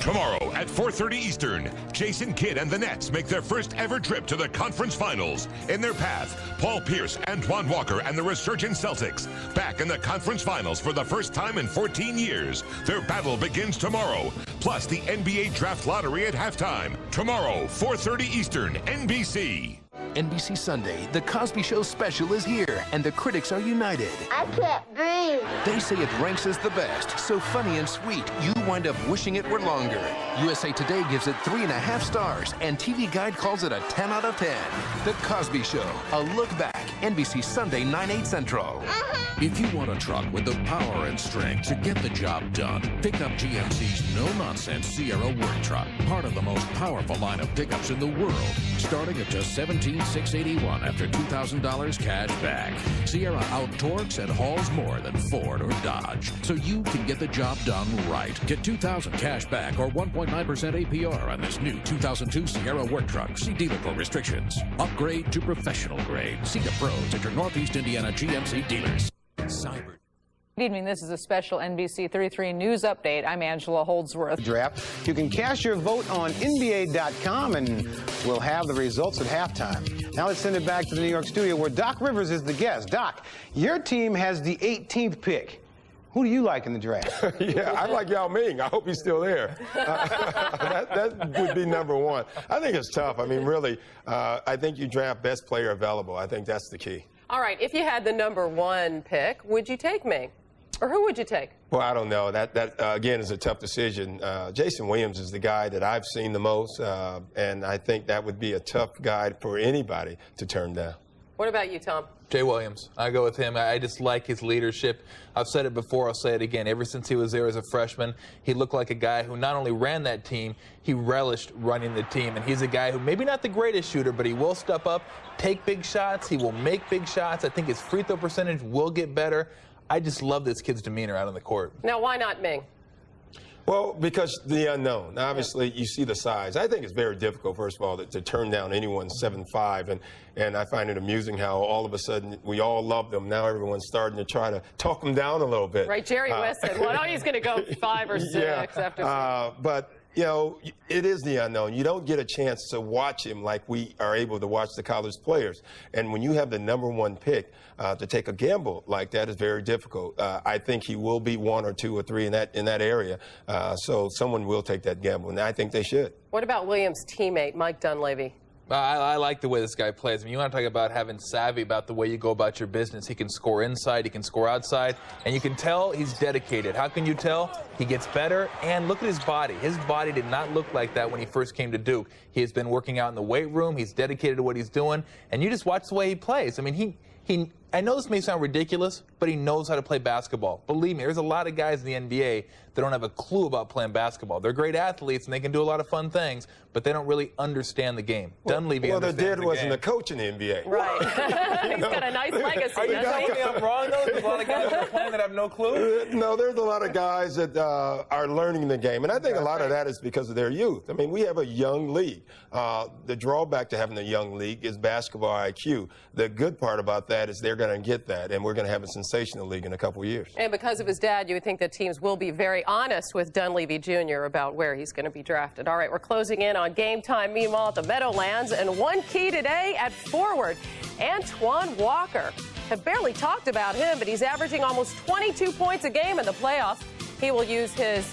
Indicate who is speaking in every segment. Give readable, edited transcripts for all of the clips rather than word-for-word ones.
Speaker 1: Tomorrow at 4:30 Eastern, Jason Kidd and the Nets make their first ever trip to the conference finals. In their path, Paul Pierce, Antoine Walker, and the resurgent Celtics. Back in the conference finals for the first time in 14 years. Their battle begins tomorrow. Plus the NBA Draft Lottery at halftime. Tomorrow, 4:30 Eastern, NBC.
Speaker 2: NBC Sunday, The Cosby Show special is here, and the critics are united.
Speaker 3: I can't breathe.
Speaker 2: They say it ranks as the best, so funny and sweet, you wind up wishing it were longer. USA Today gives it 3.5 stars, and TV Guide calls it a 10 out of 10. The Cosby Show, a look back. NBC Sunday, 9/8 Central.
Speaker 4: If you want a truck with the power and strength to get the job done, pick up GMC's no-nonsense Sierra Work Truck, part of the most powerful line of pickups in the world, starting at just $17,681 after $2,000 cash back. Sierra out-torques and hauls more than Ford or Dodge, so you can get the job done right. Get $2,000 cash back or 1.9% APR on this new 2002 Sierra Work Truck. See dealer for restrictions. Upgrade to professional grade. See the pros at your Northeast Indiana GMC dealers. Cyber.
Speaker 5: Good evening. This is a special NBC 33 News Update. I'm Angela Holdsworth.
Speaker 6: Draft. You can cast your vote on NBA.com, and we'll have the results at halftime. Now let's send it back to the New York studio where Doc Rivers is the guest. Doc, your team has the 18th pick. Who do you like in the draft?
Speaker 7: Yeah, I like Yao Ming. I hope he's still there. That would be number one. I think it's tough. I mean, really, I think you draft best player available. I think that's the key.
Speaker 8: All right, if you had the number one pick, would you take Ming? Or who would you take?
Speaker 7: Well, I don't know. That again, is a tough decision. Jason Williams is the guy that I've seen the most, and I think that would be a tough guy for anybody to turn down.
Speaker 8: What about you, Tom?
Speaker 9: Jay Williams. I go with him. I just like his leadership. I've said it before, I'll say it again. Ever since he was there as a freshman, he looked like a guy who not only ran that team, he relished running the team. And he's a guy who maybe not the greatest shooter, but he will step up, take big shots. He will make big shots. I think his free throw percentage will get better. I just love this kid's demeanor out on the court.
Speaker 8: Now, why not Ming?
Speaker 7: Well, because the unknown. Obviously, you see the size. I think it's very difficult, first of all, to turn down anyone 7'5", and I find it amusing how all of a sudden we all love them. Now everyone's starting to try to talk them down a little bit.
Speaker 8: Right, Jerry West said, well, no, he's going to go 5 or 6 after 6.
Speaker 7: But, you know, it is the unknown. You don't get a chance to watch him like we are able to watch the college players. And when you have the number one pick, to take a gamble like that is very difficult. I think he will be 1 or 2 or 3 in that area. So someone will take that gamble, and I think they should.
Speaker 8: What about Williams' teammate, Mike Dunleavy?
Speaker 9: I like the way this guy plays. I mean, you want to talk about having savvy about the way you go about your business. He can score inside, he can score outside, and you can tell he's dedicated. How can you tell? He gets better, and look at his body. His body did not look like that when he first came to Duke. He has been working out in the weight room. He's dedicated to what he's doing, and you just watch the way he plays. I mean, I know this may sound ridiculous, but he knows how to play basketball. Believe me, there's a lot of guys in the NBA that don't have a clue about playing basketball. They're great athletes, and they can do a lot of fun things, but they don't really understand the game. Dunleavy understands the game.
Speaker 7: Well, the dad wasn't a coach in the NBA.
Speaker 8: Right. He's got a nice legacy.
Speaker 9: Are you telling me I'm wrong, though? There's a lot of guys that are playing that have no clue?
Speaker 7: No, there's a lot of guys that are learning the game, and I think a lot of that is because of their youth. I mean, we have a young league. The drawback to having a young league is basketball IQ. The good part about that is they're going to get that, and we're going to have a sensational league in a couple of years.
Speaker 8: And because of his dad, you would think that teams will be very honest with Dunleavy Jr. about where he's going to be drafted. All right, we're closing in on game time, meanwhile, at the Meadowlands, and one key today at forward, Antoine Walker. Have barely talked about him, but he's averaging almost 22 points a game in the playoffs. He will use his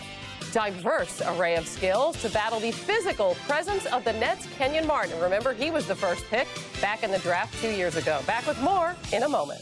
Speaker 8: diverse array of skills to battle the physical presence of the Nets' Kenyon Martin. Remember, he was the first pick back in the draft 2 years ago. Back with more in a moment.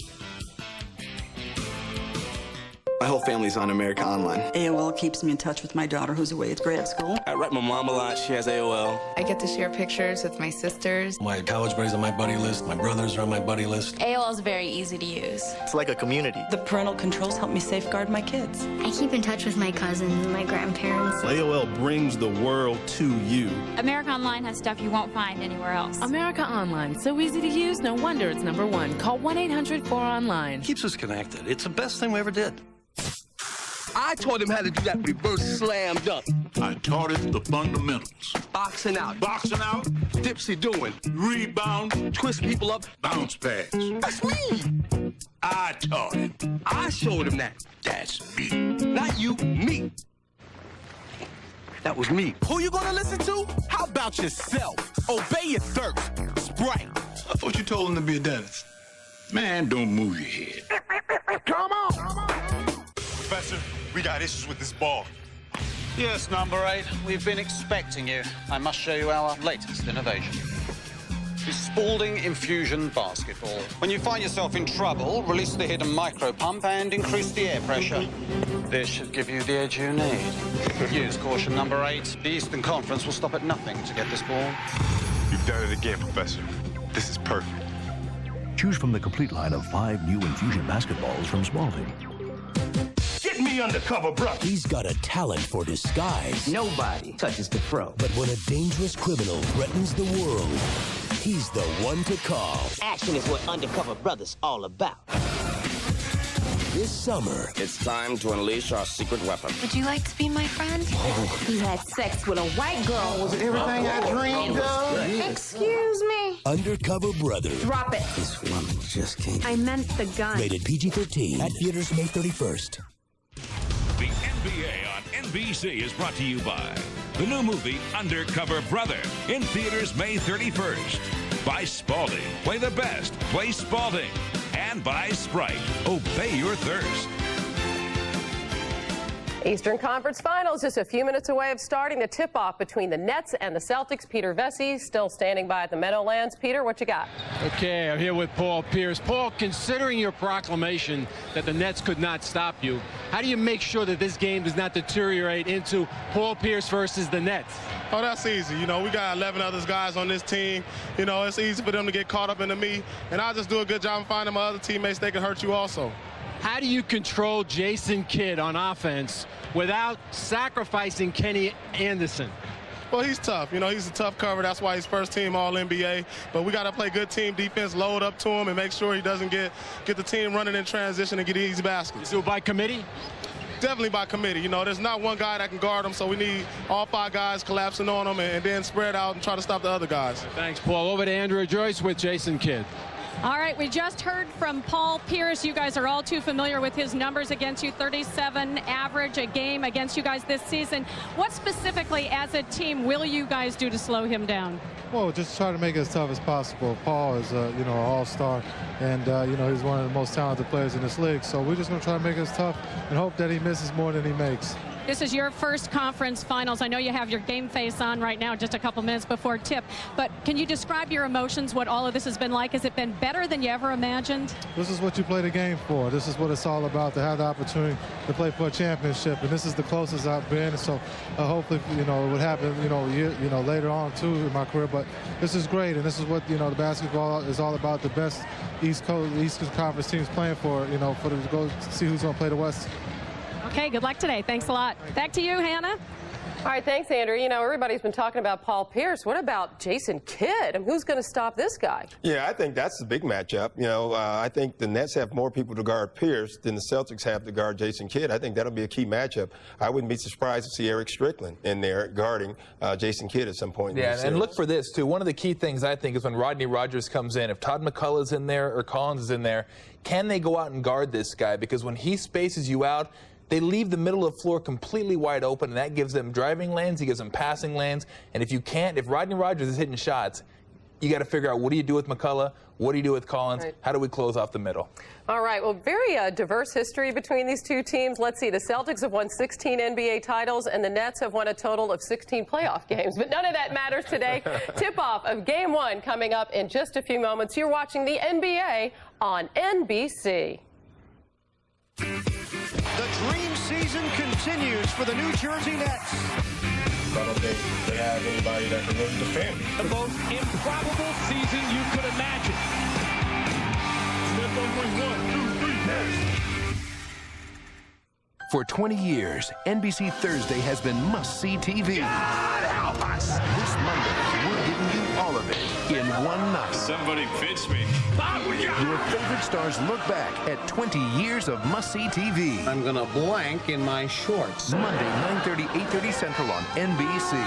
Speaker 10: My whole family's on America Online.
Speaker 11: AOL keeps me in touch with my daughter who's away at grad school.
Speaker 10: I write my mom a lot. She has AOL.
Speaker 12: I get to share pictures with my sisters.
Speaker 13: My college buddies on my buddy list. My brothers are on my buddy list.
Speaker 12: AOL is very easy to use.
Speaker 10: It's like a community.
Speaker 11: The parental controls help me safeguard my kids.
Speaker 3: I keep in touch with my cousins and my grandparents.
Speaker 13: AOL brings the world to you.
Speaker 12: America Online has stuff you won't find anywhere else.
Speaker 14: America Online, so easy to use, no wonder it's #1. Call 1-800-4ONLINE.
Speaker 13: Keeps us connected. It's the best thing we ever did.
Speaker 15: I taught him how to do that reverse slam dunk.
Speaker 16: I taught him the fundamentals.
Speaker 15: Boxing out.
Speaker 16: Boxing out.
Speaker 15: Dipsy doing.
Speaker 16: Rebound.
Speaker 15: Twist people up.
Speaker 16: Bounce pass.
Speaker 15: That's me.
Speaker 16: I taught him.
Speaker 15: I showed him that.
Speaker 16: That's me.
Speaker 15: Not you, me. That was me.
Speaker 17: Who you gonna listen to? How about yourself? Obey your thirst. Sprite.
Speaker 16: I thought you told him to be a dentist. Man, don't move your head.
Speaker 17: Come on!
Speaker 18: Professor, we got issues with this ball.
Speaker 19: Yes, number 8. We've been expecting you. I must show you our latest innovation. The Spalding Infusion Basketball. When you find yourself in trouble, release the hidden micro pump and increase the air pressure. This should give you the edge you need. Use caution number 8. The Eastern Conference will stop at nothing to get this ball.
Speaker 18: You've done it again, Professor. This is perfect.
Speaker 20: Choose from the complete line of 5 new infusion basketballs from Spalding.
Speaker 16: Get me undercover, bro.
Speaker 21: He's got a talent for disguise.
Speaker 22: Nobody touches the pro.
Speaker 21: But when a dangerous criminal threatens the world, he's the one to call.
Speaker 22: Action is what Undercover Brother's all about.
Speaker 21: This summer,
Speaker 23: it's time to unleash our secret weapon.
Speaker 3: Would you like to be my friend?
Speaker 22: He had sex with a white girl.
Speaker 6: Was it everything I dreamed of?
Speaker 3: Excuse me.
Speaker 21: Undercover Brother.
Speaker 22: Drop it. This woman just can't.
Speaker 3: I meant the gun.
Speaker 21: Rated PG-13 at theaters May 31st.
Speaker 24: The NBA on NBC is brought to you by the new movie Undercover Brother in theaters May 31st. By Spalding. Play the best. Play Spalding. And by Sprite. Obey your thirst.
Speaker 8: Eastern Conference Finals just a few minutes away of starting. The tip-off between the Nets and the Celtics. Peter Vesey still standing by at the Meadowlands. Peter, what you got?
Speaker 25: Okay, I'm here with Paul Pierce. Paul, considering your proclamation that the Nets could not stop you, how do you make sure that this game does not deteriorate into Paul Pierce versus the Nets?
Speaker 26: Oh, that's easy. You know, we got 11 other guys on this team. You know, it's easy for them to get caught up into me, and I'll just do a good job of finding my other teammates. They can hurt you also.
Speaker 25: How do you control Jason Kidd on offense without sacrificing Kenny Anderson?
Speaker 26: Well, he's tough. You know, he's a tough cover. That's why he's first team All-NBA. But we got to play good team defense, load up to him, and make sure he doesn't get the team running in transition and get easy baskets.
Speaker 25: You do it by committee?
Speaker 26: Definitely by committee. You know, there's not one guy that can guard him, so we need all 5 guys collapsing on him and then spread out and try to stop the other guys.
Speaker 25: Thanks, Paul. Over to Andrew Joyce with Jason Kidd.
Speaker 27: All right, we just heard from Paul Pierce. You guys are all too familiar with his numbers against you, 37 average a game against you guys this season. What specifically as a team will you guys do to slow him down?
Speaker 28: Well, just try to make it as tough as possible. Paul is, you know, an all-star, and, you know, he's one of the most talented players in this league. So we're just going to try to make it as tough and hope that he misses more than he makes.
Speaker 27: This is your first conference finals. I know you have your game face on right now, just a couple minutes before tip. But can you describe your emotions, what all of this has been like? Has it been better than you ever imagined?
Speaker 28: This is what you play the game for. This is what it's all about, to have the opportunity to play for a championship. And this is the closest I've been. So hopefully, you know, it would happen, you know, later on, too, in my career. But this is great. And this is what, you know, the basketball is all about, the best East Conference teams playing for, you know, to go see who's going to play the West.
Speaker 27: Okay, good luck today. Thanks a lot. Back to you, Hannah.
Speaker 8: All right, thanks, Andrew. You know, everybody's been talking about Paul Pierce. What about Jason Kidd? I mean, who's going to stop this guy?
Speaker 7: Yeah, I think that's the big matchup. You know, I think the Nets have more people to guard Pierce than the Celtics have to guard Jason Kidd. I think that'll be a key matchup. I wouldn't be surprised to see Eric Strickland in there guarding Jason Kidd at some point.
Speaker 9: Yeah, and look for this, too. One of the key things, I think, is when Rodney Rogers comes in, if Todd McCullough's in there or Collins is in there, can they go out and guard this guy? Because when he spaces you out, they leave the middle of the floor completely wide open, and that gives them driving lanes, he gives them passing lanes. And if Rodney Rogers is hitting shots, you got to figure out, what do you do with McCullough? What do you do with Collins? Right. How do we close off the middle?
Speaker 8: All right, well, very diverse history between these two teams. Let's see, the Celtics have won 16 NBA titles, and the Nets have won a total of 16 playoff games. But none of that matters today. Tip-off of Game 1 coming up in just a few moments. You're watching the NBA on NBC.
Speaker 29: The dream season continues for the New Jersey Nets.
Speaker 7: I don't think they have anybody that can really defend.
Speaker 29: The most improbable season you could imagine.
Speaker 2: For 20 years, NBC Thursday has been must-see TV.
Speaker 29: God help us!
Speaker 2: This Monday, we're giving you all of it in one night.
Speaker 16: Somebody pitch me.
Speaker 2: Your favorite stars look back at 20 years of must-see TV.
Speaker 29: I'm gonna blank in my shorts.
Speaker 2: Monday, 9:30, 8:30 Central on NBC.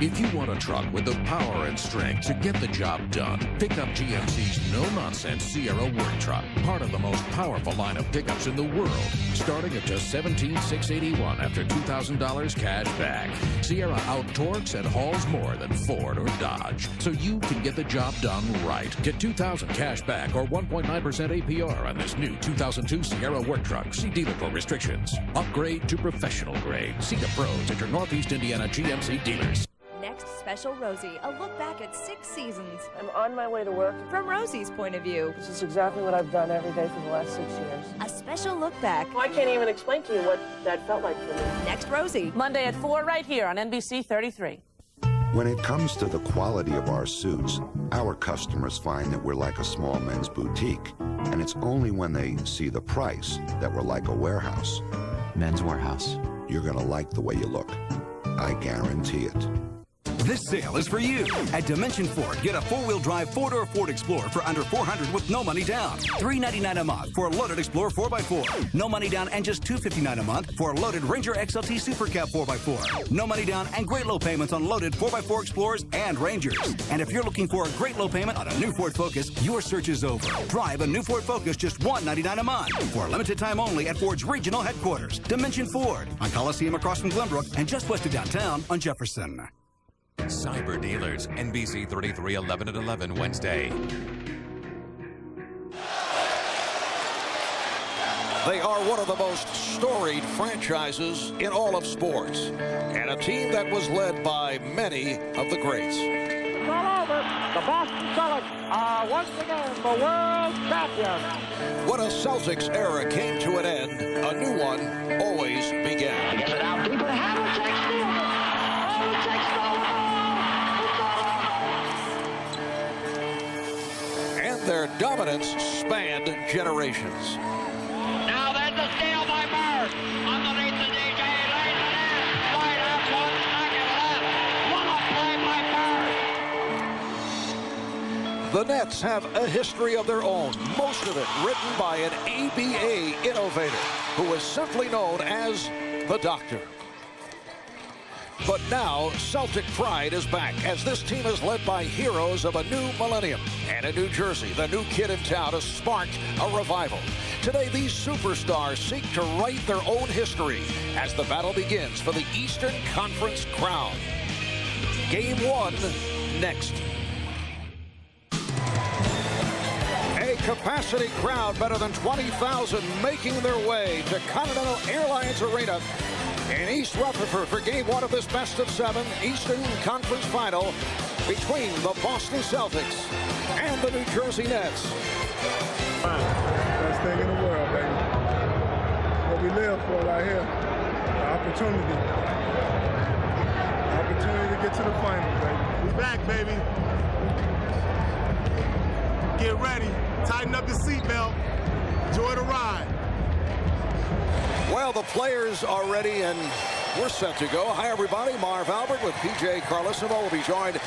Speaker 1: If you want a truck with the power and strength to get the job done, pick up GMC's no-nonsense Sierra work truck, part of the most powerful line of pickups in the world, starting at just $17,681 after $2,000 cash back. Sierra out-torques and hauls more than Ford or Dodge, so you can get the job done right. Get $2,000 cash back or 1.9% APR on this new 2002 Sierra work truck. See dealer for restrictions. Upgrade to professional grade. See the pros at your Northeast Indiana GMC dealers.
Speaker 4: Next, Special Rosie, a look back at 6 seasons.
Speaker 8: I'm on my way to work.
Speaker 4: From Rosie's point of view.
Speaker 8: This is exactly what I've done every day for the last 6 years.
Speaker 4: A special look back.
Speaker 8: Well, I can't even explain to you what that felt like for me.
Speaker 4: Next, Rosie.
Speaker 5: Monday at 4 right here on NBC 33.
Speaker 10: When it comes to the quality of our suits, our customers find that we're like a small men's boutique. And it's only when they see the price that we're like a warehouse.
Speaker 11: Men's Warehouse.
Speaker 10: You're going to like the way you look. I guarantee it.
Speaker 12: This sale is for you. At Dimension Ford, get a 4-wheel drive 4-door Ford Explorer for under $400 with no money down. $399 a month for a loaded Explorer 4x4. No money down and just $259 a month for a loaded Ranger XLT Super Cab 4x4. No money down and great low payments on loaded 4x4 Explorers and Rangers. And if you're looking for a great low payment on a new Ford Focus, your search is over. Drive a new Ford Focus just $199 a month for a limited time only at Ford's regional headquarters. Dimension Ford on Coliseum across from Glenbrook and just west of downtown on Jefferson.
Speaker 13: Cyber Dealers, NBC 33, 11 at 11 Wednesday.
Speaker 14: They are one of the most storied franchises in all of sports, and a team that was led by many of the greats.
Speaker 15: It's all over. The Boston Celtics are once again the world champions.
Speaker 14: When a Celtics era came to an end, a new one always began.
Speaker 15: Gets it out deep, and Havlicek steals it. Havlicek stole it.
Speaker 14: And their dominance spanned generations.
Speaker 15: Now there's the steal by Bird. Underneath the DJ, lays it in. Right up one second left. What a play by Bird.
Speaker 14: The Nets have a history of their own, most of it written by an ABA innovator who is simply known as the Doctor. But now, Celtic pride is back as this team is led by heroes of a new millennium. And in New Jersey, the new kid in town has sparked a revival. Today, these superstars seek to write their own history as the battle begins for the Eastern Conference crown. Game 1 next. A capacity crowd better than 20,000 making their way to Continental Airlines Arena in East Rutherford for Game 1 of this best-of-7 Eastern Conference Final between the Boston Celtics and the New Jersey Nets.
Speaker 26: Best thing in the world, baby. What we live for right here. The opportunity. Opportunity to get to the finals, baby. We back, baby. Get ready. Tighten up your seatbelt. Enjoy the ride.
Speaker 14: Well, the players are ready and we're set to go. Hi, everybody. Marv Albert with PJ Carlesimo. Will be joined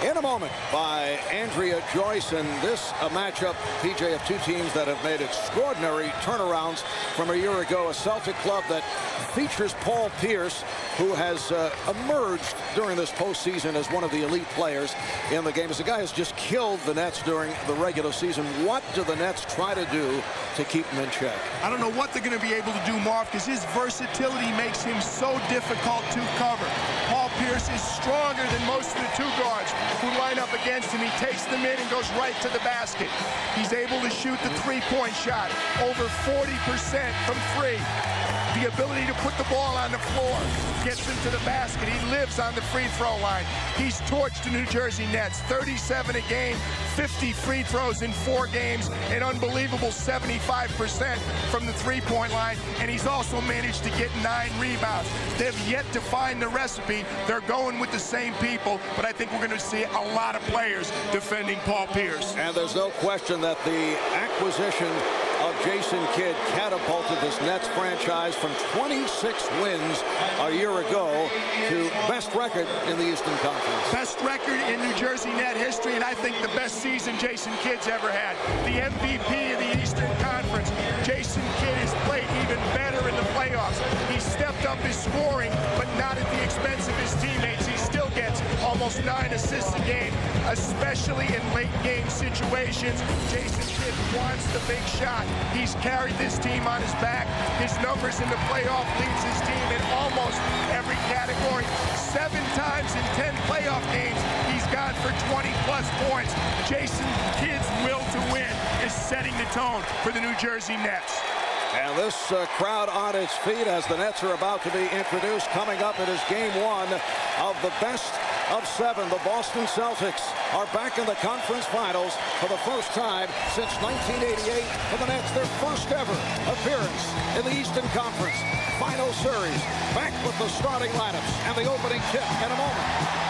Speaker 14: in a moment by Andrea Joyce. And this a matchup, PJ, of two teams that have made extraordinary turnarounds from a year ago. A Celtic club that features Paul Pierce, who has emerged during this postseason as one of the elite players in the game. As a guy who's just killed the Nets during the regular season, what do the Nets try to do to keep him in check?
Speaker 30: I don't know what they're going to be able to do, Marv, because his versatility makes him so difficult to cover. Paul Pierce is stronger than most of the two guards who line up against him. He takes them in and goes right to the basket. He's able to shoot the three-point shot, over 40% from three. The ability to put the ball on the floor, gets him to the basket. He lives on the free throw line. He's torched the New Jersey Nets, 37 a game, 50 free throws in 4 games, an unbelievable 75% from the three-point line, and he's also managed to get 9 rebounds. They've yet to find the recipe. They're going with the same people, but I think we're going to see a lot of players defending Paul Pierce.
Speaker 14: And there's no question that the acquisition of Jason Kidd catapulted this Nets franchise from 26 wins a year ago to best record in the Eastern Conference.
Speaker 30: Best record in New Jersey Net history, and I think the best season Jason Kidd's ever had. The MVP of the Eastern Conference. Jason Kidd has played even better in the playoffs. He stepped up his scoring, but not at the expense of his teammates. He still gets almost 9 assists a game, especially in late game situations. Jason Kidd wants the big shot. He's carried this team on his back. His numbers in the playoff leads his team in almost every category. 7 times in 10 playoff games, he's gone for 20-plus points. Jason Kidd's will to win is setting the tone for the New Jersey Nets.
Speaker 14: And this crowd on its feet as the Nets are about to be introduced. Coming up, it is game 1 of the best of 7. The Boston Celtics are back in the conference finals for the first time since 1988 for the Nets. Their first ever appearance in the Eastern Conference Final Series. Back with the starting lineups and the opening tip in a moment.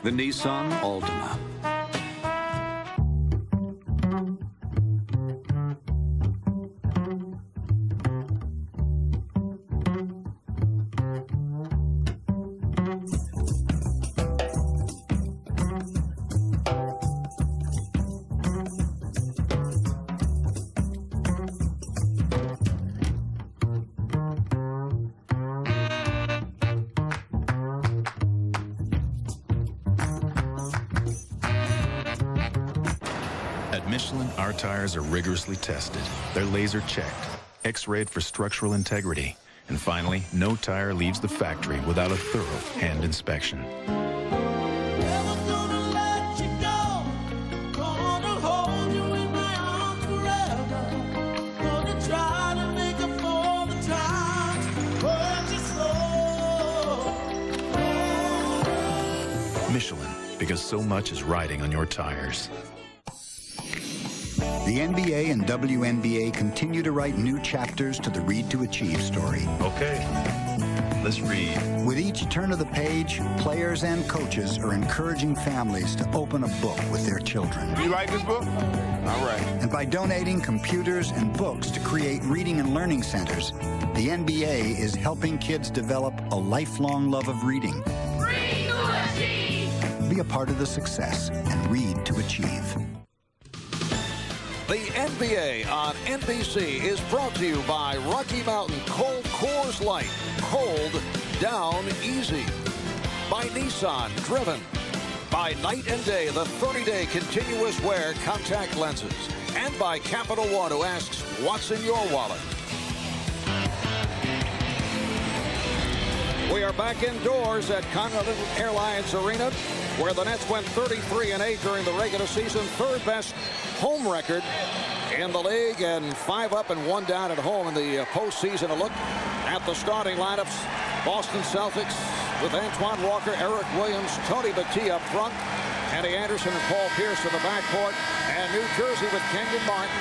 Speaker 12: The Nissan Altima.
Speaker 3: At Michelin, our tires are rigorously tested. They're laser checked, X-rayed for structural integrity, and finally, no tire leaves the factory without a thorough hand inspection. Michelin, because so much is riding on your tires.
Speaker 6: The NBA and WNBA continue to write new chapters to the Read to Achieve story.
Speaker 3: Okay, let's read.
Speaker 6: With each turn of the page, players and coaches are encouraging families to open a book with their children.
Speaker 30: You like this book? All right.
Speaker 6: And by donating computers and books to create reading and learning centers, the NBA is helping kids develop a lifelong love of reading.
Speaker 15: Read to Achieve!
Speaker 6: Be a part of the success and Read to Achieve.
Speaker 14: The NBA on NBC is brought to you by Rocky Mountain Cold Coors Light. Cold down easy. By Nissan Driven. By Night and Day, the 30-day continuous wear contact lenses. And by Capital One, who asks, what's in your wallet? We are back indoors at Continental Airlines Arena, where the Nets went 33-8 during the regular season, third best home record in the league, and 5 up and 1 down at home in the postseason. A look at the starting lineups. Boston Celtics with Antoine Walker, Eric Williams, Tony Battie up front, Andy Anderson and Paul Pierce in the backcourt, and New Jersey with Kenyon Martin,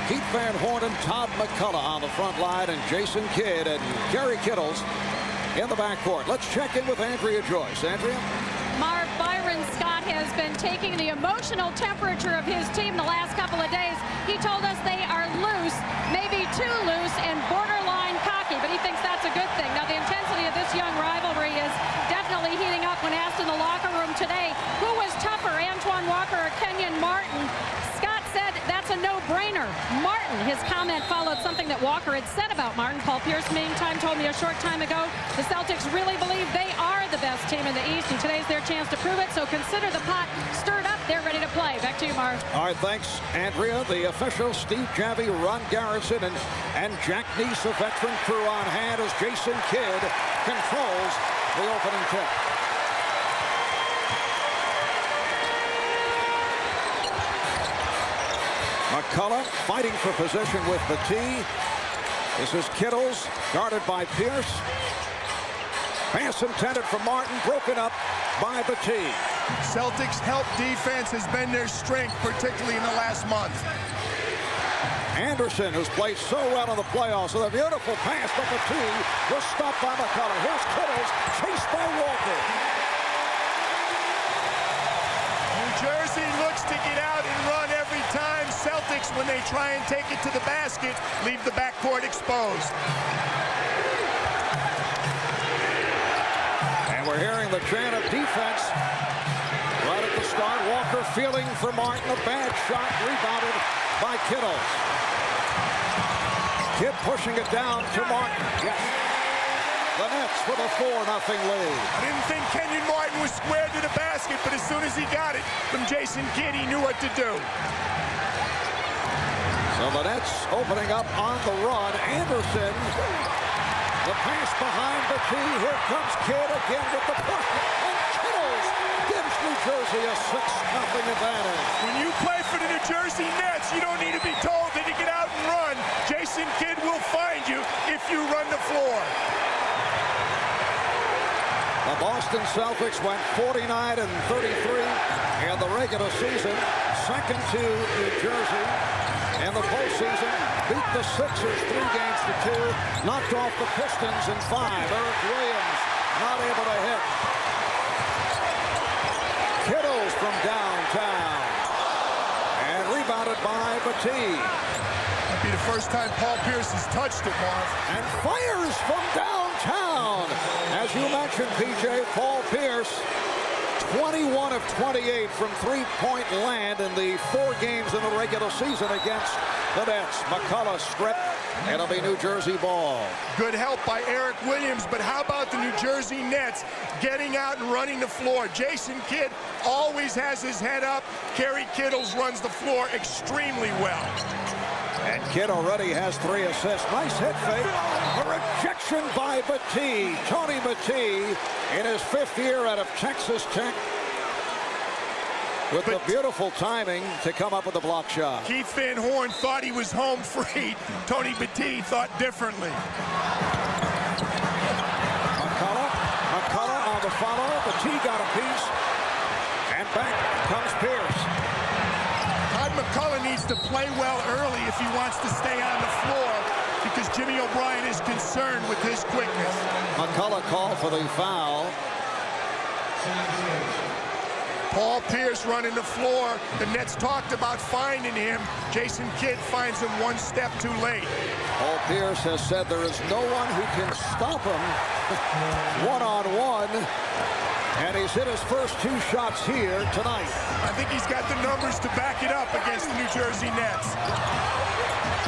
Speaker 14: Keith Van Horn, Todd McCullough on the front line, and Jason Kidd and Gary Kittles in the backcourt. Let's check in with Andrea Joyce. Andrea?
Speaker 27: Marv, Byron Scott has been taking the emotional temperature of his team the last couple of days. He told us they are loose, maybe too loose, and borderline cocky, but he thinks that's a good thing. Now, the intensity of this young rivalry is definitely heating up. When asked in the locker room today, who was tougher, Antoine Walker or Kenyon Martin? Scott said that's a no-brainer. Martin, his comment followed something that Walker had said about Martin. Paul Pierce, meantime, told me a short time ago, the Celtics really believe they are the best team in the East, and today's their chance to prove it, so consider the pot stirred up. They're ready to play. Back to you, Marv.
Speaker 14: All right, thanks, Andrea. The officials, Steve Javie, Ron Garrison, and Jack Neese, a veteran crew on hand as Jason Kidd controls the opening tip. McCullough fighting for position with Battie. This is Kittles, guarded by Pierce. Pass intended for Martin, broken up by Battie.
Speaker 30: Celtics' help defense has been their strength, particularly in the last month.
Speaker 14: Anderson, who's played so well in the playoffs, with a beautiful pass, but the tee was stopped by McCullough. Here's Kittles, chased by Walker.
Speaker 30: New Jersey looks to get out and run every time. Celtics, when they try and take it to the basket, leave the backcourt exposed.
Speaker 14: And we're hearing the chant of defense right at the start. Walker feeling for Martin. A bad shot, rebounded by Kittles. Kidd pushing it down to Martin. Yes. The Nets with a 4-0 lead.
Speaker 30: I didn't think Kenyon Martin was squared to the basket, but as soon as he got it from Jason Kidd, he knew what to do.
Speaker 14: So the Nets opening up on the run. Anderson, the pass behind the tee. Here comes Kidd again with the push. And Kittles gives New Jersey a 6-0 advantage.
Speaker 30: When you play for the New Jersey Nets, you don't need to be told that you get out and run. Jason Kidd will find you if you run the floor.
Speaker 14: The Boston Celtics went 49-33 in the regular season, second to New Jersey. In the postseason, beat the Sixers 3-2, knocked off the Pistons in 5. Eric Williams not able to hit. Kittles from downtown, and rebounded by Batiste.
Speaker 30: That'd be the first time Paul Pierce has touched it, Marv.
Speaker 14: And fires from downtown. As you mentioned, PJ, Paul Pierce, 21 of 28 from three-point land in the 4 games in the regular season against the Nets. McCullough stripped. It'll be New Jersey ball.
Speaker 30: Good help by Eric Williams, but how about the New Jersey Nets getting out and running the floor? Jason Kidd always has his head up. Kerry Kittles runs the floor extremely well.
Speaker 14: And Kidd already has 3 assists. Nice hit fake. A rejection by Batiste. Tony Batiste in his 5th year out of Texas Tech, with the beautiful timing to come up with a block shot.
Speaker 30: Keith Van Horn thought he was home free. Tony Batiste thought differently.
Speaker 14: McCullough on the follow. Batiste got a piece. And back comes Pierce.
Speaker 30: Todd McCullough needs to play well early if he wants to stay on the floor, because Jimmy O'Brien is concerned with his quickness.
Speaker 14: McCullough called for the foul.
Speaker 30: Paul Pierce running the floor. The Nets talked about finding him. Jason Kidd finds him 1 step too late.
Speaker 14: Paul Pierce has said there is no one who can stop him one-on-one. And he's hit his first 2 shots here tonight.
Speaker 30: I think he's got the numbers to back it up against the New Jersey Nets.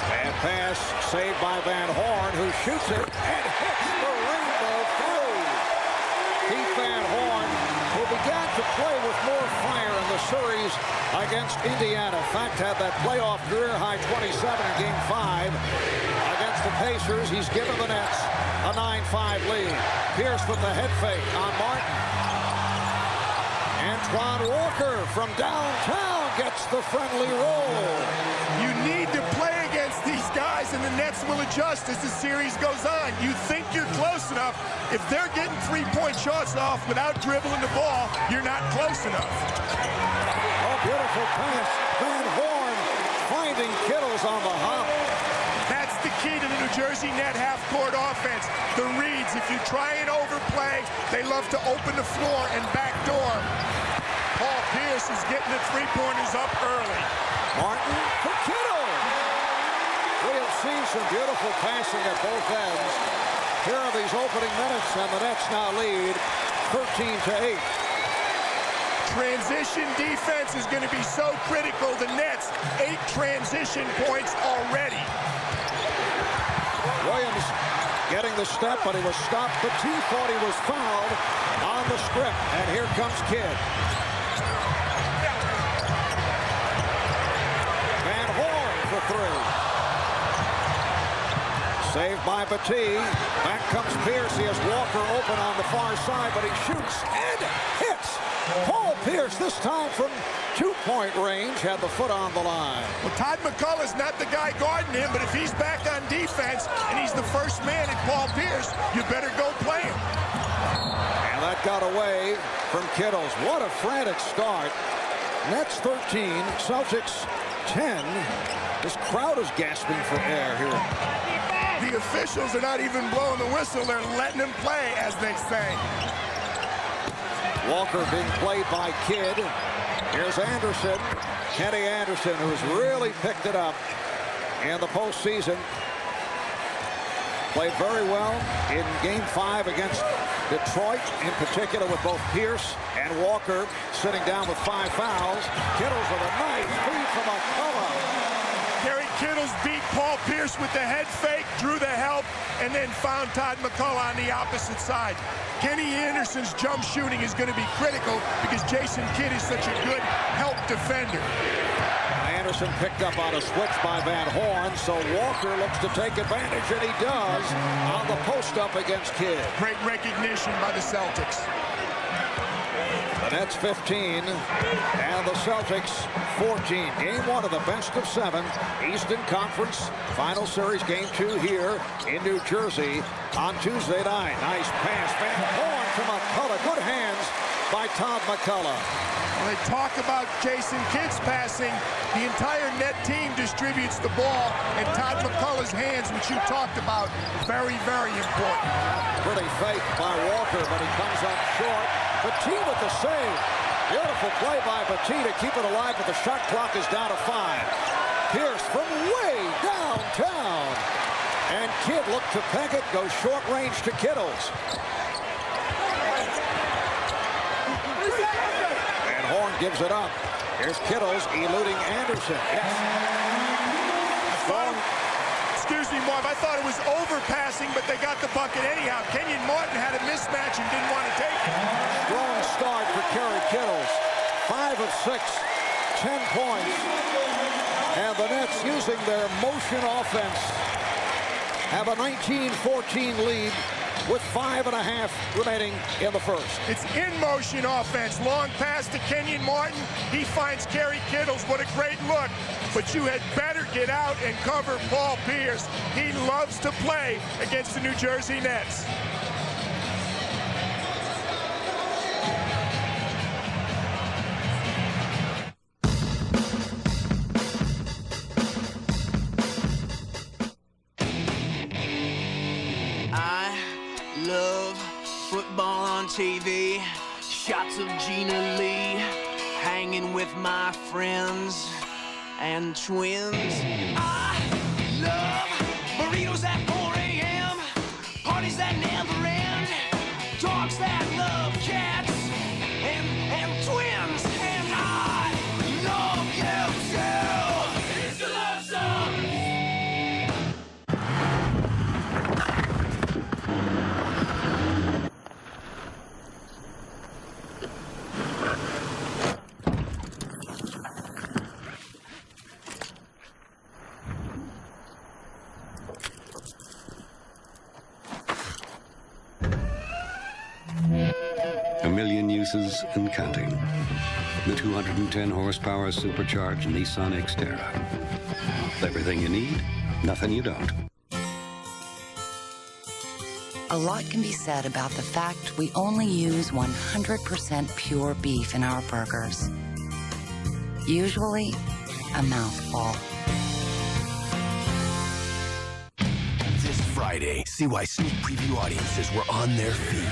Speaker 14: Bad pass saved by Van Horn, who shoots it and hits the rainbow through. Keith Van Horn, who began to play with more fire in the series against Indiana. In fact, had that playoff career-high 27 in Game 5 against the Pacers. He's given the Nets a 9-5 lead. Pierce with the head fake on Martin. Antoine Walker from downtown gets the friendly roll.
Speaker 30: You need to play against these guys, and the Nets will adjust as the series goes on. You think you're close enough. If they're getting 3-point shots off without dribbling the ball, you're not close enough.
Speaker 14: Oh, beautiful pass. Van Horn finding Kittles on the hop.
Speaker 30: That's the key to the New Jersey Net half-court offense. The reads, if you try and overplay, they love to open the floor and backdoor. Paul Pierce is getting the 3-pointers up early.
Speaker 14: Martin for Kittle. We have seen some beautiful passing at both ends. Here are these opening minutes, and the Nets now lead 13-8.
Speaker 30: Transition defense is going to be so critical. The Nets, 8 transition points already.
Speaker 14: Williams getting the step, but he was stopped. Batiste thought he was fouled on the strip, and here comes Kidd. Van Horn for 3. Saved by Batiste. Back comes Pierce. He has Walker open on the far side, but he shoots and hits. Paul Pierce, this time from 2-point range, had the foot on the line.
Speaker 30: Well, Todd McCullough's not the guy guarding him, but if he's back on defense and he's the first man at Paul Pierce, you better go play him.
Speaker 14: And that got away from Kittles. What a frantic start. Nets 13, Celtics 10. This crowd is gasping for air here.
Speaker 30: The officials are not even blowing the whistle. They're letting him play, as they say.
Speaker 14: Walker being played by Kidd. Here's Anderson. Kenny Anderson, who's really picked it up in the postseason. Played very well in Game 5 against Detroit, in particular with both Pierce and Walker sitting down with 5 fouls. Kittles with a nice feed from McCullough.
Speaker 30: Gary Kittles beat Paul Pierce with the head fake, drew the help, and then found Todd McCullough on the opposite side. Kenny Anderson's jump shooting is going to be critical because Jason Kidd is such a good help defender.
Speaker 14: Anderson picked up on a switch by Van Horn, so Walker looks to take advantage, and he does on the post-up against Kidd.
Speaker 30: Great recognition by the Celtics.
Speaker 14: The Nets 15 and the Celtics 14. Game 1 of the best of 7 Eastern Conference Final Series. Game 2 here in New Jersey on Tuesday night. Nice pass. Van Horn to McCullough. Good hands by Todd McCullough.
Speaker 30: When they talk about Jason Kidd's passing, the entire net team distributes the ball, and Todd McCullough's hands, which you talked about, very, very important.
Speaker 14: Pretty fake by Walker, but he comes up short. Petit with the save. Beautiful play by Petit to keep it alive, but the shot clock is down to 5. Pierce from way downtown. And Kidd looked to peg it, goes short range to Kittles. And Horn gives it up. Here's Kittles eluding Anderson. Yes.
Speaker 30: Excuse me, Marv, I thought it was overpassing, but they got the bucket anyhow. Kenyon Martin had a mismatch and didn't want to take it.
Speaker 14: Strong start for Kerry Kittles. 5 of 6, 10 points. And the Nets, using their motion offense, have a 19-14 lead with 5.5 remaining in the first.
Speaker 30: It's in-motion offense. Long pass to Kenyon Martin. He finds Kerry Kittles. What a great look. But you had better get out and cover Paul Pierce. He loves to play against the New Jersey Nets.
Speaker 11: Love football on TV, shots of Gina Lee, hanging with my friends and twins. I love burritos at 4 a.m., parties that never end, dogs that love cats, and twins. And I love you too. It's the love song.
Speaker 17: A million uses and counting. The 210 horsepower supercharged Nissan Xterra. Everything you need, nothing you don't.
Speaker 18: A lot can be said about the fact we only use 100% pure beef in our burgers. Usually, a mouthful.
Speaker 19: This Friday, see why sneak preview audiences were on their feet,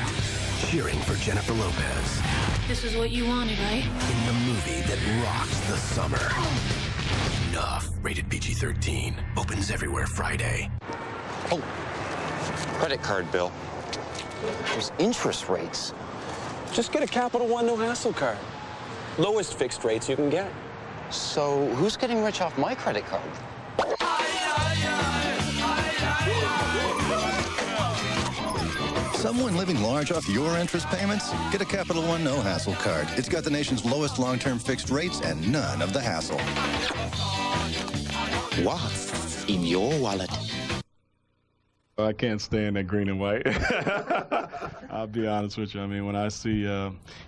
Speaker 19: cheering for Jennifer Lopez.
Speaker 20: This is what you wanted, right?
Speaker 19: In the movie that rocks the summer. Enough. Rated PG-13. Opens everywhere Friday.
Speaker 21: Oh, credit card bill. Those interest rates.
Speaker 22: Just get a Capital One no hassle card. Lowest fixed rates you can get.
Speaker 21: So who's getting rich off my credit card?
Speaker 23: Someone living large off your interest payments? Get a Capital One no hassle card. It's got the nation's lowest long-term fixed rates and none of the hassle.
Speaker 21: What's in your wallet?
Speaker 24: I can't stand that green and white. I'll be honest with you. I mean, when I see,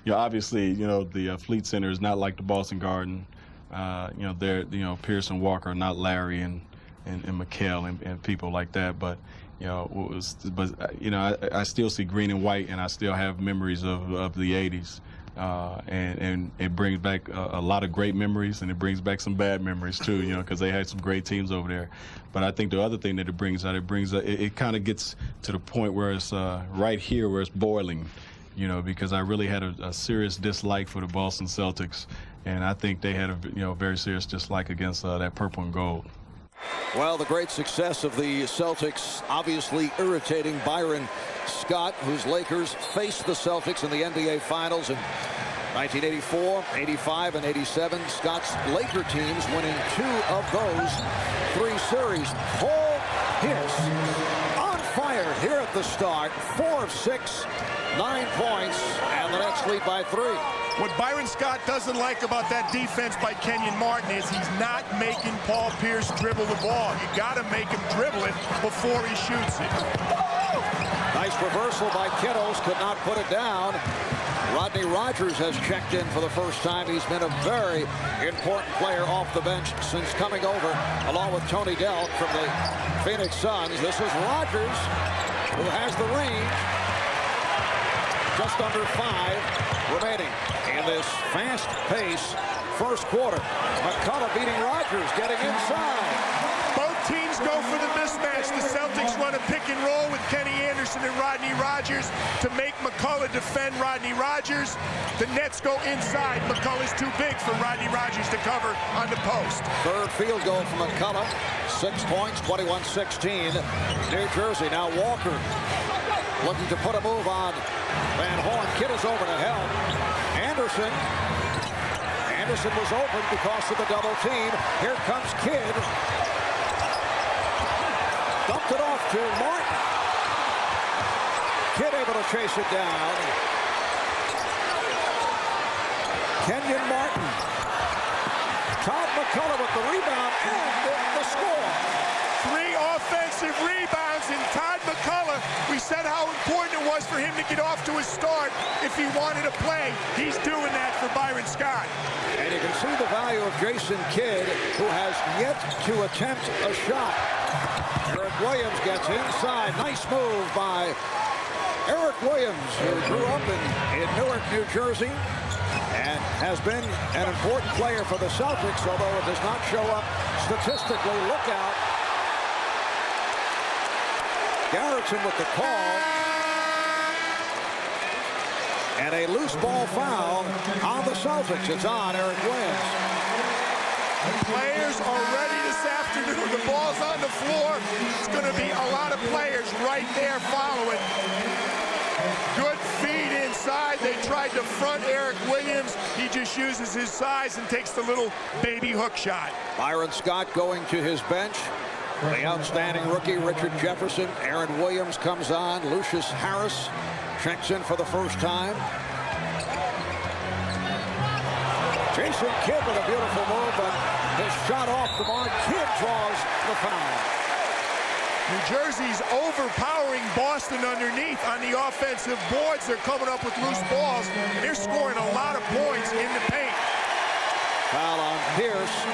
Speaker 24: obviously, the Fleet Center is not like the Boston Garden. They're, Pierce and Walker are not Larry and McHale and people like that. But, I still see green and white, and I still have memories of the 80s. And it brings back a lot of great memories, and it brings back some bad memories too, you know, because they had some great teams over there. But I think the other thing that it brings out, it kind of gets to the point where it's right here where it's boiling, you know, because I really had a serious dislike for the Boston Celtics, and I think they had a very serious dislike against that purple and gold.
Speaker 14: Well, the great success of the Celtics obviously irritating Byron Scott, whose Lakers faced the Celtics in the NBA Finals in 1984, 85, and 87. Scott's Laker teams winning 2 of those 3 series. Paul Pierce on fire here at the start. 4 of 6, 9 points, and the Nets lead by 3.
Speaker 30: What Byron Scott doesn't like about that defense by Kenyon Martin is he's not making Paul Pierce dribble the ball. You got to make him dribble it before he shoots it.
Speaker 14: Nice reversal by Kittles, could not put it down. Rodney Rogers has checked in for the first time. He's been a very important player off the bench since coming over, along with Tony Delk from the Phoenix Suns. This is Rogers, who has the range. Just under 5 remaining in this fast-paced first quarter. McCullough beating Rogers, getting inside.
Speaker 30: Both teams go for the mismatch. The Celtics run a pick and roll with Kenny Anderson and Rodney Rogers to make McCullough defend Rodney Rogers. The Nets go inside. McCullough's too big for Rodney Rogers to cover on the post.
Speaker 14: Third field goal for McCullough. 6 points, 21-16. New Jersey. Now Walker looking to put a move on Van Horn. Kittles over to help. Anderson was open because of the double team. Here comes Kidd. Dumped it off to Martin. Kidd able to chase it down. Kenyon Martin. Todd McCullough with the rebound and the score.
Speaker 30: 3 offensive rebounds in Todd McCullough. We said how important it was for him to get off to a start if he wanted to play. He's doing that for Byron Scott.
Speaker 14: And you can see the value of Jason Kidd, who has yet to attempt a shot. Eric Williams gets inside. Nice move by Eric Williams, who grew up in Newark, New Jersey, and has been an important player for the Celtics, although it does not show up statistically. Look out. Garrettson with the call. And a loose ball foul on the Celtics. It's on Eric Williams.
Speaker 30: The players are ready this afternoon. The ball's on the floor. It's going to be a lot of players right there following. Good feed inside. They tried to front Eric Williams. He just uses his size and takes the little baby hook shot.
Speaker 14: Byron Scott going to his bench. The outstanding rookie, Richard Jefferson. Aaron Williams comes on. Lucius Harris checks in for the first time. Jason Kidd with a beautiful move, but his shot off the mark. Kidd draws the foul.
Speaker 30: New Jersey's overpowering Boston underneath on the offensive boards. They're coming up with loose balls. They're scoring a lot of points in the paint.
Speaker 14: Foul on Pierce.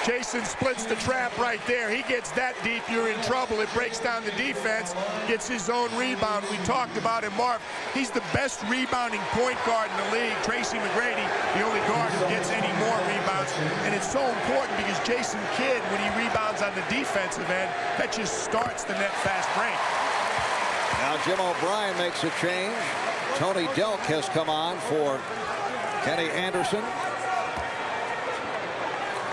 Speaker 30: Jason splits the trap right there. He gets that deep, you're in trouble. It breaks down the defense, gets his own rebound. We talked about him, Marv. He's the best rebounding point guard in the league. Tracy McGrady, the only guard who gets any more rebounds. And it's so important because Jason Kidd, when he rebounds on the defensive end, that just starts the net fast break.
Speaker 14: Now Jim O'Brien makes a change. Tony Delk has come on for Kenny Anderson.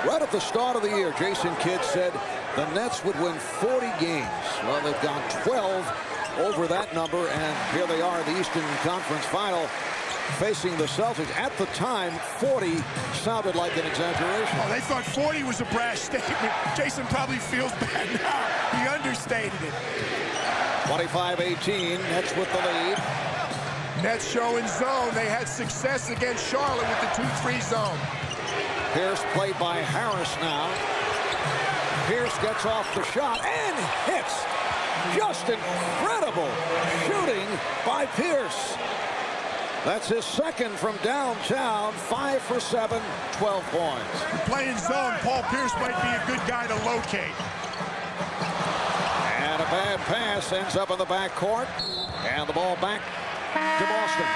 Speaker 14: Right at the start of the year, Jason Kidd said the Nets would win 40 games. Well, they've gone 12 over that number, and here they are in the Eastern Conference Final facing the Celtics. At the time, 40 sounded like an exaggeration.
Speaker 30: Oh, they thought 40 was a brash statement. Jason probably feels bad now. He understated it.
Speaker 14: 25-18, Nets with the lead.
Speaker 30: Nets showing zone. They had success against Charlotte with the 2-3 zone.
Speaker 14: Pierce played by Harris now. Pierce gets off the shot and hits. Just incredible shooting by Pierce. That's his second from downtown. 5 for 7, 12 points.
Speaker 30: Playing zone, Paul Pierce might be a good guy to locate.
Speaker 14: And a bad pass ends up in the backcourt. And the ball back to Boston.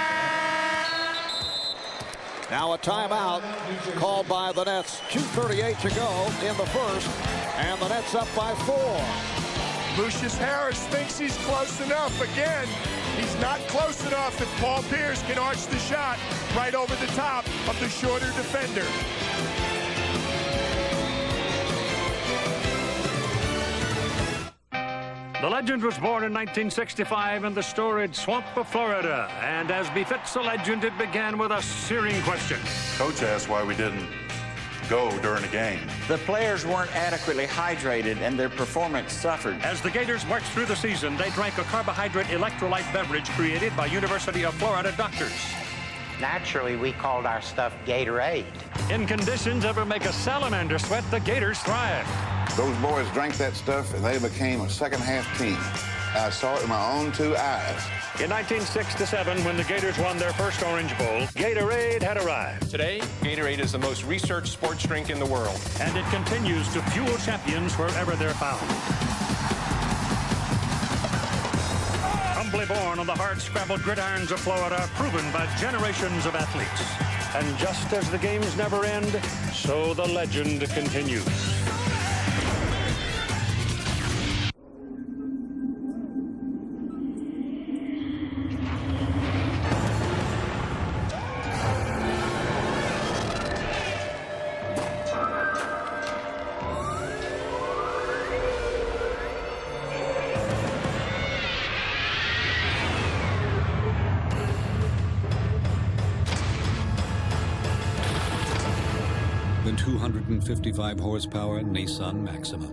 Speaker 14: Now a timeout called by the Nets. 2:38 to go in the first, and the Nets up by 4.
Speaker 30: Lucius Harris thinks he's close enough. Again, he's not close enough if Paul Pierce can arch the shot right over the top of the shorter defender.
Speaker 1: The legend was born in 1965 in the storied swamp of Florida, and as befits a legend, it began with a searing question.
Speaker 2: Coach asked why we didn't go during the game.
Speaker 4: The players weren't adequately hydrated, and their performance suffered.
Speaker 1: As the Gators marched through the season, they drank a carbohydrate electrolyte beverage created by University of Florida doctors.
Speaker 7: Naturally, we called our stuff Gatorade.
Speaker 1: In conditions ever make a salamander sweat, the Gators thrived.
Speaker 8: Those boys drank that stuff, and they became a second-half team. I saw it with my own 2 eyes.
Speaker 1: In 1967, when the Gators won their first Orange Bowl, Gatorade had arrived.
Speaker 9: Today, Gatorade is the most researched sports drink in the world.
Speaker 1: And it continues to fuel champions wherever they're found. Humbly born on the hard-scrabbled gridirons of Florida, proven by generations of athletes. And just as the games never end, so the legend continues.
Speaker 17: The 255 horsepower Nissan Maxima.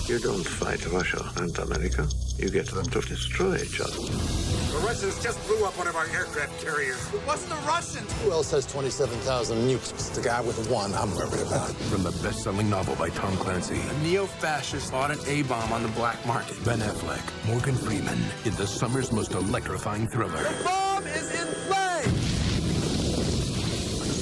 Speaker 16: You don't fight Russia and America. You get them to destroy each other.
Speaker 25: The Russians just blew up one of our aircraft carriers. It wasn't the Russians.
Speaker 28: Who else has 27,000 nukes? It's the guy with one I'm worried about.
Speaker 19: From the best-selling novel by Tom Clancy.
Speaker 25: A neo-fascist bought an A-bomb on the black market.
Speaker 19: Ben Affleck, Morgan Freeman in the summer's most electrifying thriller.
Speaker 25: The bomb is in flames!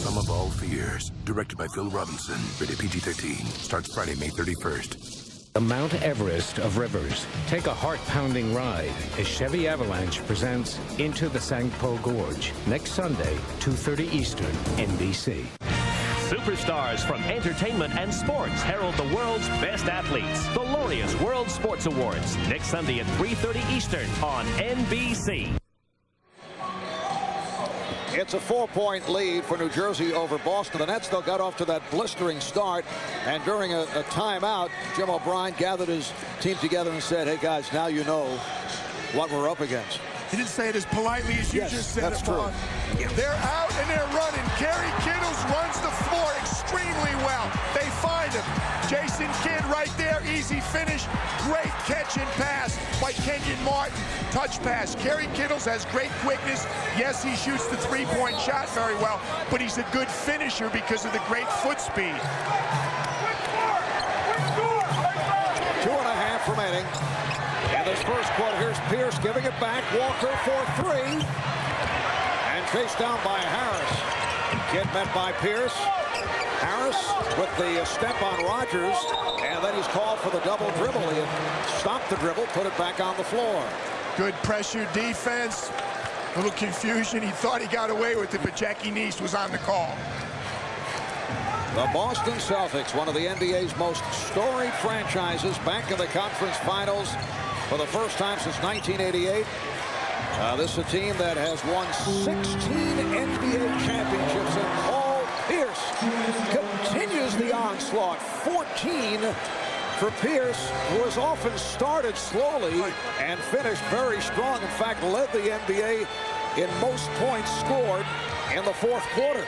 Speaker 19: Sum of All Fears. Directed by Phil Robinson. Rated PG-13. Starts Friday, May 31st.
Speaker 29: The Mount Everest of rivers. Take a heart-pounding ride as Chevy Avalanche presents Into the Sangpo Gorge. Next Sunday, 2:30 Eastern, NBC.
Speaker 31: Superstars from entertainment and sports herald the world's best athletes. The Laureus World Sports Awards. Next Sunday at 3:30 Eastern on NBC.
Speaker 14: It's a 4-point lead for New Jersey over Boston. The Nets, though, got off to that blistering start. And during a timeout, Jim O'Brien gathered his team together and said, hey, guys, now you know what we're up against.
Speaker 30: He didn't say it as politely as you just said
Speaker 14: that's
Speaker 30: it,
Speaker 14: true.
Speaker 30: They're out and they're running. Gary Kittles runs the floor extremely well. They find him. Jason Kidd right there, easy finish. Great catch and pass by Kenyon Martin. Touch pass. Gary Kittles has great quickness. Yes, he shoots the three-point shot very well, but he's a good finisher because of the great foot speed.
Speaker 14: 2.5 remaining. In this first quarter, here's Pierce giving it back. Walker for 3. And chased down by Harris. Kidd met by Pierce. Harris with the step on Rogers. And then he's called for the double dribble. He stopped the dribble, put it back on the floor.
Speaker 30: Good pressure defense. A little confusion. He thought he got away with it, but Jackie Neese was on the call.
Speaker 14: The Boston Celtics, one of the NBA's most storied franchises, back in the conference finals for the first time since 1988. This is a team that has won 16 NBA championships, and Paul Pierce continues the onslaught. 14 for Pierce, who has often started slowly and finished very strong. In fact, led the NBA in most points scored in the fourth quarter.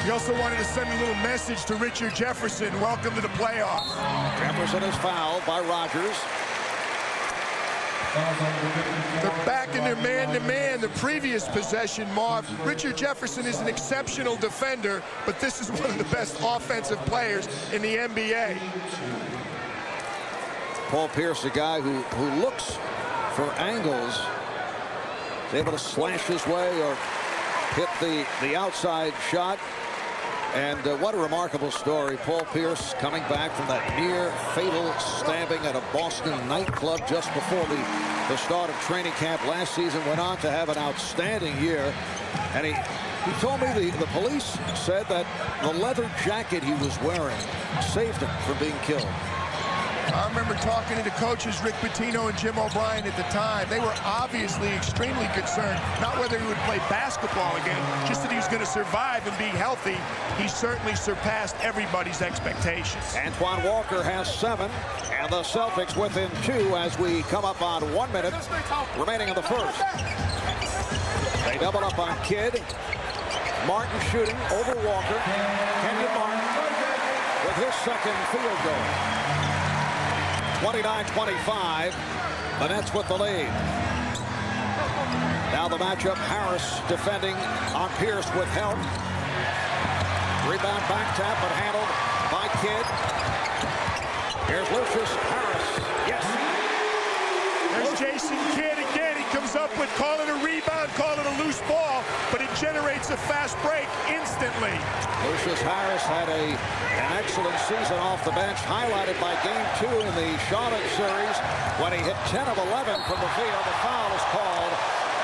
Speaker 30: He also wanted to send a little message to Richard Jefferson. Welcome to the playoffs.
Speaker 14: Jefferson is fouled by Rogers.
Speaker 30: They're back in their man-to-man. The previous possession, Marv. Richard Jefferson is an exceptional defender, but this is one of the best offensive players in the NBA.
Speaker 14: Paul Pierce, a guy who looks for angles, is able to slash his way or hit the outside shot. And what a remarkable story. Paul Pierce coming back from that near fatal stabbing at a Boston nightclub just before the start of training camp last season. Went on to have an outstanding year. And He told me the police said that the leather jacket he was wearing saved him from being killed.
Speaker 30: I remember talking to the coaches, Rick Pitino and Jim O'Brien at the time. They were obviously extremely concerned, not whether he would play basketball again, just that he was going to survive and be healthy. He certainly surpassed everybody's expectations.
Speaker 14: Antoine Walker has 7, and the Celtics within 2 as we come up on 1 minute remaining in the first. They double up on Kidd. Martin shooting over Walker. Kenyon Martin with his second field goal. 29-25, the Nets with the lead. Now the matchup, Harris defending on Pierce with help. Rebound back tap, but handled by Kidd. Here's Lucius Harris. Yes.
Speaker 30: There's Jason Kidd again. He comes up with, call it a rebound, call it a loose ball, but it generates a fast break instantly.
Speaker 14: Lucius Harris had an excellent season off the bench, highlighted by Game 2 in the Charlotte series when he hit 10 of 11 from the field. The foul is called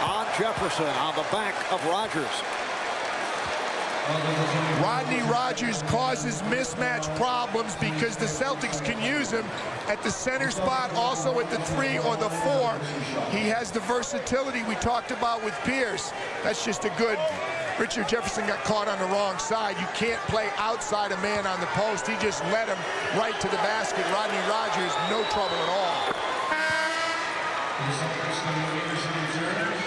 Speaker 14: on Jefferson on the back of Rogers.
Speaker 30: Rodney Rogers causes mismatch problems because the Celtics can use him at the center spot, also at the 3 or the 4. He has the versatility we talked about with Pierce. That's just a good... Richard Jefferson got caught on the wrong side. You can't play outside a man on the post. He just led him right to the basket. Rodney Rogers, no trouble at all.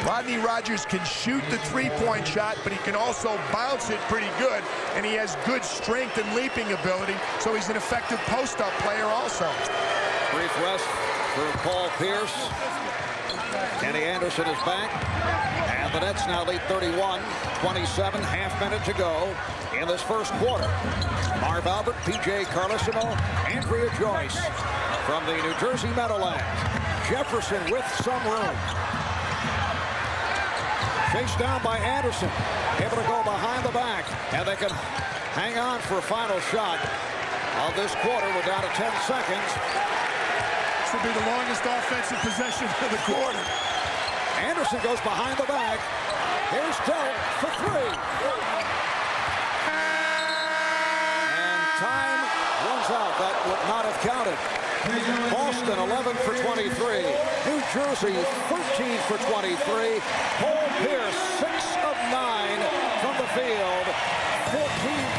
Speaker 30: Rodney Rogers can shoot the three-point shot, but he can also bounce it pretty good, and he has good strength and leaping ability, so he's an effective post-up player also.
Speaker 14: Brief rest for Paul Pierce. Kenny Anderson is back, and the Nets now lead 31-27, half minute to go in this first quarter. Marv Albert, P.J. Carlesimo, Andrea Joyce from the New Jersey Meadowlands. Jefferson with some room. Chased down by Anderson, able to go behind the back, and they can hang on for a final shot of this quarter. We're down to 10 seconds.
Speaker 30: This will be the longest offensive possession of the quarter.
Speaker 14: Anderson goes behind the back. Here's Dell for 3. And time runs out. That would not have counted. Boston 11 for 23. New Jersey 13 for 23. Paul Pierce 6 of 9 from the field. 14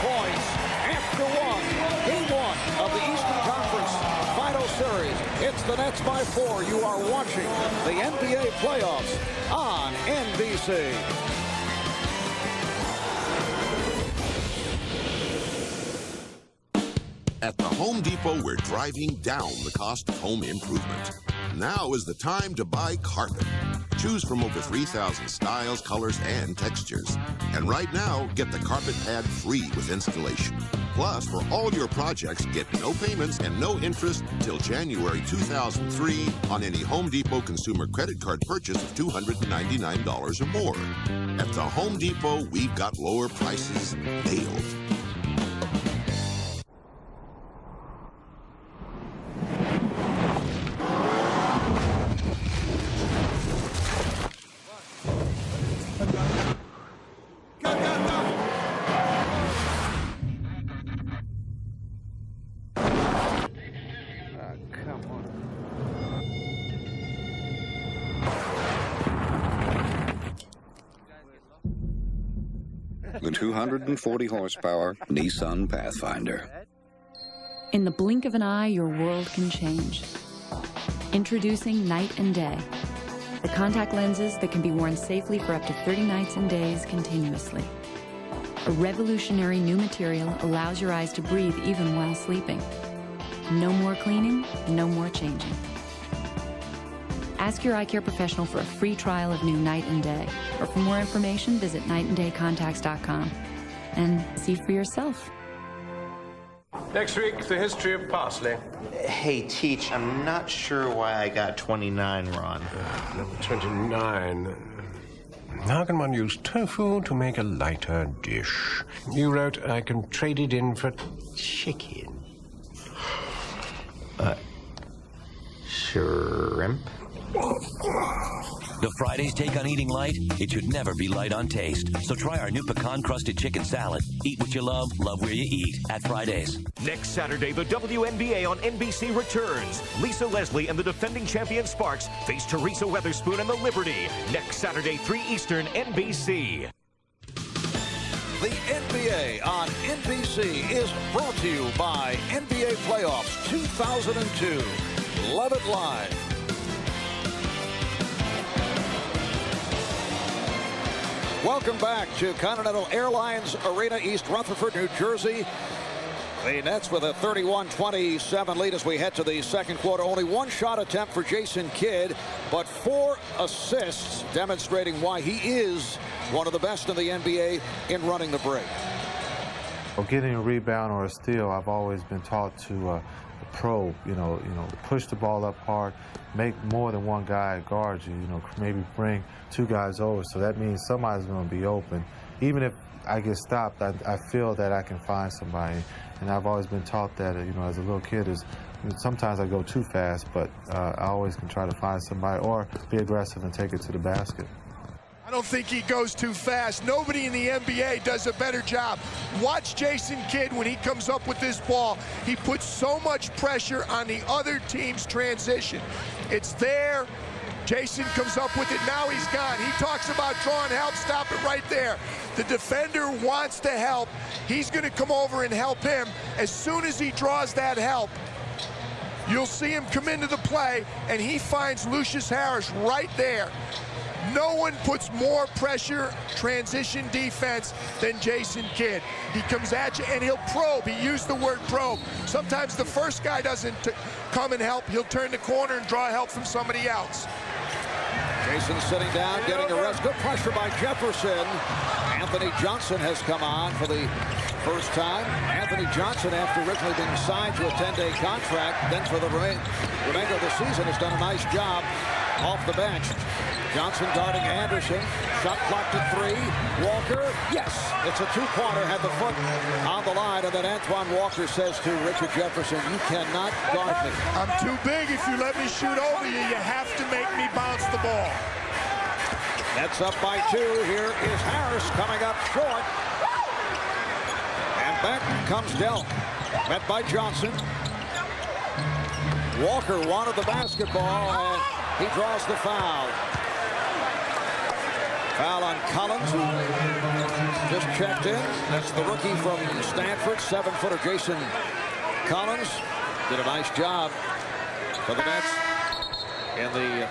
Speaker 14: points after Game 1 of the Eastern Conference Final Series. It's the Nets by 4. You are watching the NBA playoffs on NBC.
Speaker 3: At the Home Depot, we're driving down the cost of home improvement. Now is the time to buy carpet. Choose from over 3,000 styles, colors, and textures. And right now, get the carpet pad free with installation. Plus, for all your projects, get no payments and no interest till January 2003 on any Home Depot consumer credit card purchase of $299 or more. At the Home Depot, we've got lower prices nailed.
Speaker 17: The 240 horsepower Nissan Pathfinder.
Speaker 5: In the blink of an eye, your world can change. Introducing Night and Day. The contact lenses that can be worn safely for up to 30 nights and days continuously. A revolutionary new material allows your eyes to breathe even while sleeping. No more cleaning, no more changing. Ask your eye care professional for a free trial of new Night and Day. Or for more information, visit nightandDaycontacts.com and see for yourself.
Speaker 9: Next week, the history of parsley.
Speaker 7: Hey, Teach, I'm not sure why I got 29 wrong.
Speaker 9: Number 29. How can one use tofu to make a lighter dish? You wrote, I can trade it in for
Speaker 7: chicken.
Speaker 6: Shrimp.
Speaker 10: The Fridays take on eating light? It should never be light on taste. So try our new pecan-crusted chicken salad. Eat what you love where you eat at Fridays.
Speaker 31: Next Saturday, the WNBA on NBC returns. Lisa Leslie and the defending champion Sparks face Teresa Weatherspoon and the Liberty. Next Saturday, 3 Eastern, NBC.
Speaker 14: The NBA on NBC is brought to you by NBA Playoffs 2002. Love it live. Welcome back to Continental Airlines Arena, East Rutherford, New Jersey. The Nets with a 31-27 lead as we head to the second quarter. Only one shot attempt for Jason Kidd, but 4 assists, demonstrating why he is one of the best in the NBA in running the break.
Speaker 11: Well, getting a rebound or a steal, I've always been taught to probe, push the ball up hard, make more than one guy guard you, maybe bring 2 guys over. So that means somebody's going to be open. Even if I get stopped, I feel that I can find somebody. And I've always been taught that, as a little kid, sometimes I go too fast, but I always can try to find somebody or be aggressive and take it to the basket.
Speaker 30: I don't think he goes too fast. Nobody in the NBA does a better job. Watch Jason Kidd when he comes up with this ball. He puts so much pressure on the other team's transition. It's there. Jason comes up with it. Now he's gone. He talks about drawing help. Stop it right there. The defender wants to help. He's going to come over and help him. As soon as he draws that help, you'll see him come into the play, and he finds Lucius Harris right there. No one puts more pressure, transition defense than Jason Kidd. He comes at you and he'll probe. He used the word probe. Sometimes the first guy doesn't come and help. He'll turn the corner and draw help from somebody else.
Speaker 14: Jason sitting down, getting a rest. Good pressure by Jefferson. Anthony Johnson has come on for the first time. Anthony Johnson, after originally being signed to a 10-day contract, then for the remainder of the season, has done a nice job off the bench. Johnson guarding Anderson. Shot clocked at 3. Walker, yes, it's a 2-pointer. Had the foot on the line, and then Antoine Walker says to Richard Jefferson, you cannot guard me.
Speaker 30: I'm too big. If you let me shoot over you, you have to make me bounce the ball.
Speaker 14: Nets up by 2. Here is Harris coming up short. And back comes Delk. Met by Johnson. Walker wanted the basketball, and he draws the foul. Foul on Collins, who just checked in. That's the rookie from Stanford, 7-footer Jason Collins. Did a nice job for the Nets in the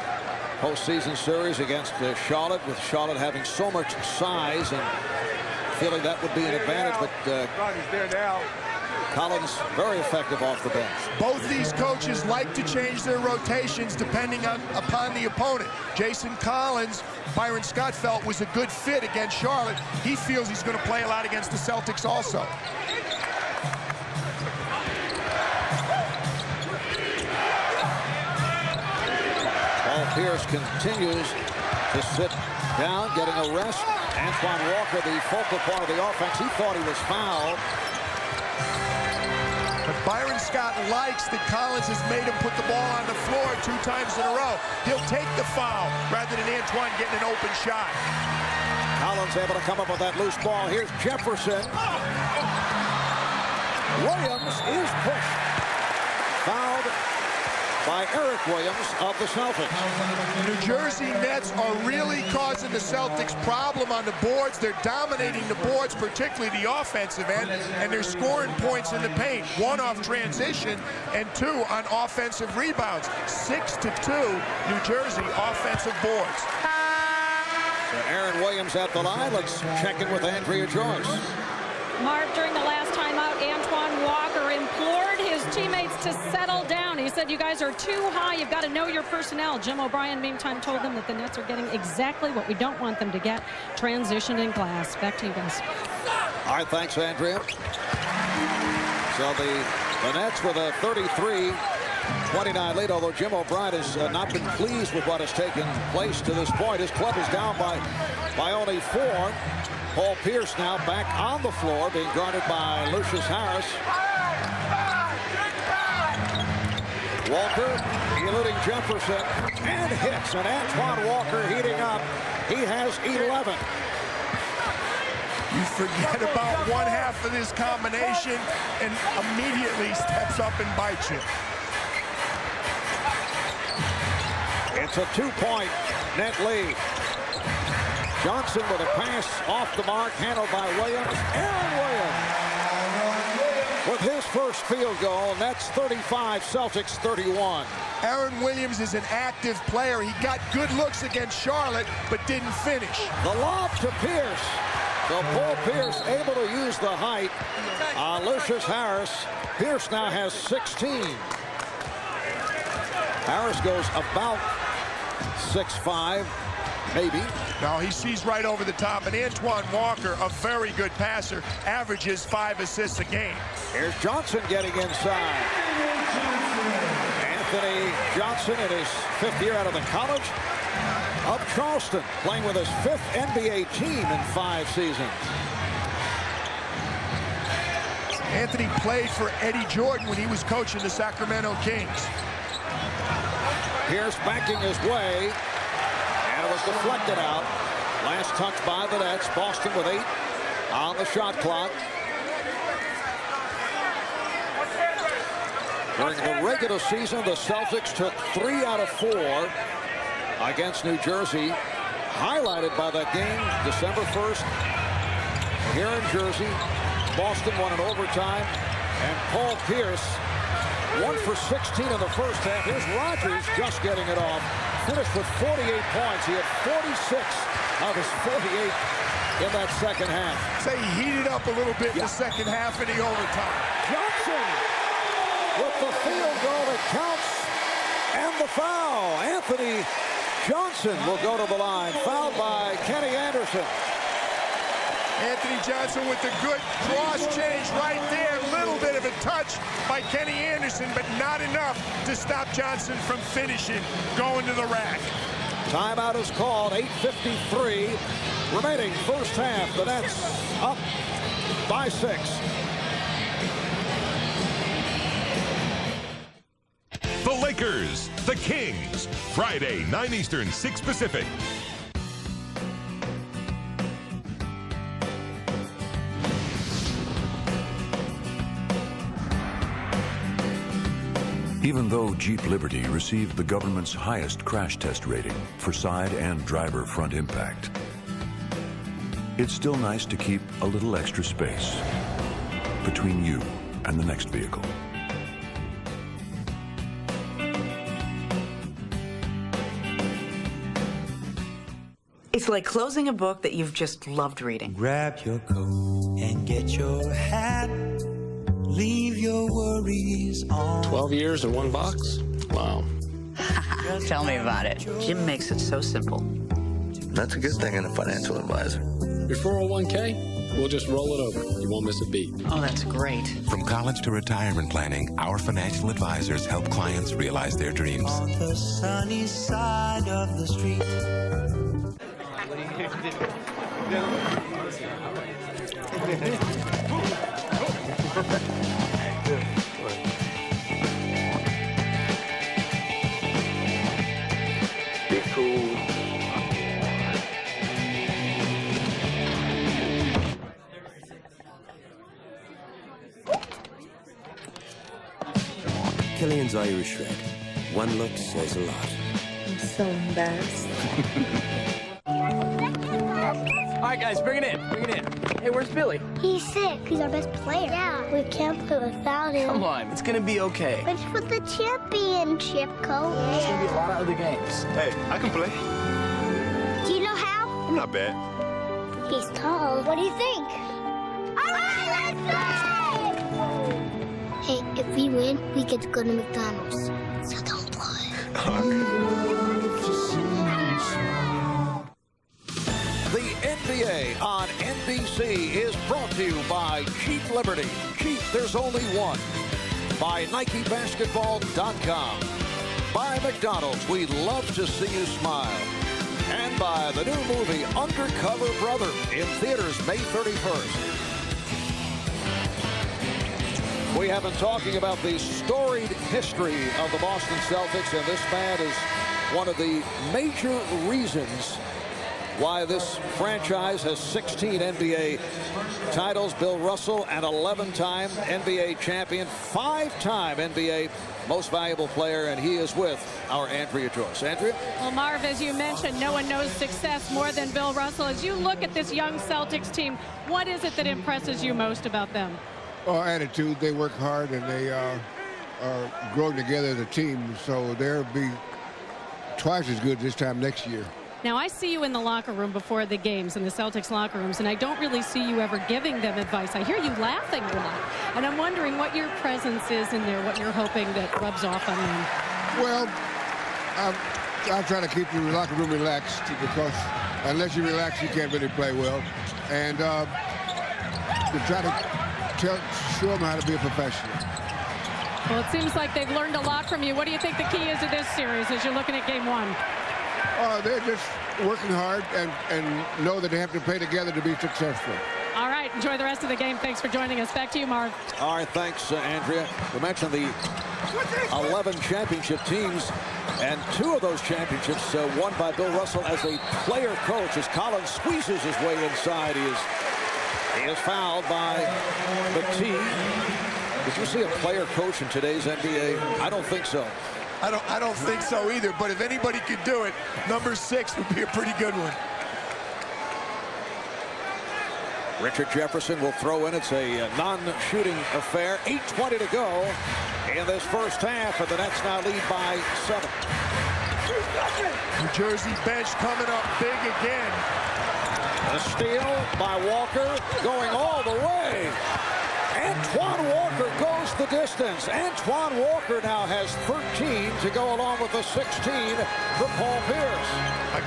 Speaker 14: postseason series against Charlotte, with Charlotte having so much size and feeling that would be an advantage. But Collins very effective off the bench.
Speaker 30: Both these coaches like to change their rotations depending upon the opponent. Jason Collins, Byron Scott felt was a good fit against Charlotte. He feels he's going to play a lot against the Celtics also.
Speaker 14: Paul Pierce continues to sit down, getting a rest. Antoine Walker, the focal point of the offense, he thought he was fouled.
Speaker 30: But Byron Scott likes that Collins has made him put the ball on the floor 2 times in a row. He'll take the foul rather than Antoine getting an open shot.
Speaker 14: Collins able to come up with that loose ball. Here's Jefferson. Williams is pushed. Fouled by Eric Williams of the Celtics.
Speaker 30: The New Jersey Nets are really causing the Celtics problem on the boards. They're dominating the boards, particularly the offensive end, and they're scoring points in the paint. 1 off transition and 2 on offensive rebounds. 6-2 New Jersey offensive boards.
Speaker 14: So Aaron Williams at the line. Let's check in with Andrea Joyce.
Speaker 12: Mark, during the last timeout, Antoine Walker implored his teammates to settle down. He said, you guys are too high. You've got to know your personnel. Jim O'Brien, meantime, told them that the Nets are getting exactly what we don't want them to get, transition and glass. Back to you guys.
Speaker 14: All right, thanks, Andrea. So the Nets with a 33-29 lead, although Jim O'Brien has not been pleased with what has taken place to this point. His club is down by only 4. Paul Pierce now back on the floor, being guarded by Lucius Harris. Walker eluding Jefferson and hits. And Antoine Walker heating up. He has 11.
Speaker 30: You forget about one half of this combination and immediately steps up and bites you.
Speaker 14: It's a 2-point net lead. Johnson with a pass off the mark, handled by Williams. Aaron Williams with his first field goal, and that's 35, Celtics 31.
Speaker 30: Aaron Williams is an active player. He got good looks against Charlotte, but didn't finish.
Speaker 14: The lob to Pierce. So Paul Pierce able to use the height on Lucius Harris. Pierce now has 16. Harris goes about 6'5", maybe.
Speaker 30: No, he sees right over the top. And Antoine Walker, a very good passer, averages 5 assists a game.
Speaker 14: Here's Johnson getting inside. Anthony Johnson in his 5th year out of the college of Charleston, playing with his 5th NBA team in 5 seasons.
Speaker 30: Anthony played for Eddie Jordan when he was coaching the Sacramento Kings.
Speaker 14: Pierce backing his way, and it was deflected out. Last touch by the Nets. Boston with 8 on the shot clock. During the regular season, the Celtics took 3 out of 4 against New Jersey, highlighted by that game December 1st here in Jersey. Boston won in overtime, and Paul Pierce 1 for 16 in the first half. Here's Rodgers just getting it off. Finished with 48 points. He had 46 of his 48 in that second half.
Speaker 30: Say he heated up a little bit in the second half in the overtime.
Speaker 14: Johnson with the field goal that counts, and the foul. Anthony Johnson will go to the line, fouled by Kenny Anderson.
Speaker 30: Anthony Johnson with the good cross change right there. A little bit of a touch by Kenny Anderson, but not enough to stop Johnson from finishing, going to the rack.
Speaker 14: Timeout is called, 8:53 remaining first half. The Nets up by 6.
Speaker 6: The Lakers, the Kings, Friday, 9 Eastern, 6 Pacific.
Speaker 13: Even though Jeep Liberty received the government's highest crash test rating for side and driver front impact, it's still nice to keep a little extra space between you and the next vehicle.
Speaker 15: It's like closing a book that you've just loved reading.
Speaker 18: Grab your coat and get your hat. Leave your worries on.
Speaker 29: 12 years in one box? Wow.
Speaker 15: Tell me about it. Jim makes it so simple.
Speaker 16: That's a good thing in a financial advisor.
Speaker 29: Your 401k? We'll just roll it over. You won't miss a beat.
Speaker 15: Oh, that's great.
Speaker 19: From college to retirement planning, our financial advisors help clients realize their dreams.
Speaker 18: On the sunny side of the street.
Speaker 16: Be cool.
Speaker 20: Killian's Irish Red. One look says a lot.
Speaker 21: I'm so embarrassed.
Speaker 22: All right, guys, bring it in. Bring it in. Hey, where's Billy?
Speaker 21: He's sick. He's our best player. Yeah, we can't play without him.
Speaker 22: Come on, it's gonna be okay.
Speaker 21: It's for the championship, Coach.
Speaker 22: There's gonna be a lot of other games.
Speaker 16: Hey, I can play.
Speaker 21: Do you know how?
Speaker 16: I'm not bad.
Speaker 21: He's tall. What do you think? All right, let's go! Hey, if we win, we get to go to McDonald's. So don't play.
Speaker 14: The NBA on NBC is brought to you by Jeep Liberty. Jeep, there's only one. By NikeBasketball.com. By McDonald's, we'd love to see you smile. And by the new movie Undercover Brother in theaters May 31st. We have been talking about the storied history of the Boston Celtics, and this man is one of the major reasons why this franchise has 16 NBA titles. Bill Russell, an 11-time NBA champion, 5-time NBA most valuable player, and he is with our Andrea Joyce. Andrea?
Speaker 12: Well, Marv, as you mentioned, no one knows success more than Bill Russell. As you look at this young Celtics team, what is it that impresses you most about them?
Speaker 1: Oh, attitude. They work hard, and they are growing together as a team, so they'll be twice as good this time next year.
Speaker 12: Now, I see you in the locker room before the games, in the Celtics locker rooms, and I don't really see you ever giving them advice. I hear you laughing a lot, and I'm wondering what your presence is in there, what you're hoping that rubs off on them.
Speaker 1: Well, I try to keep the locker room relaxed, because unless you relax, you can't really play well. And to try to show them how to be a professional.
Speaker 12: Well, it seems like they've learned a lot from you. What do you think the key is of this series as you're looking at game one?
Speaker 1: They're just working hard and know that they have to play together to be successful.
Speaker 12: All right, enjoy the rest of the game. Thanks for joining us. Back to you, Marv.
Speaker 14: All right, thanks, Andrea. We mentioned the 11 championship teams, and 2 of those championships won by Bill Russell as a player coach. As Collins squeezes his way inside, he is fouled by Battee. Did you see a player coach in today's NBA? I don't think so.
Speaker 30: I don't think so either, but if anybody could do it, number 6 would be a pretty good one.
Speaker 14: Richard Jefferson will throw in. It's a non-shooting affair. 8:20 to go in this first half, and the Nets now lead by 7.
Speaker 30: New Jersey bench coming up big again.
Speaker 14: A steal by Walker, going all the way. Antoine Walker goes the distance. Antoine Walker now has 13 to go along with the 16 for Paul Pierce.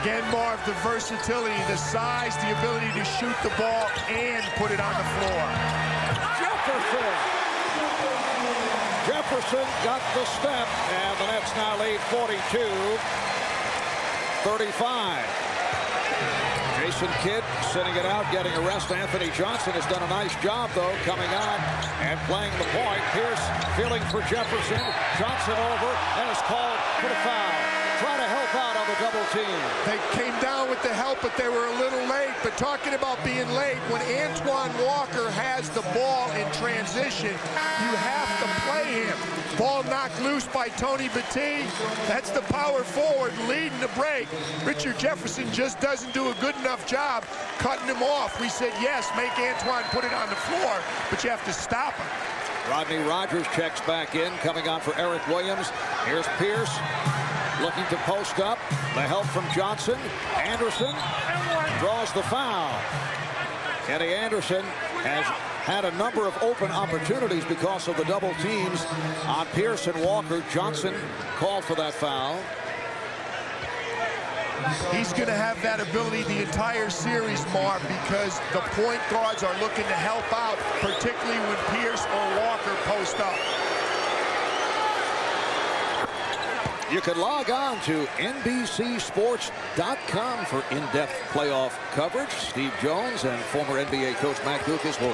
Speaker 30: Again, Marv, the versatility, the size, the ability to shoot the ball and put it on the floor.
Speaker 14: Jefferson got the step, and the Nets now lead 42-35. Jason Kidd sitting it out, getting a rest. Anthony Johnson has done a nice job, though, coming on and playing the point. Pierce feeling for Jefferson. Johnson over and is called for the foul. Trying to help out on the double team.
Speaker 30: They came down with the help, but they were a little late. But talking about being late, when Antoine Walker has the ball in transition, you have to play him. Ball knocked loose by Tony Battee. That's the power forward leading the break. Richard Jefferson just doesn't do a good enough job cutting him off. We said, yes, make Antoine put it on the floor, but you have to stop him.
Speaker 14: Rodney Rogers checks back in, coming on for Eric Williams. Here's Pierce looking to post up. The help from Johnson. Anderson draws the foul. Kenny Anderson has had a number of open opportunities because of the double teams on Pierce and Walker. Johnson called for that foul.
Speaker 30: He's going to have that ability the entire series, Marv, because the point guards are looking to help out, particularly when Pierce or Walker post up.
Speaker 14: You can log on to NBCSports.com for in-depth playoff coverage. Steve Jones and former NBA coach Matt Lucas will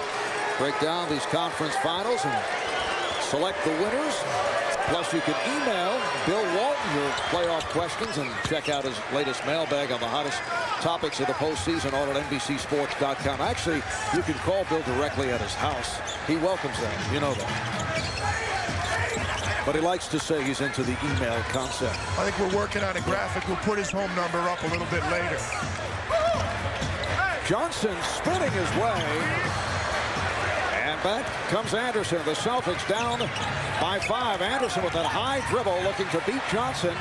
Speaker 14: break down these conference finals and select the winners. Plus, you can email Bill Walton your playoff questions and check out his latest mailbag on the hottest topics of the postseason, all at NBCSports.com. Actually, you can call Bill directly at his house. He welcomes that. You know that. But he likes to say he's into the email concept.
Speaker 30: I think we're working on a graphic. We'll put his home number up a little bit later.
Speaker 14: Johnson spinning his way. And back comes Anderson. The Celtics down by 5. Anderson with that high dribble looking to beat Johnson.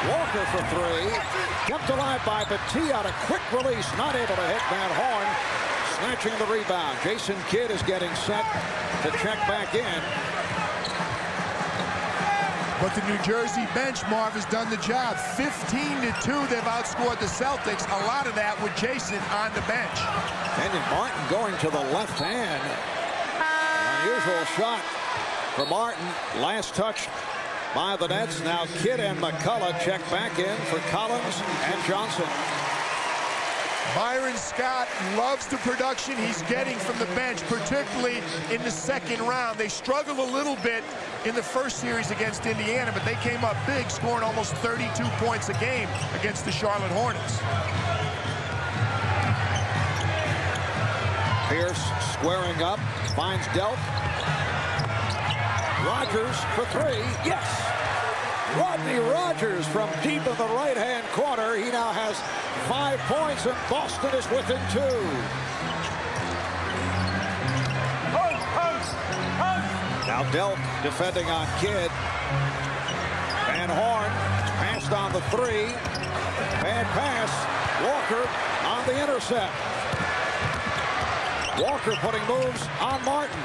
Speaker 14: Walker for 3. Kept alive by Battee on a quick release. Not able to hit Van Horn. Snatching the rebound. Jason Kidd is getting set to check back in.
Speaker 30: But the New Jersey bench, Marv, has done the job. 15-2, they've outscored the Celtics. A lot of that with Jason on the bench.
Speaker 14: Kenyon Martin going to the left hand. Unusual shot for Martin. Last touch by the Nets. Now Kidd and McCullough check back in for Collins and Johnson.
Speaker 30: Byron Scott loves the production he's getting from the bench, particularly in the second round. They struggled a little bit in the first series against Indiana, but they came up big, scoring almost 32 points a game against the Charlotte Hornets.
Speaker 14: Pierce squaring up, finds Delk. Rogers for three, yes! Rodney Rogers from deep in the right-hand corner. He now has 5 points, and Boston is within 2. Now Delk defending on Kidd. Van Horn passed on the 3. Bad pass. Walker on the intercept. Walker putting moves on Martin.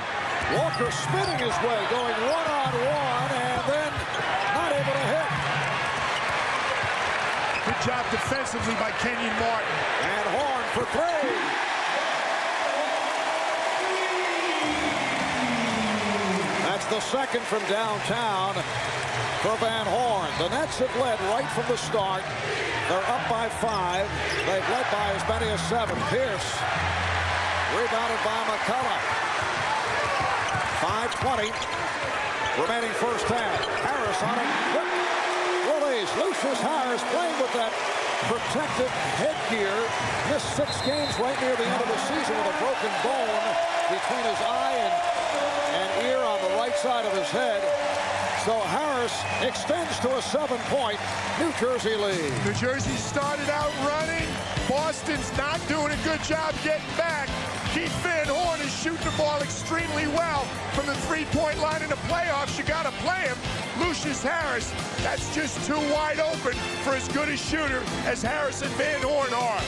Speaker 14: Walker spinning his way, going one-on-one, and then not able to hit.
Speaker 30: Good job defensively by Kenyon Martin.
Speaker 14: And Horn for 3. That's the second from downtown for Van Horn. The Nets have led right from the start. They're up by 5. They've led by as many as 7. Pierce rebounded by McCullough. 5:20 remaining first half. Harris on it. Release. Lucius Harris playing with that protective headgear. Missed 6 games right near the end of the season with a broken bone between his eye and ear on the right side of his head. So Harris extends to a 7-point New Jersey lead.
Speaker 30: New Jersey started out running. Boston's not doing a good job getting back. Keith Van Horn is shooting the ball extremely well from the three-point line in the playoffs. You got to play him. Lucius Harris, that's just too wide open for as good a shooter as Harris and Van Horn are.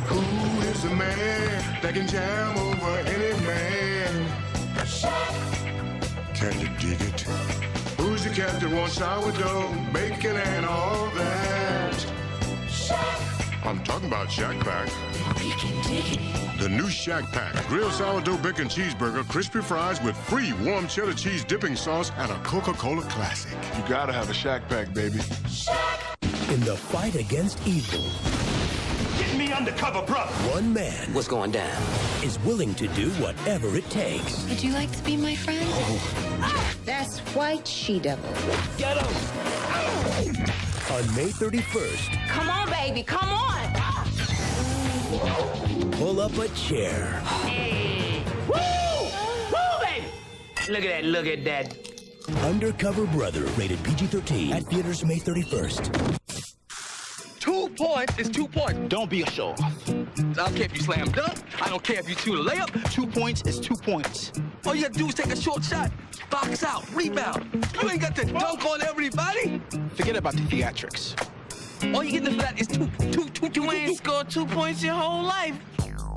Speaker 2: Who is the man that can jam over any man? Can you dig it? Who's the cat that wants sourdough, bacon, and all that? I'm talking about Shack Pack. The new Shack Pack. Grilled sourdough bacon cheeseburger, crispy fries with free warm cheddar cheese dipping sauce, and a Coca-Cola Classic. You gotta have a Shack Pack, baby.
Speaker 19: In the fight against evil,
Speaker 31: Get me undercover, brother.
Speaker 19: one man
Speaker 20: What's going down?
Speaker 19: is willing to do whatever it takes.
Speaker 3: Would you like to be my friend? That's White She-Devil.
Speaker 19: Get him! On May 31st,
Speaker 3: Come on, baby, come on!
Speaker 19: pull up a chair.
Speaker 22: Hey. Woo! Woo, baby! Look at that.
Speaker 19: Undercover Brother, rated PG-13, at theaters May 31st.
Speaker 22: 2 points is 2 points. Don't be a show off. I don't care if you slam dunk. I don't care if you shoot a layup. 2 points is 2 points. All you gotta do is take a short shot, box out, rebound. You ain't got to dunk on everybody. Forget about the theatrics. All you getting for that is two. You ain't scored 2 points your whole life.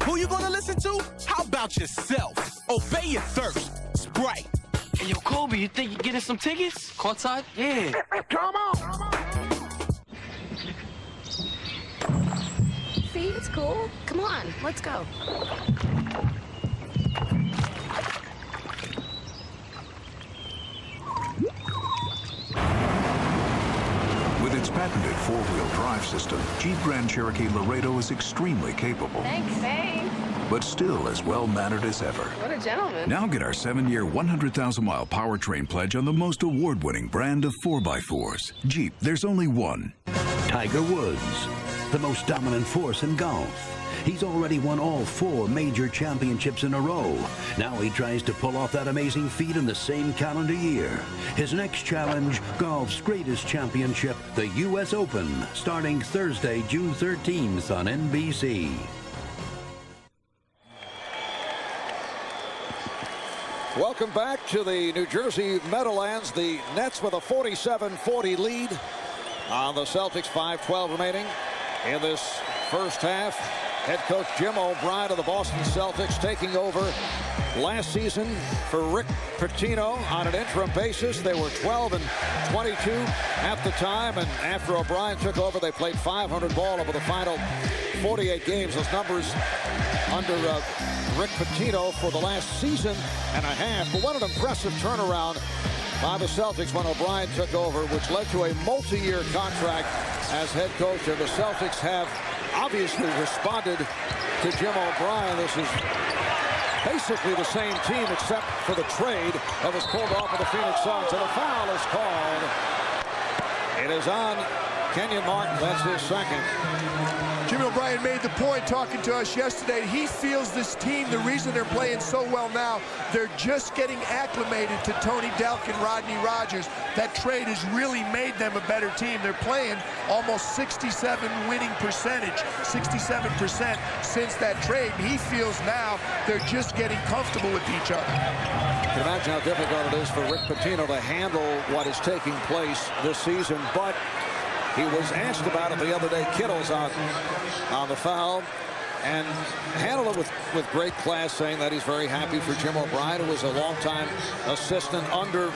Speaker 4: Who you gonna listen to? How about yourself? Obey your thirst. Sprite.
Speaker 22: Hey, yo, Kobe, you think you getting some tickets? Courtside? Yeah.
Speaker 4: Come on!
Speaker 3: See, it's cool. Come on, let's go.
Speaker 13: With its patented four-wheel drive system, Jeep Grand Cherokee Laredo is extremely capable,
Speaker 3: Thanks.
Speaker 13: but still as well-mannered as ever.
Speaker 3: What a gentleman.
Speaker 13: Now get our 7-year, 100,000-mile powertrain pledge on the most award-winning brand of 4x4s. Jeep, there's only one.
Speaker 8: Tiger Woods, the most dominant force in golf. He's already won all 4 major championships in a row. Now he tries to pull off that amazing feat in the same calendar year. His next challenge, golf's greatest championship, the U.S. Open, starting Thursday, June 13th on NBC.
Speaker 14: Welcome back to the New Jersey Meadowlands. The Nets with a 47-40 lead on the Celtics. 5:12 remaining in this first half. Head coach Jim O'Brien of the Boston Celtics taking over last season for Rick Pitino on an interim basis. They were 12-22 at the time, and after O'Brien took over, they played .500 ball over the final 48 games. Those numbers under Rick Pitino for the last season and a half. But what an impressive turnaround by the Celtics when O'Brien took over, which led to a multi-year contract as head coach. And the Celtics have obviously responded to Jim O'Brien. This is basically the same team except for the trade that was pulled off of the Phoenix Suns. And a foul is called. It is on Kenyon Martin. That's his second.
Speaker 30: Jimmy O'Brien made the point talking to us yesterday. He feels this team, the reason they're playing so well now, they're just getting acclimated to Tony Delk and Rodney Rogers. That trade has really made them a better team. They're playing almost 67 winning percentage, 67% since that trade. He feels now they're just getting comfortable with each other.
Speaker 14: You can imagine how difficult it is for Rick Pitino to handle what is taking place this season, but he was asked about it the other day. Kittle's on the foul and handled it with great class, saying that he's very happy for Jim O'Brien, who was a longtime assistant under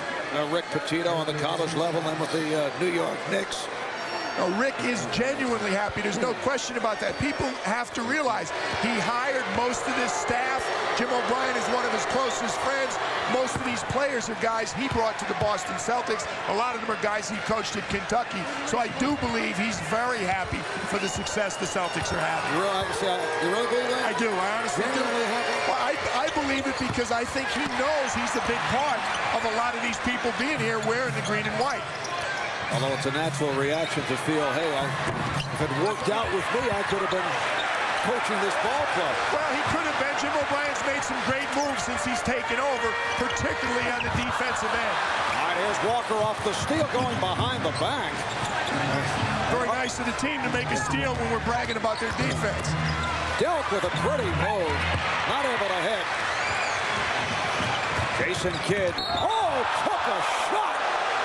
Speaker 14: Rick Pitino on the college level and with the New York Knicks.
Speaker 30: Rick is genuinely happy. There's no question about that. People have to realize he hired most of this staff. Jim O'Brien is one of his closest friends. Most of these players are guys he brought to the Boston Celtics. A lot of them are guys he coached at Kentucky. So I do believe he's very happy for the success the Celtics are having.
Speaker 14: You really believe that?
Speaker 30: I do. I honestly do. Well, I believe it because I think he knows he's a big part of a lot of these people being here wearing the green and white.
Speaker 14: Although it's a natural reaction to feel, hey, if it worked out with me, I could have been coaching this ball club.
Speaker 30: Well, he could have been. Jim O'Brien's made some great moves since he's taken over, particularly on the defensive end.
Speaker 14: All right, here's Walker off the steal, going behind the back.
Speaker 30: Very nice of the team to make a steal when we're bragging about their defense.
Speaker 14: Delk with a pretty move. Not able to hit. Jason Kidd. Oh, took a shot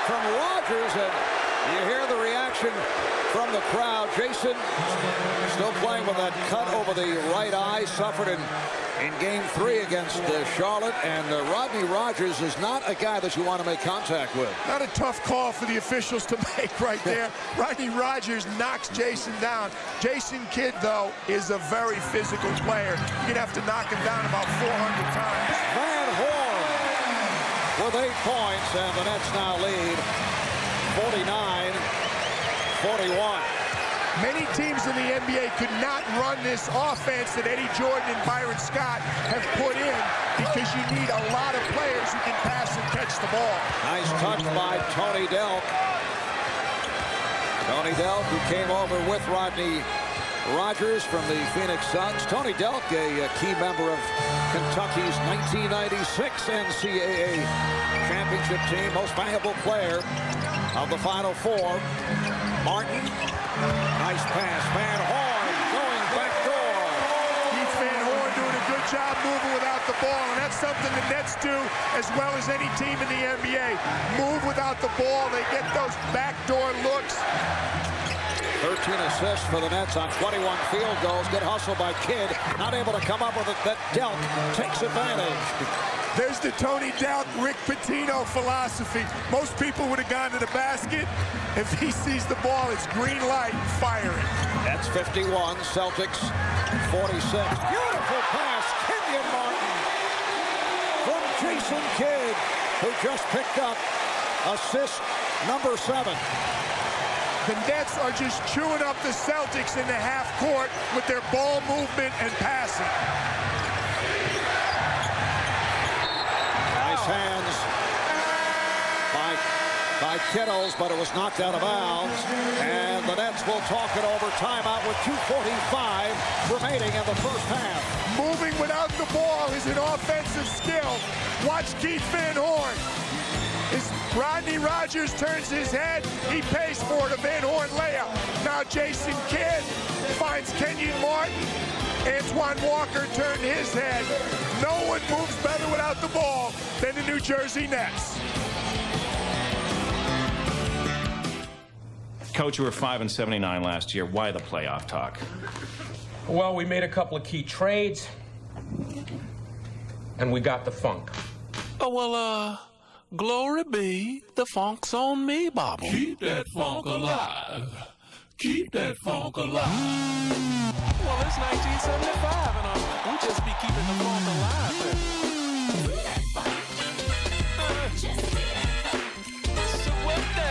Speaker 14: from Rogers, and you hear the reaction from the crowd. Jason still playing with that cut over the right eye, suffered in Game 3 against Charlotte, and Rodney Rogers is not a guy that you want to make contact with.
Speaker 30: Not a tough call for the officials to make right there. Rodney Rogers knocks Jason down. Jason Kidd, though, is a very physical player. You're going to have to knock him down about 400 times.
Speaker 14: Van Horn with 8 points, and the Nets now lead 49-41.
Speaker 30: Many teams in the NBA could not run this offense that Eddie Jordan and Byron Scott have put in because you need a lot of players who can pass and catch the ball.
Speaker 14: Nice touch by Tony Delk. Tony Delk, who came over with Rodney Rogers from the Phoenix Suns. Tony Delk, a key member of Kentucky's 1996 NCAA championship team, most valuable player of the Final Four. Martin, nice pass. Van Horn going back door.
Speaker 30: Keith Van Horn doing a good job moving without the ball, and that's something the Nets do as well as any team in the NBA. Move without the ball. They get those backdoor looks.
Speaker 14: 13 assists for the Nets on 21 field goals. Good hustle by Kidd. Not able to come up with it, but Delk takes advantage.
Speaker 30: There's the Tony Delk, Rick Pitino philosophy. Most people would have gone to the basket. If he sees the ball, it's green light, fire it.
Speaker 14: That's 51, Celtics 46. Beautiful pass, Kenyon Martin from Jason Kidd, who just picked up assist number 7.
Speaker 30: The Nets are just chewing up the Celtics in the half court with their ball movement and passing.
Speaker 14: Nice hands by Kittles, but it was knocked out of bounds. And the Nets will talk it over. Timeout with 2:45 remaining in the first half.
Speaker 30: Moving without the ball is an offensive skill. Watch Keith Van Horn. As Rodney Rogers turns his head, he pays for it, a Van Horn layup. Now Jason Kidd finds Kenyon Martin. Antoine Walker turned his head. No one moves better without the ball than the New Jersey Nets.
Speaker 5: Coach, you were 5-79 last year. Why the playoff talk?
Speaker 7: Well, we made a couple of key trades, and we got the funk.
Speaker 9: Oh, well, glory be, the funk's on me, Bobble.
Speaker 10: Keep that funk alive.
Speaker 9: Keep that funk alive. Well, it's 1975, and we just be keeping the funk alive. So what the?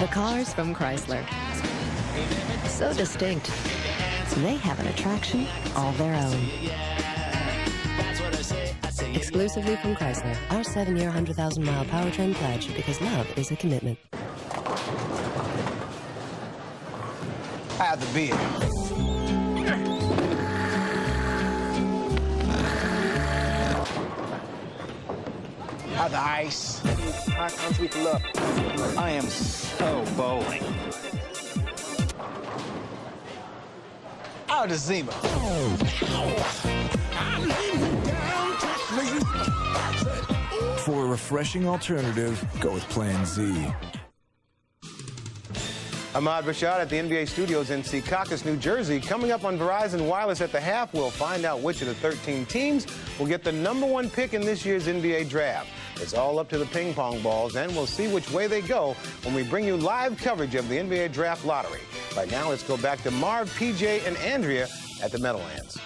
Speaker 6: The cars from Chrysler. So distinct. They have an attraction all their own. Exclusively from Chrysler. Our 7-year, 100,000-mile powertrain pledge, because love is a commitment.
Speaker 22: Have the beer. Have the ice. High country club. I am so bowling. Out of Zima.
Speaker 10: For a refreshing alternative, go with Plan Z.
Speaker 11: Ahmad Rashad at the NBA studios in Secaucus, New Jersey. Coming up on Verizon Wireless at the half, we'll find out which of the 13 teams will get the #1 pick in this year's NBA draft. It's all up to the ping pong balls, and we'll see which way they go when we bring you live coverage of the NBA Draft Lottery. Right now, let's go back to Marv, PJ, and Andrea at the Meadowlands.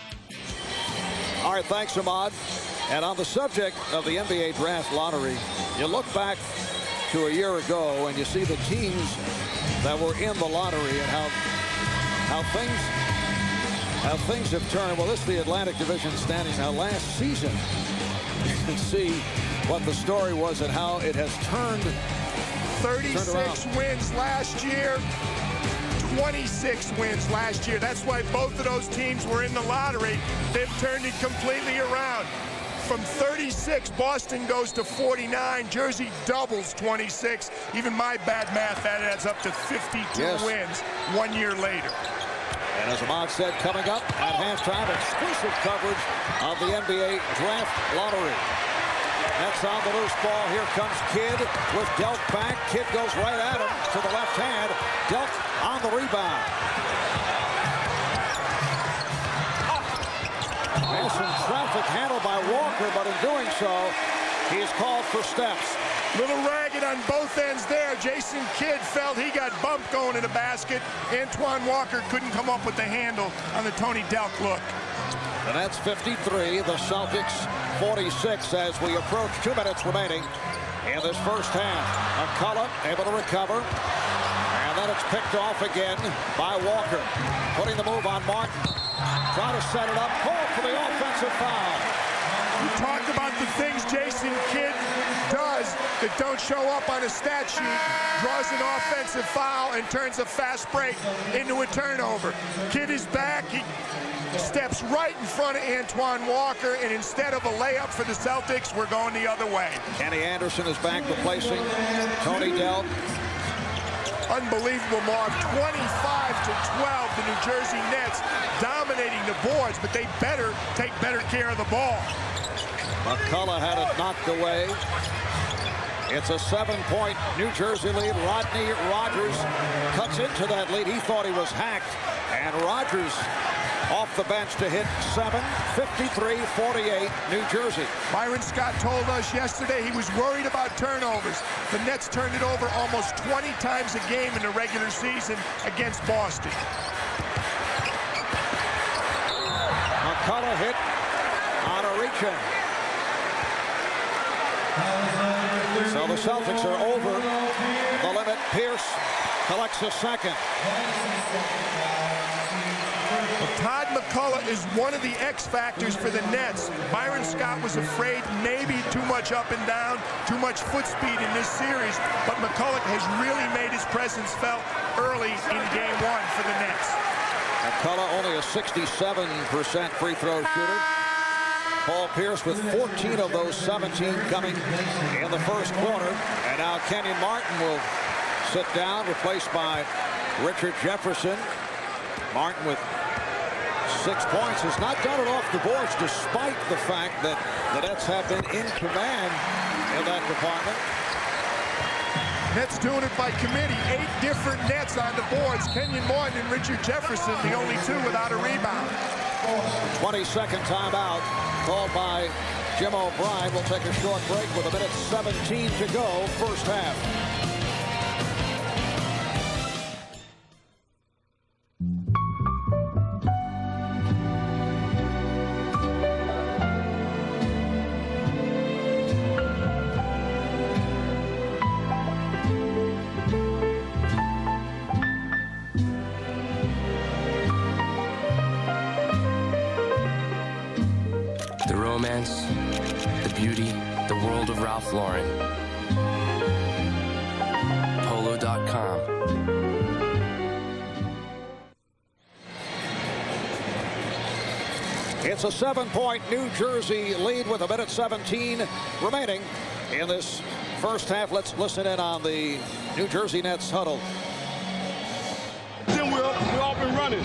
Speaker 14: All right, thanks, Ahmad. And on the subject of the NBA Draft Lottery, you look back to a year ago and you see the teams that were in the lottery and how things have turned. Well, this is the Atlantic Division standings. Now, last season, you can see what the story was and how it has turned.
Speaker 30: 36 wins last year, 26 wins last year. That's why both of those teams were in the lottery. They've turned it completely around. From 36, Boston goes to 49. Jersey doubles 26. Even my bad math, that adds up to 52 wins 1 year later.
Speaker 14: And as Ahmad said, coming up at halftime, exclusive coverage of the NBA Draft Lottery. Nets on the loose ball. Here comes Kidd with Delk back. Kidd goes right at him to the left hand. Delk on the rebound. There's some traffic handled by Walker, but in doing so, he is called for steps.
Speaker 30: Little ragged on both ends there. Jason Kidd felt he got bumped going in the basket. Antoine Walker couldn't come up with the handle on the Tony Delk look.
Speaker 14: The Nets 53, the Celtics 46 as we approach 2 minutes remaining in this first half. McCullough able to recover. And then it's picked off again by Walker. Putting the move on Martin. Trying to set it up. Call for the offensive foul.
Speaker 30: You talked about the things Jason Kidd does that don't show up on a stat sheet. Draws an offensive foul and turns a fast break into a turnover. Kidd is back. He steps right in front of Antoine Walker, and instead of a layup for the Celtics, we're going the other way.
Speaker 14: Kenny Anderson is back replacing Tony Delk.
Speaker 30: Unbelievable, Marv. 25-12, the New Jersey Nets dominating the boards, but they better take better care of the ball.
Speaker 14: McCullough had it knocked away. It's a 7-point New Jersey lead. Rodney Rogers cuts into that lead. He thought he was hacked, and Rogers off the bench to hit 7, 53-48, New Jersey.
Speaker 30: Byron Scott told us yesterday he was worried about turnovers. The Nets turned it over almost 20 times a game in the regular season against Boston.
Speaker 14: McCullough hit on a reach-in. So the Celtics are over the limit. Pierce collects a second.
Speaker 30: Well, Todd McCullough is one of the X factors for the Nets. Byron Scott was afraid maybe too much up and down, too much foot speed in this series, but McCullough has really made his presence felt early in game one for the Nets.
Speaker 14: McCullough only a 67% free throw shooter. Paul Pierce with 14 of those 17 coming in the first quarter. And now Kenyon Martin will sit down, replaced by Richard Jefferson. Martin with 6 points has not done it off the boards, despite the fact that the Nets have been in command in that department.
Speaker 30: Nets doing it by committee. 8 different Nets on the boards. Kenyon Martin and Richard Jefferson, the only 2 without a rebound.
Speaker 14: 22nd timeout called by Jim O'Brien. We'll take a short break with 1:17 to go, first half.
Speaker 15: The romance, the beauty, the world of Ralph Lauren. Polo.com.
Speaker 14: It's a 7-point New Jersey lead with 1:17 remaining in this first half. Let's listen in on the New Jersey Nets huddle.
Speaker 16: Then we're off and running.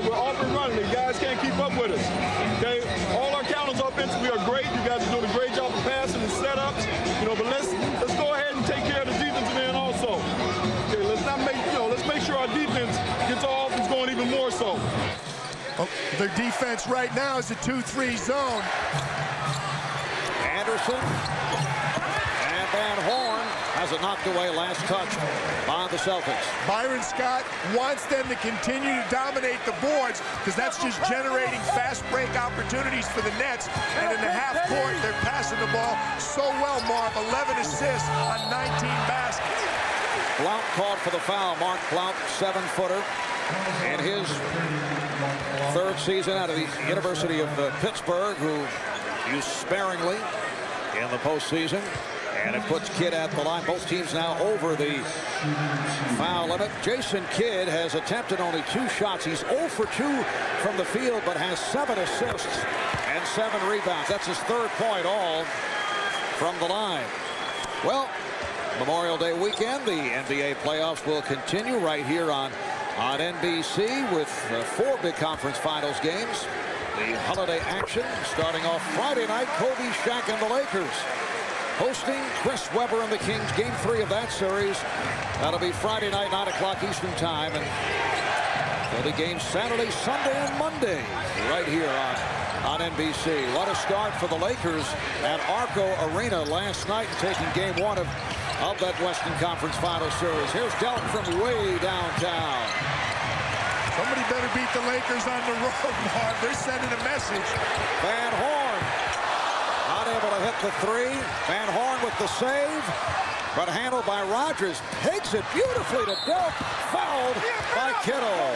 Speaker 16: We're off and running. The guys can't keep up with us. Okay, all our counters offensively are great. You guys are doing a great job of passing and setups. But let's go ahead and take care of the defensive end also. Okay, let's make sure our defense gets our offense going even more so.
Speaker 30: Oh, their defense right now is a 2-3 zone.
Speaker 14: Anderson and Van Horn has it knocked away, last touch by the Celtics.
Speaker 30: Byron Scott wants them to continue to dominate the boards because that's just generating fast break opportunities for the Nets. And in the half court, they're passing the ball so well, Marv. 11 assists on 19 baskets.
Speaker 14: Blount called for the foul. Mark Blount, 7-footer. And his third season out of the University of Pittsburgh, who used sparingly in the postseason. And it puts Kidd at the line. Both teams now over the foul limit. Jason Kidd has attempted only 2 shots. He's 0 for 2 from the field, but has 7 assists and 7 rebounds. That's his 3rd point all from the line. Well, Memorial Day weekend, the NBA playoffs will continue right here on NBC with 4 big conference finals games. The holiday action starting off Friday night, Kobe, Shaq, and the Lakers hosting Chris Webber and the Kings. Game 3 of that series. That'll be Friday night, 9 o'clock Eastern time. And there'll be games Saturday, Sunday, and Monday right here on NBC. What a start for the Lakers at Arco Arena last night, taking game 1 of that Western Conference Final Series. Here's Delk from way downtown.
Speaker 30: Somebody better beat the Lakers on the road, Marv. They're sending a message.
Speaker 14: Van Horn not able to hit the 3. Van Horn with the save, but handled by Rodgers. Pegs it beautifully to Delk. Fouled by Kittle.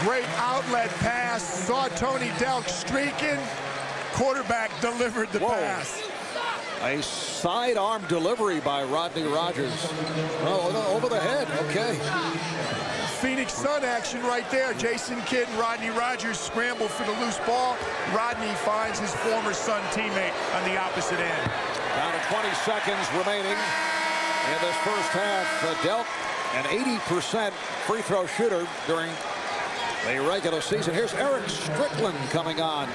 Speaker 30: Great outlet pass. Saw Tony Delk streaking. Quarterback delivered the pass.
Speaker 14: A sidearm delivery by Rodney Rodgers. Oh, over the head. Okay.
Speaker 30: Phoenix Sun action right there. Jason Kidd and Rodney Rodgers scramble for the loose ball. Rodney finds his former Sun teammate on the opposite end.
Speaker 14: Down to 20 seconds remaining in this first half. Delk, an 80% free throw shooter during the regular season. Here's Eric Strickland coming on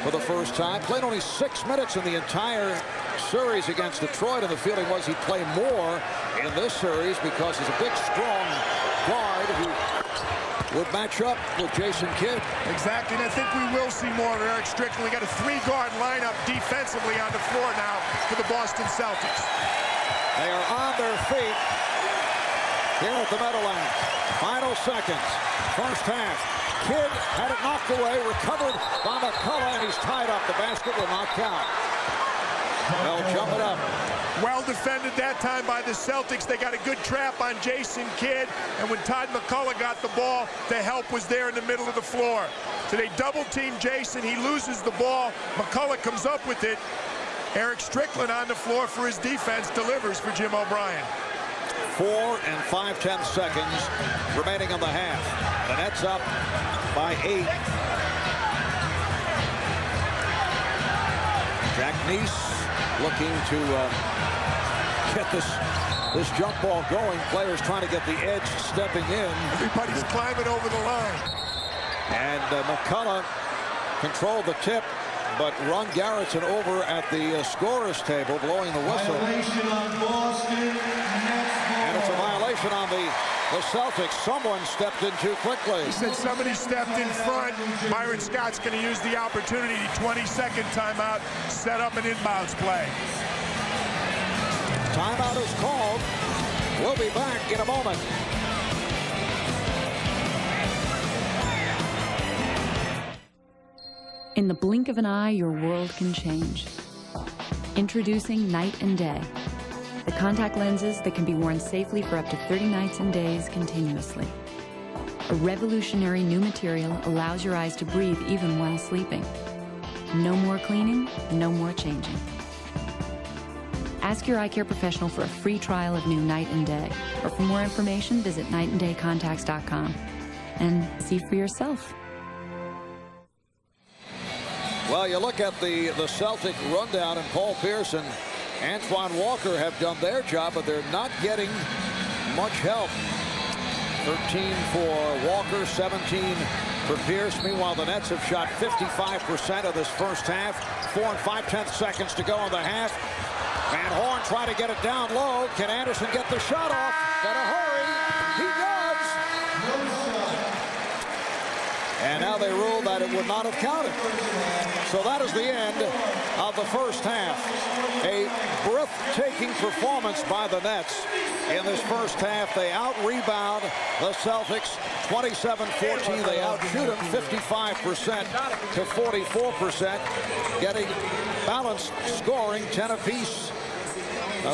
Speaker 14: for the first time. Played only 6 minutes in the entire series against Detroit, and the feeling was he'd play more in this series because he's a big, strong guard who would match up with Jason Kidd.
Speaker 30: Exactly, and I think we will see more of Eric Strickland. We got a 3-guard lineup defensively on the floor now for the Boston Celtics.
Speaker 14: They are on their feet here at the Meadowlands. Final seconds, first half. Kidd had it knocked away, recovered by McCullough, and he's tied up. The basket will not count. They'll jump it up.
Speaker 30: Well defended that time by the Celtics. They got a good trap on Jason Kidd. And when Todd McCullough got the ball, the help was there in the middle of the floor. So they double team Jason. He loses the ball. McCullough comes up with it. Eric Strickland on the floor for his defense, delivers for Jim O'Brien.
Speaker 14: 4 5/10 seconds remaining in the half. The Nets up by 8. Jack Neese looking to get this jump ball going. Players trying to get the edge, stepping in.
Speaker 30: Everybody's climbing over the line.
Speaker 14: And McCullough controlled the tip, but Ron Garrettson over at the scorer's table blowing the whistle. And it's a violation on the Celtics. Someone stepped in too quickly.
Speaker 30: He said somebody stepped in front. Byron Scott's going to use the opportunity. 20-second timeout, set up an inbounds play.
Speaker 14: Timeout is called. We'll be back in a moment.
Speaker 1: In the blink of an eye, your world can change. Introducing Night and Day, the contact lenses that can be worn safely for up to 30 nights and days continuously. A revolutionary new material allows your eyes to breathe even while sleeping. No more cleaning, no more changing. Ask your eye care professional for a free trial of new Night and Day, or for more information, visit nightanddaycontacts.com and see for yourself.
Speaker 14: Well, you look at the Celtic rundown, and Paul Pierce and Antoine Walker have done their job, but they're not getting much help. 13 for Walker, 17 for Pierce. Meanwhile, the Nets have shot 55% of this first half. 4 5/10 seconds to go in the half. Van Horn trying to get it down low. Can Anderson get the shot off? Gotta hurry. He does. And now they ruled that it would not have counted. So that is the end of the first half. A breathtaking performance by the Nets in this first half. They out-rebound the Celtics 27-14. They outshoot them 55% to 44%, getting balanced scoring, 10 apiece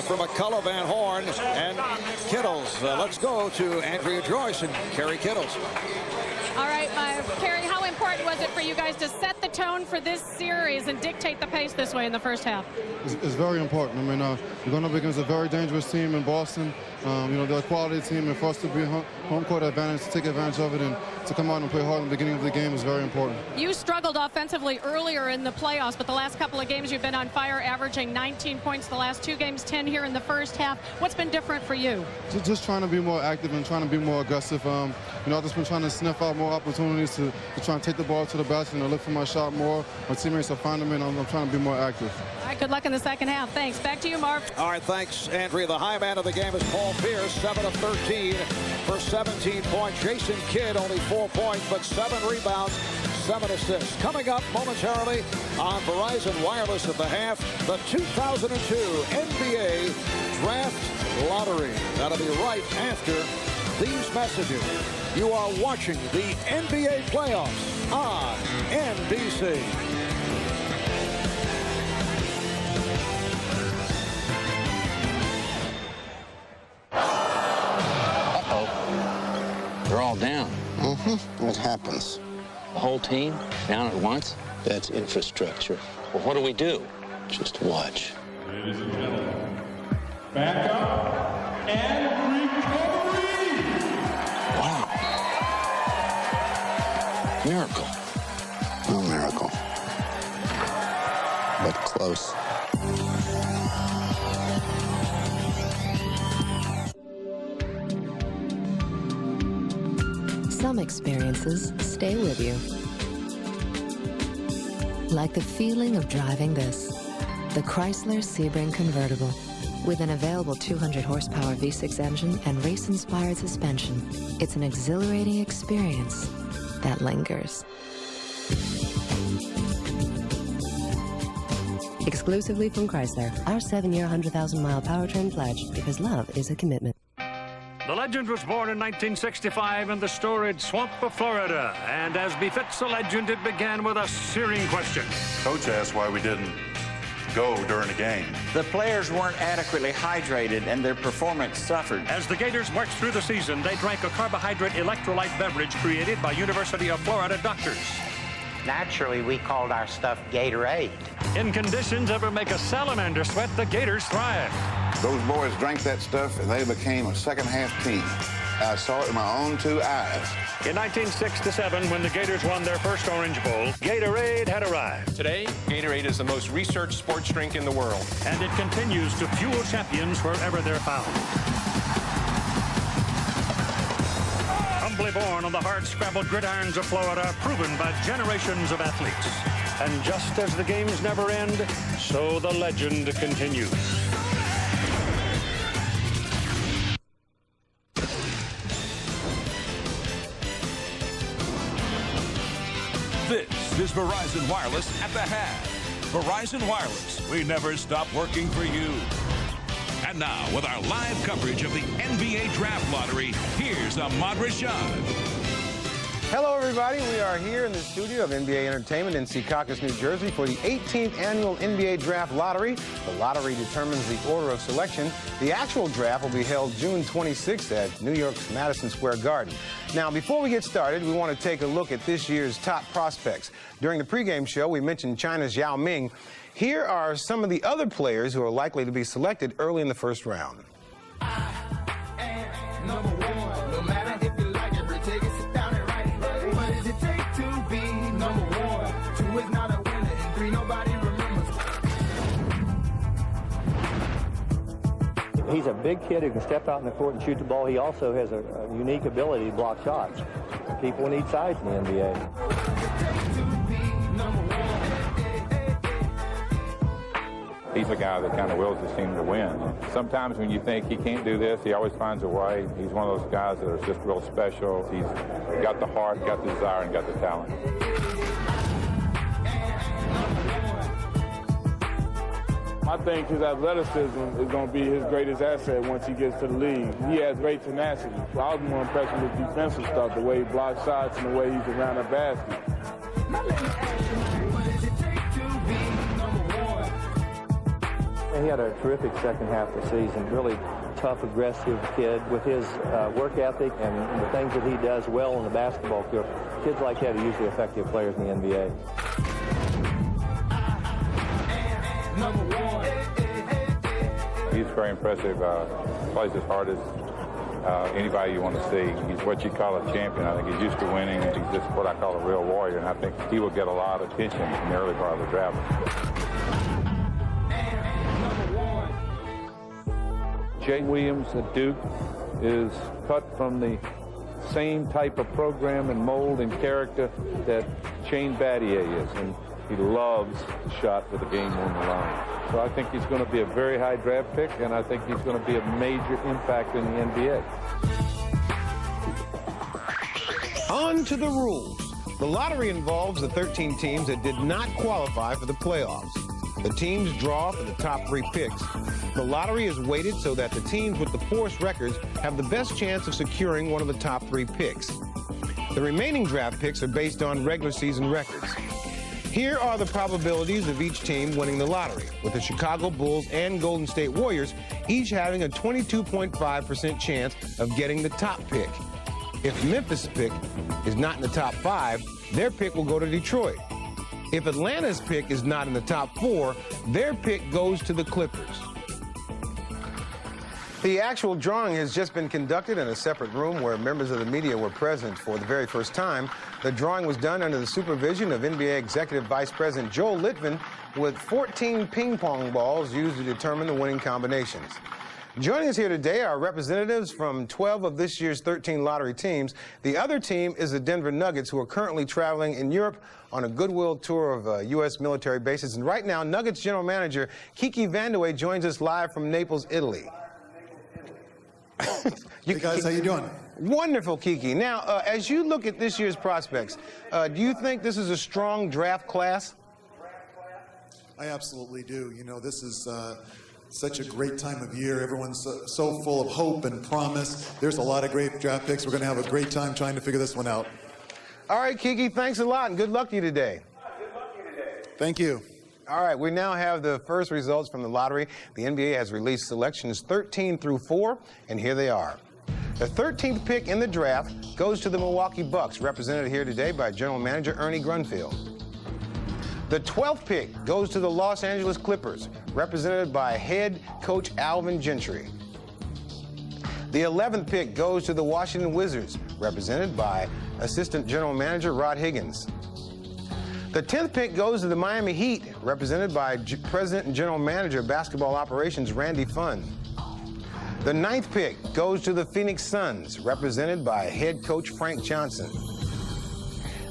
Speaker 14: from McCullough, Van Horn, and Kittles. Let's go to Andrea Joyce and Kerry Kittles.
Speaker 12: All right, Kerry, how important was it for you guys to set the tone for this series and dictate the pace this way in the first half?
Speaker 17: It's very important. I mean, we're going up against a very dangerous team in Boston. They're a quality team, and for us to be home court advantage, to take advantage of it, and to come out and play hard in the beginning of the game is very important.
Speaker 12: You struggled offensively earlier in the playoffs, but the last couple of games you've been on fire, averaging 19 points the last 2 games, 10 here in the first half. What's been different for you?
Speaker 17: Just trying to be more active and trying to be more aggressive. I've just been trying to sniff out more opportunities to try and take the ball to the basket and look for my shot more. My teammates are finding me, and I'm trying to be more active.
Speaker 12: All right, good luck in the second half. Thanks. Back to you, Marv.
Speaker 14: All right, thanks, Andrea. The high man of the game is Paul Pierce, 7 of 13 for 17 points. Jason Kidd, only 4 points, but 7 rebounds, 7 assists. Coming up momentarily on Verizon Wireless at the half, the 2002 NBA Draft Lottery. That'll be right after these messages. You are watching the NBA playoffs on NBC.
Speaker 18: They're all down.
Speaker 21: It happens.
Speaker 18: The whole team down at once?
Speaker 21: That's infrastructure.
Speaker 18: Well, what do we do?
Speaker 21: Just watch.
Speaker 16: Ladies and gentlemen, back up and recovery!
Speaker 21: Wow. Miracle. No miracle. But close.
Speaker 6: Some experiences stay with you. Like the feeling of driving this. The Chrysler Sebring convertible. With an available 200 horsepower V6 engine and race-inspired suspension, it's an exhilarating experience that lingers. Exclusively from Chrysler, our 7-year, 100,000-mile powertrain pledge, because love is a commitment.
Speaker 23: The legend was born in 1965 in the storied swamp of Florida. And as befits a legend, it began with a searing question.
Speaker 24: Coach asked why we didn't
Speaker 2: go during the game.
Speaker 4: The players weren't adequately hydrated and their performance suffered.
Speaker 23: As the Gators marched through the season, they drank a carbohydrate electrolyte beverage created by University of Florida doctors.
Speaker 19: Naturally, we called our stuff Gatorade.
Speaker 23: In conditions ever make a salamander sweat, the Gators thrive.
Speaker 20: Those boys drank that stuff and they became a second-half team. I saw it with my own two eyes.
Speaker 23: In 1967, when the Gators won their first Orange Bowl, Gatorade had arrived.
Speaker 7: Today, Gatorade is the most researched sports drink in the world.
Speaker 23: And it continues to fuel champions wherever they're found. Humbly born on the hard-scrabbled gridirons of Florida, proven by generations of athletes. And just as the games never end, so the legend continues.
Speaker 24: This is Verizon Wireless at the half. Verizon Wireless, we never stop working for you. And now, with our live coverage of the NBA Draft Lottery, here's Ahmad Rashad.
Speaker 11: Hello, everybody. We are here in the studio of NBA Entertainment in Secaucus, New Jersey for the 18th annual NBA Draft Lottery. The lottery determines the order of selection. The actual draft will be held June 26th at New York's Madison Square Garden. Now, before we get started, we want to take a look at this year's top prospects. During the pregame show, we mentioned China's Yao Ming. Here are some of the other players who are likely to be selected early in the first round.
Speaker 25: He's a big kid who can step out in the court and shoot the ball. He also has a unique ability to block shots. People need size in the NBA.
Speaker 26: He's a guy that kind of wills his team to win. Sometimes when you think he can't do this, he always finds a way. He's one of those guys that are just real special. He's got the heart, got the desire, and got the talent.
Speaker 16: I think his athleticism is going to be his greatest asset once he gets to the league. He has great tenacity. I was more impressed with his defensive stuff, the way he blocks shots and the way he's around the basket.
Speaker 25: He had a terrific second half of the season. Really tough, aggressive kid with his work ethic and the things that he does well on the basketball field. Kids like that are usually effective players in the NBA.
Speaker 26: He's very impressive. Plays as hard as anybody you want to see. He's what you call a champion. I think he's used to winning, and he's just what I call a real warrior, and I think he will get a lot of attention in the early part of the draft.
Speaker 27: Jay Williams at Duke is cut from the same type of program and mold and character that Shane Battier is, and he loves the shot with the game on the line. So I think he's going to be a very high draft pick, and I think he's going to be a major impact in the NBA.
Speaker 11: On to the rules. The lottery involves the 13 teams that did not qualify for the playoffs. The teams draw for the top 3 picks. The lottery is weighted so that the teams with the poorest records have the best chance of securing one of the top 3 picks. The remaining draft picks are based on regular season records. Here are the probabilities of each team winning the lottery, with the Chicago Bulls and Golden State Warriors each having a 22.5% chance of getting the top pick. If Memphis' pick is not in the top 5, their pick will go to Detroit. If Atlanta's pick is not in the top 4, their pick goes to the Clippers. The actual drawing has just been conducted in a separate room where members of the media were present for the very first time. The drawing was done under the supervision of NBA Executive Vice President Joel Litvin, with 14 ping pong balls used to determine the winning combinations. Joining us here today are representatives from 12 of this year's 13 lottery teams. The other team is the Denver Nuggets, who are currently traveling in Europe on a goodwill tour of U.S. military bases. And right now, Nuggets General Manager Kiki Vandeweghe joins us live from Naples, Italy.
Speaker 28: Hey guys, how you doing?
Speaker 11: Wonderful, Kiki. Now, as you look at this year's prospects, do you think this is a strong draft class?
Speaker 28: I absolutely do. You know, this is such a great time of year. Everyone's so full of hope and promise. There's a lot of great draft picks. We're going to have a great time trying to figure this one out.
Speaker 11: All right, Kiki, thanks a lot, and good luck to you today.
Speaker 28: Thank you.
Speaker 11: All right, we now have the first results from the lottery. The NBA has released selections 13 through 4, and here they are. The 13th pick in the draft goes to the Milwaukee Bucks, represented here today by General Manager Ernie Grunfeld. The 12th pick goes to the Los Angeles Clippers, represented by head coach Alvin Gentry. The 11th pick goes to the Washington Wizards, represented by Assistant General Manager Rod Higgins. The 10th pick goes to the Miami Heat, represented by President and General Manager of Basketball Operations Randy Funn. The 9th pick goes to the Phoenix Suns, represented by head coach Frank Johnson.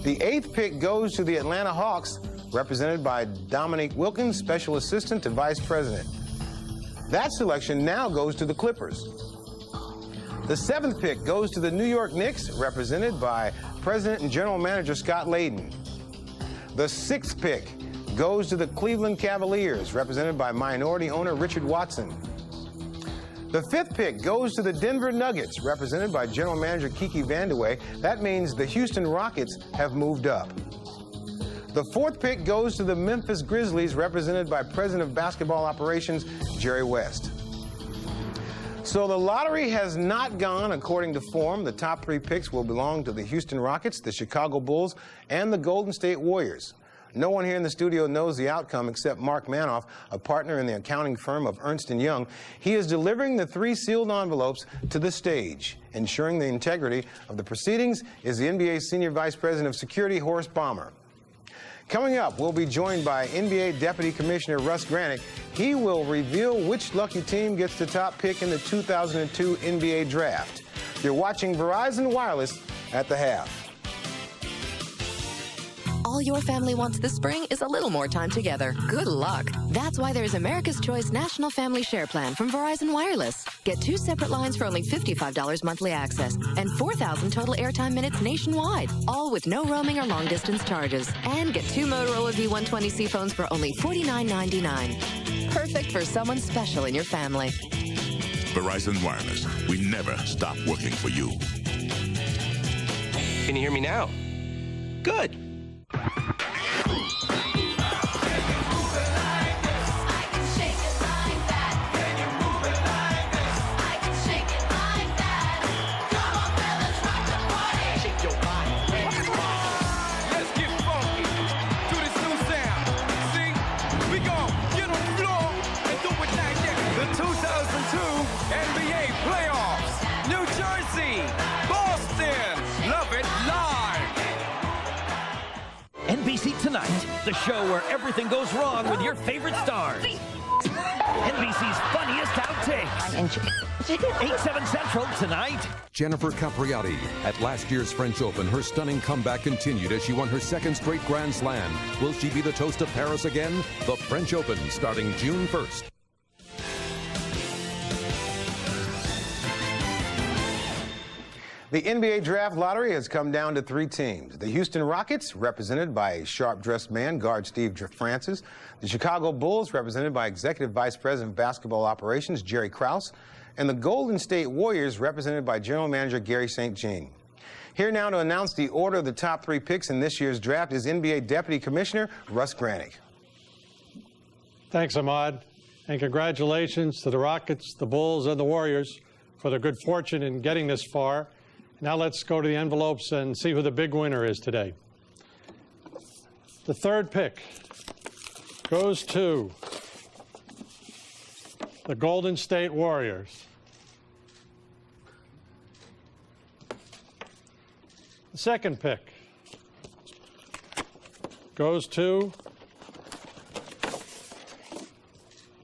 Speaker 11: The 8th pick goes to the Atlanta Hawks, represented by Dominique Wilkins, Special Assistant to Vice President. That selection now goes to the Clippers. The 7th pick goes to the New York Knicks, represented by President and General Manager Scott Layden. The 6th pick goes to the Cleveland Cavaliers, represented by minority owner Richard Watson. The 5th pick goes to the Denver Nuggets, represented by General Manager Kiki Vandeweghe. That means the Houston Rockets have moved up. The 4th pick goes to the Memphis Grizzlies, represented by President of Basketball Operations Jerry West. So the lottery has not gone according to form. The top 3 picks will belong to the Houston Rockets, the Chicago Bulls, and the Golden State Warriors. No one here in the studio knows the outcome except Mark Manoff, a partner in the accounting firm of Ernst & Young. He is delivering the 3 sealed envelopes to the stage. Ensuring the integrity of the proceedings is the NBA's Senior Vice President of Security, Horace Baumer. Coming up, we'll be joined by NBA Deputy Commissioner Russ Granick. He will reveal which lucky team gets the top pick in the 2002 NBA Draft. You're watching Verizon Wireless at the half.
Speaker 6: All your family wants this spring is a little more time together. Good luck. That's why there's America's Choice National Family Share Plan from Verizon Wireless. Get 2 separate lines for only $55 monthly access and 4,000 total airtime minutes nationwide, all with no roaming or long-distance charges. And get 2 Motorola V120C phones for only $49.99. Perfect for someone special in your family.
Speaker 24: Verizon Wireless. We never stop working for you.
Speaker 2: Can you hear me now? Good.
Speaker 3: Tonight, the show where everything goes wrong with your favorite stars. NBC's funniest outtakes. 8/7 Central tonight.
Speaker 5: Jennifer Capriati. At last year's French Open, her stunning comeback continued as she won her 2nd straight Grand Slam. Will she be the toast of Paris again? The French Open, starting June 1st.
Speaker 11: The NBA Draft Lottery has come down to 3 teams. The Houston Rockets, represented by a sharp-dressed man, guard Steve Francis. The Chicago Bulls, represented by Executive Vice President of Basketball Operations Jerry Krause. And the Golden State Warriors, represented by General Manager Gary St. Jean. Here now to announce the order of the top 3 picks in this year's draft is NBA Deputy Commissioner Russ Granick.
Speaker 8: Thanks, Ahmad. And congratulations to the Rockets, the Bulls, and the Warriors for their good fortune in getting this far. Now let's go to the envelopes and see who the big winner is today. The 3rd pick goes to the Golden State Warriors. The 2nd pick goes to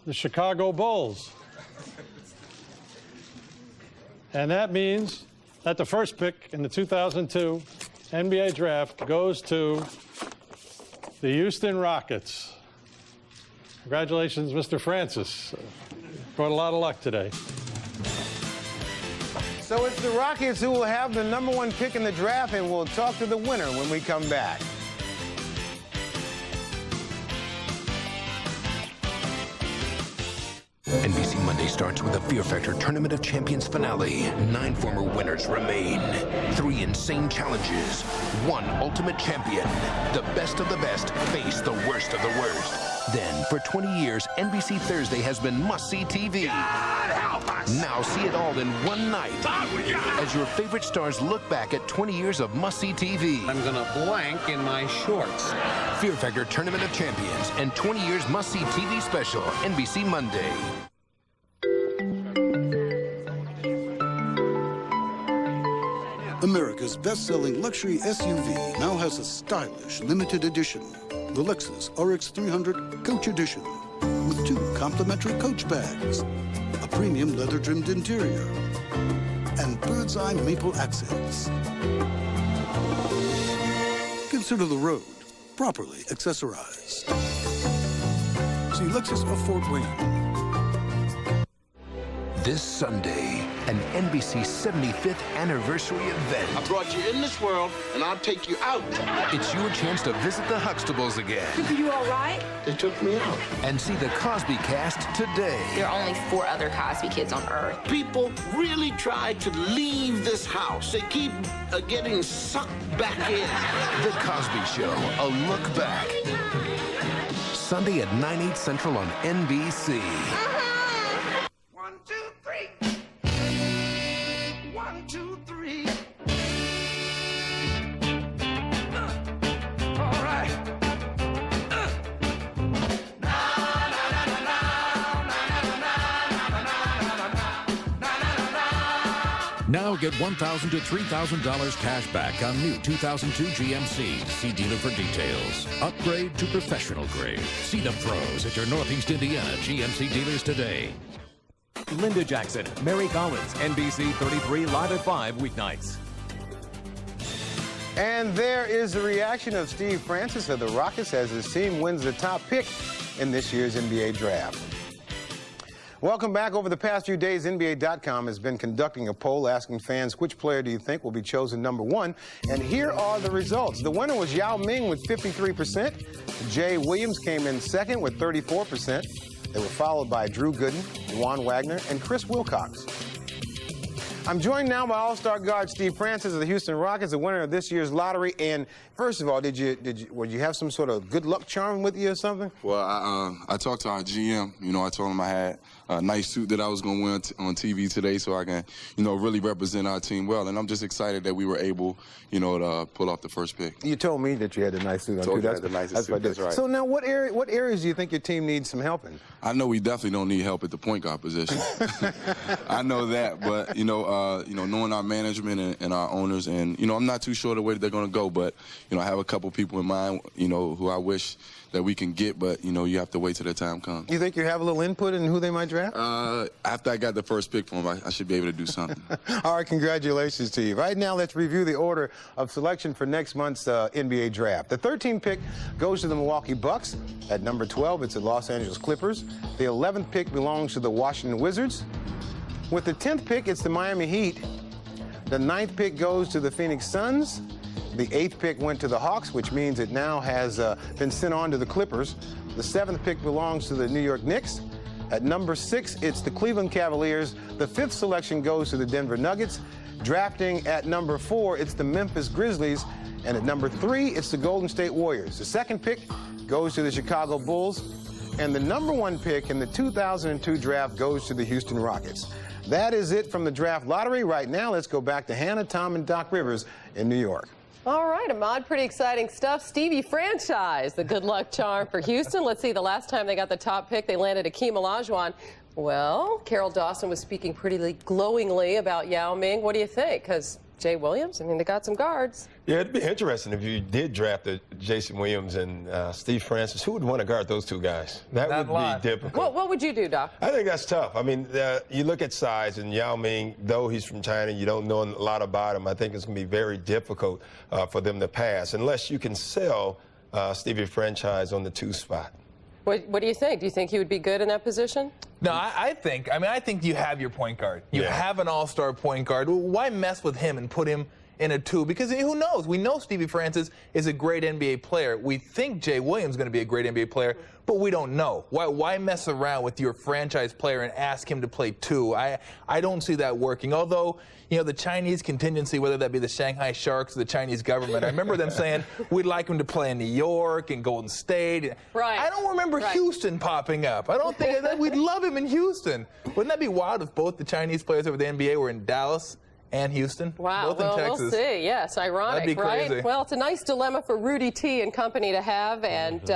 Speaker 8: the Chicago Bulls. And that means that the 1st pick in the 2002 NBA Draft goes to the Houston Rockets. Congratulations, Mr. Francis. Brought a lot of luck today.
Speaker 11: So it's the Rockets who will have the #1 pick in the draft, and we'll talk to the winner when we come back.
Speaker 9: NBC Monday starts with a Fear Factor Tournament of Champions finale. 9 former winners remain. 3 insane challenges. 1 ultimate champion. The best of the best face the worst of the worst. Then, for 20 years, NBC Thursday has been must-see TV.
Speaker 21: God help us!
Speaker 9: Now see it all in one night. As your favorite stars look back at 20 years of must-see TV.
Speaker 2: I'm gonna blank in my shorts.
Speaker 9: Fear Factor Tournament of Champions and 20 years must-see TV special, NBC Monday.
Speaker 1: America's best-selling luxury SUV now has a stylish limited edition, the Lexus RX 300 Coach Edition, with 2 complimentary coach bags, a premium leather-trimmed interior, and bird's eye maple accents. Consider the road properly accessorized. See Lexus of Fort Wayne.
Speaker 9: This Sunday, an NBC 75th anniversary event.
Speaker 21: I brought you in this world, and I'll take you out.
Speaker 9: It's your chance to visit the Huxtables again.
Speaker 10: Are you all right?
Speaker 21: They took me out.
Speaker 9: And see the Cosby cast today.
Speaker 10: There are only 4 other Cosby kids on Earth.
Speaker 21: People really try to leave this house. They keep getting sucked back in.
Speaker 9: The Cosby Show, a look back. Sunday at 9/8 Central on NBC.
Speaker 21: 1, 2, 3. 1, 2, 3. All right.
Speaker 12: Now get $1,000 to $3,000 cash back on new 2002 GMC. See dealer for details. Upgrade to professional grade. See the pros at your Northeast Indiana GMC dealers today.
Speaker 13: Linda Jackson, Mary Collins, NBC 33 live at 5 weeknights.
Speaker 11: And there is the reaction of Steve Francis of the Rockets as his team wins the top pick in this year's NBA draft. Welcome back. Over the past few days, NBA.com has been conducting a poll asking fans which player do you think will be chosen number 1. And here are the results. The winner was Yao Ming with 53%. Jay Williams came in second with 34%. They were followed by Drew Gooden, Juwan Wagner, and Chris Wilcox. I'm joined now by All-Star guard Steve Francis of the Houston Rockets, the winner of this year's lottery. And first of all, did you have some sort of good luck charm with you or something?
Speaker 14: Well, I talked to our GM. You know, I told him I had a nice suit that I was going to wear on TV today, so I can, you know, really represent our team well. And I'm just excited that we were able, you know, to pull off the first pick.
Speaker 11: You told me that you had a nice suit on too.
Speaker 14: That's the nicest suit. That's right.
Speaker 11: So now, what areas do you think your team needs some help in?
Speaker 14: I know we definitely don't need help at the point guard position. I know that, but knowing our management and our owners, and I'm not too sure the way that they're going to go, but I have a couple people in mind, who I wish that we can get, but you have to wait till the time comes.
Speaker 11: You think you have a little input in who they might draft?
Speaker 14: After I got the first pick for them, I should be able to do something.
Speaker 11: All right, congratulations to you. Right now, let's review the order of selection for next month's NBA draft. The 13th pick goes to the Milwaukee Bucks. At number 12, it's the Los Angeles Clippers. The 11th pick belongs to the Washington Wizards. With the 10th pick, it's the Miami Heat. The 9th pick goes to the Phoenix Suns. The 8th pick went to the Hawks, which means it now has been sent on to the Clippers. The 7th pick belongs to the New York Knicks. At number 6, it's the Cleveland Cavaliers. The 5th selection goes to the Denver Nuggets. Drafting at number 4, it's the Memphis Grizzlies. And at number 3, it's the Golden State Warriors. The 2nd pick goes to the Chicago Bulls. And the number 1 pick in the 2002 draft goes to the Houston Rockets. That is it from the draft lottery. Right now, let's go back to Hannah, Tom, and Doc Rivers in New York.
Speaker 15: All right, Ahmad, pretty exciting stuff. Stevie Franchise, the good luck charm for Houston. Let's see, the last time they got the top pick, they landed Akeem Olajuwon. Well, Carol Dawson was speaking pretty glowingly about Yao Ming. What do you think? Because Jay Williams, they got some guards.
Speaker 17: Yeah, it'd be interesting if you did draft Jason Williams and Steve Francis. Who would want to guard those two guys? That would be difficult.
Speaker 15: What would you do, Doc?
Speaker 17: I think that's tough. I mean, you look at size, and Yao Ming, though he's from China, you don't know a lot about him. I think it's going to be very difficult for them to pass unless you can sell Stevie Franchise on the 2 spot.
Speaker 15: What do you think? Do you think he would be good in that position?
Speaker 22: No, I think you have your point guard. You have an all-star point guard. Why mess with him and put him
Speaker 4: in a 2, because who knows? We know Stevie Francis is a great NBA player. We think Jay Williams is going to be a great NBA player, but we don't know. Why mess around with your franchise player and ask him to play 2? I don't see that working. Although, you know, the Chinese contingency, whether that be the Shanghai Sharks or the Chinese government, I remember them saying we'd like him to play in New York and Golden State.
Speaker 15: Right.
Speaker 4: I don't remember Houston popping up. I don't think we'd love him in Houston. Wouldn't that be wild if both the Chinese players over the NBA were in Dallas and Houston?
Speaker 15: Wow,
Speaker 4: both in Texas.
Speaker 15: We'll see. Yes, ironic,
Speaker 4: That'd be crazy.
Speaker 15: right? Well, it's a nice dilemma for Rudy T and company to have, and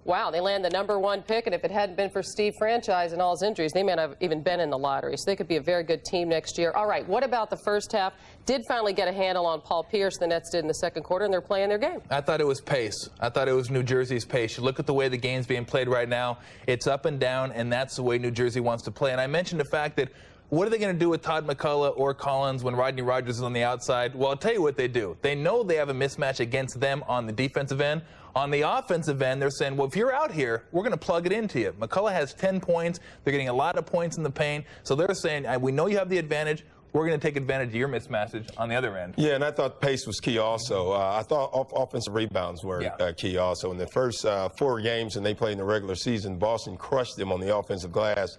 Speaker 15: wow, they land the #1 pick, and if it hadn't been for Steve Franchise and all his injuries, they may not have even been in the lottery, so they could be a very good team next year. All right, what about the first half? Did finally get a handle on Paul Pierce, the Nets did in the second quarter, and they're playing their game.
Speaker 4: I thought it was pace. I thought it was New Jersey's pace. You look at the way the game's being played right now, it's up and down, and that's the way New Jersey wants to play. And I mentioned the fact that what are they going to do with Todd McCullough or Collins when Rodney Rogers is on the outside? Well, I'll tell you what they do. They know they have a mismatch against them on the defensive end. On the offensive end, they're saying, well, if you're out here, we're going to plug it into you. McCullough has 10 points. They're getting a lot of points in the paint. So they're saying, we know you have the advantage. We're going to take advantage of your mismatches on the other end.
Speaker 17: Yeah, and I thought pace was key also. I thought offensive rebounds were key also. In the first 4 games, and they played in the regular season, Boston crushed them on the offensive glass.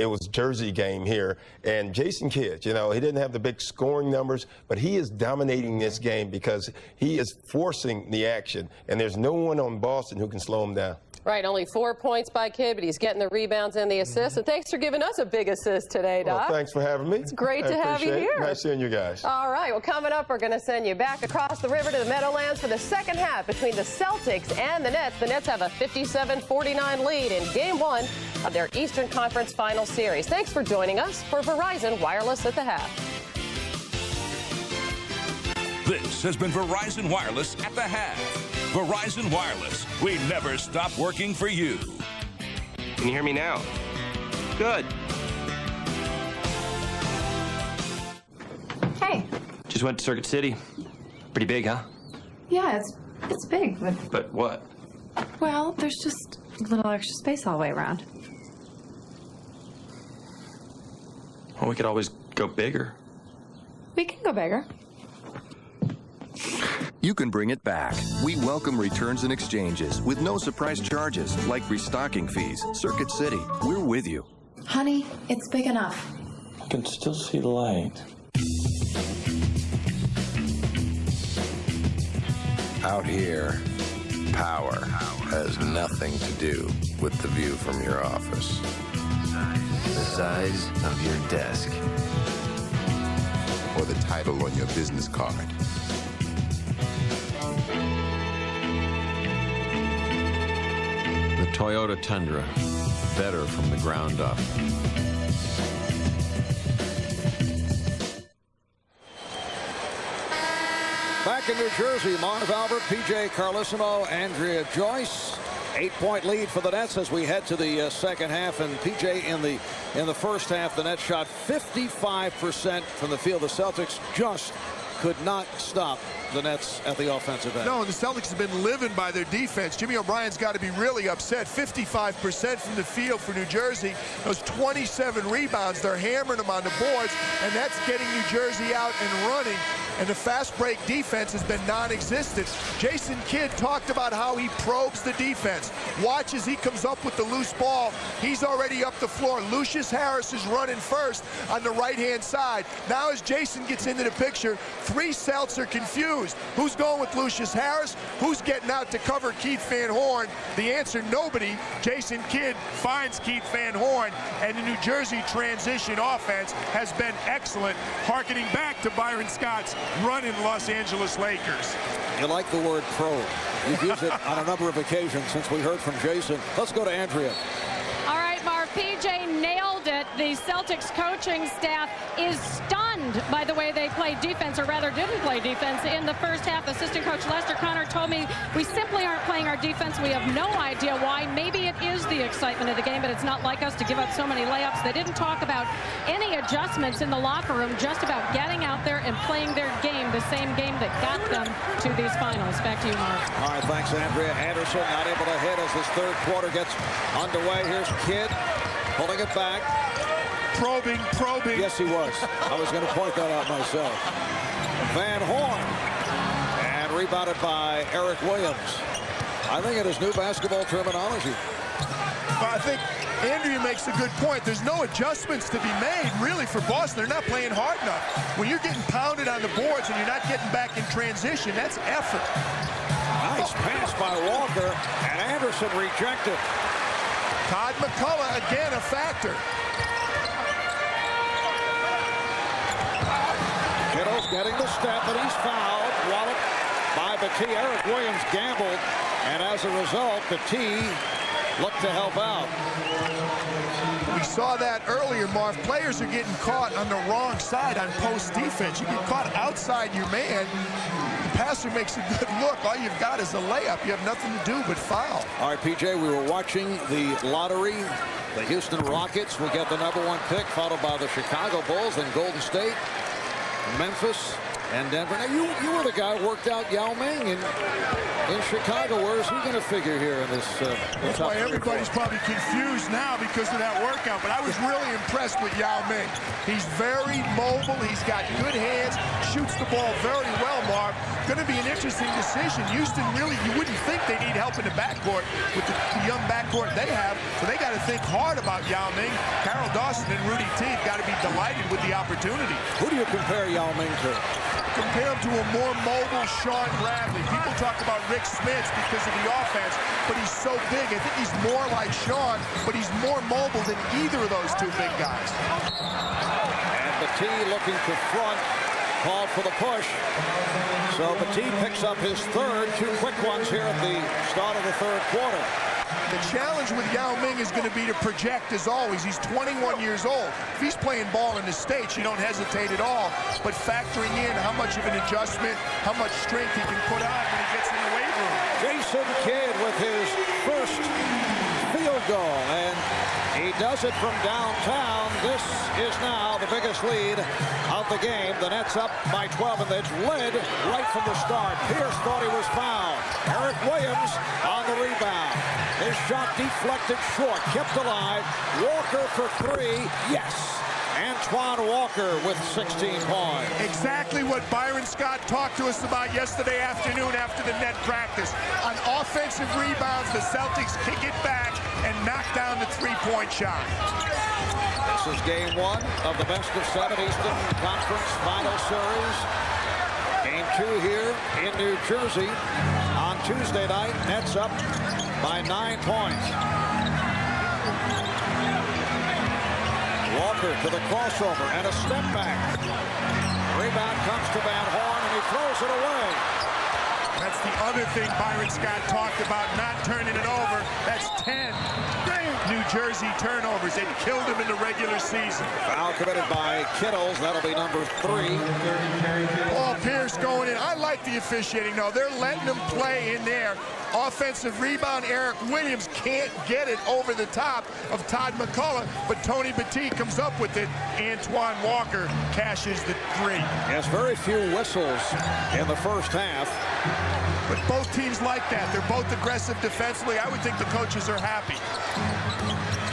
Speaker 17: It was Jersey game here. And Jason Kidd, you know, he didn't have the big scoring numbers, but he is dominating this game because he is forcing the action. And there's no one on Boston who can slow him down.
Speaker 15: Right, only 4 points by Kidd, but he's getting the rebounds and the assists. And thanks for giving us a big assist today, Doc.
Speaker 17: Well, thanks for having me.
Speaker 15: It's great to have you here.
Speaker 17: Nice seeing you guys.
Speaker 15: All right, well, coming up, we're going to send you back across the river to the Meadowlands for the second half between the Celtics and the Nets. The Nets have a 57-49 lead in Game 1 of their Eastern Conference Final Series. Thanks for joining us for Verizon Wireless at the Half.
Speaker 24: This has been Verizon Wireless at the Half. Verizon Wireless, we never stop working for you.
Speaker 7: Can you hear me now? Good.
Speaker 16: Hey.
Speaker 7: Just went to Circuit City. Pretty big, huh?
Speaker 16: Yeah, it's big,
Speaker 7: But what?
Speaker 16: well, there's just a little extra space all the way around.
Speaker 7: Well, we could always go bigger.
Speaker 16: We can go bigger.
Speaker 18: You can bring it back. We welcome returns and exchanges with no surprise charges like restocking fees. Circuit City, we're with you.
Speaker 16: Honey, it's big enough.
Speaker 7: I can still see the light.
Speaker 19: Out here, power has nothing to do with the view from your office. The size of your desk. Or the title on your business card.
Speaker 20: The Toyota Tundra, better from the ground up.
Speaker 22: Back in New Jersey, Marv Albert, P.J. Carlesimo, Andrea Joyce. 8-point lead for the Nets as we head to the second half. And P.J. in the first half, the Nets shot 55% from the field. The Celtics just could not stop the Nets at the offensive end.
Speaker 23: No, the Celtics have been living by their defense. Jimmy O'Brien's got to be really upset. 55% from the field for New Jersey. Those 27 rebounds, they're hammering them on the boards, and that's getting New Jersey out and running. And the fast break defense has been non-existent. Jason Kidd talked about how he probes the defense. Watch as he comes up with the loose ball. He's already up the floor. Lucius Harris is running first on the right-hand side. Now as Jason gets into the picture, 3 Celts are confused. Who's going with Lucius Harris? Who's getting out to cover Keith Van Horn? The answer, nobody. Jason Kidd finds Keith Van Horn, and the New Jersey transition offense has been excellent, harkening back to Byron Scott's run in Los Angeles Lakers.
Speaker 22: You like the word probe. You've used it on a number of occasions since we heard from Jason. Let's go to Andrea.
Speaker 29: All right, Marv, PJ nailed it. The Celtics coaching staff is stunned by the way they played defense, or rather didn't play defense in the first half. Assistant coach Lester Connor told me we simply aren't playing our defense. We have no idea why. Maybe it is the excitement of the game, but it's not like us to give up so many layups. They didn't talk about any adjustments in the locker room, just about getting out there and playing their game, the same game that got them to these finals. Back to you, Mark.
Speaker 22: All right, thanks, Andrea. Anderson not able to hit as this third quarter gets underway. Here's Kidd pulling it back.
Speaker 23: Probing.
Speaker 22: Yes, he was. I was going to point that out myself. Van Horn. And rebounded by Eric Williams. I think it is new basketball terminology.
Speaker 23: Well, I think Andrea makes a good point. There's no adjustments to be made, really, for Boston. They're not playing hard enough. When you're getting pounded on the boards and you're not getting back in transition, that's effort.
Speaker 22: Nice pass by Walker, and Anderson rejected.
Speaker 23: Todd McCullough, again, a factor.
Speaker 22: Kittle's getting the step, and he's fouled. Walloped by Battie. Eric Williams gambled, and as a result, Battie looked to help out.
Speaker 23: We saw that earlier, Marv. Players are getting caught on the wrong side on post defense. You get caught outside your man. The passer makes a good look. All you've got is a layup. You have nothing to do but foul.
Speaker 22: All right, PJ, we were watching the lottery. The Houston Rockets will get the #1 pick, followed by the Chicago Bulls, then Golden State, Memphis, and Denver. Now, you were the guy who worked out Yao Ming in Chicago. Where is he going to figure here in this?
Speaker 23: That's why everybody's probably confused now because of that workout. But I was really impressed with Yao Ming. He's very mobile. He's got good hands. Shoots the ball very well, Marv. Going to be an interesting decision. Houston, really, you wouldn't think they need help in the backcourt with the young backcourt they have. So they got to think hard about Yao Ming. Carol Dawson and Rudy T got to be delighted with the opportunity.
Speaker 22: Who do you compare Yao Ming to?
Speaker 23: Compare him to a more mobile Sean Bradley. People talk about Rick Smits because of the offense, but he's so big. I think he's more like Sean, but he's more mobile than either of those two big guys.
Speaker 22: And Battie looking to front, called for the push. So Battie picks up his third, 2 quick ones here at the start of the third quarter.
Speaker 23: The challenge with Yao Ming is going to be to project as always. He's 21 years old. If he's playing ball in the States, you don't hesitate at all. But factoring in how much of an adjustment, how much strength he can put on when he gets in the weight room.
Speaker 22: Jason Kidd with his first field goal, and he does it from downtown. This is now the biggest lead of the game. The Nets up by 12, and they've led right from the start. Pierce thought he was fouled. Eric Williams on the rebound. His shot deflected short, kept alive. Walker for 3, yes. Antoine Walker with 16 points.
Speaker 23: Exactly what Byron Scott talked to us about yesterday afternoon after the net practice. On offensive rebounds, the Celtics kick it back and knock down the three-point shot.
Speaker 22: This is game 1 of the best of 7 Eastern Conference Final Series. Game 2 here in New Jersey on Tuesday night. Nets up by 9 points. Walker to the crossover and a step back. Rebound comes to Van Horn, and he throws it away.
Speaker 23: That's the other thing Byron Scott talked about, not turning it over. That's 10 New Jersey turnovers. It killed him in the regular season.
Speaker 22: Foul committed by Kittles. That'll be number 3.
Speaker 23: Paul Pierce going in. I like the officiating, though. They're letting him play in there. Offensive rebound. Eric Williams can't get it over the top of Todd McCullough, but Tony Battie comes up with it. Antoine Walker cashes the 3.
Speaker 22: Yes, very few whistles in the first half.
Speaker 23: But both teams like that. They're both aggressive defensively. I would think the coaches are happy.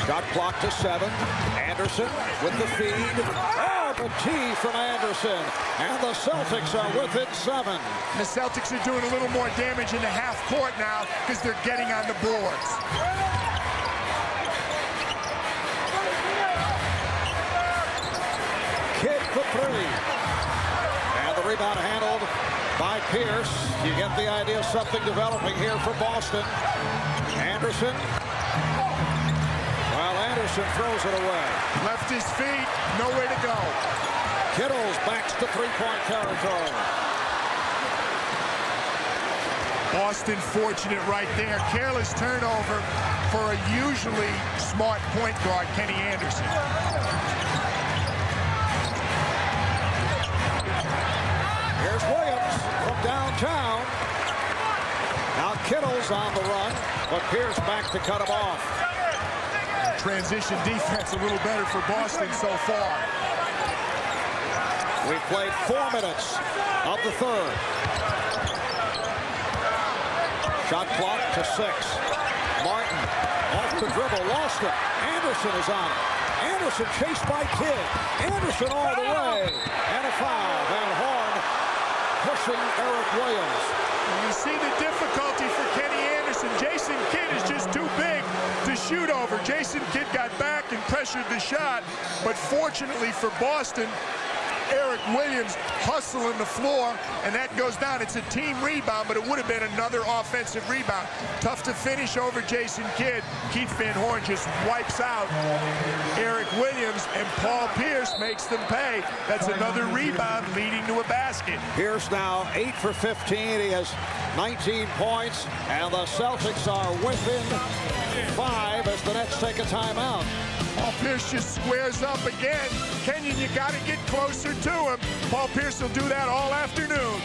Speaker 22: Shot clock to 7. Anderson with the feed. Oh, Battie from Anderson. And the Celtics are within 7.
Speaker 23: The Celtics are doing a little more damage in the half court now because they're getting on the boards.
Speaker 22: Kidd for 3. And the rebound handled by Pierce. You get the idea of something developing here for Boston. Anderson. Well, Anderson throws it away.
Speaker 23: Left his feet, nowhere to go.
Speaker 22: Kittles backs to 3-point territory.
Speaker 23: Boston fortunate right there. Careless turnover for a usually smart point guard, Kenny Anderson.
Speaker 22: Here's Williams from downtown. Now Kittles on the run, but Pierce back to cut him off.
Speaker 23: Transition defense a little better for Boston so far.
Speaker 22: We've played 4 minutes of the third. Shot clock to 6. Martin off the dribble, lost it. Anderson is on it. Anderson chased by Kidd. Anderson all the way. And a foul. Van Horn pushing Eric Williams.
Speaker 23: You see the difficulty for Kenny Anderson. Jason Kidd is just too big to shoot over. Jason Kidd got back and pressured the shot, but fortunately for Boston, Eric Williams hustling the floor, and that goes down. It's a team rebound, but it would have been another offensive rebound. Tough to finish over Jason Kidd. Keith Van Horn just wipes out Eric Williams, and Paul Pierce makes them pay. That's another rebound leading to a basket.
Speaker 22: Pierce now 8 for 15. He has 19 points, and the Celtics are within 5 as the Nets take a timeout.
Speaker 23: Paul Pierce just squares up again. Kenyon, you got to get closer to him. Paul Pierce will do that all afternoon.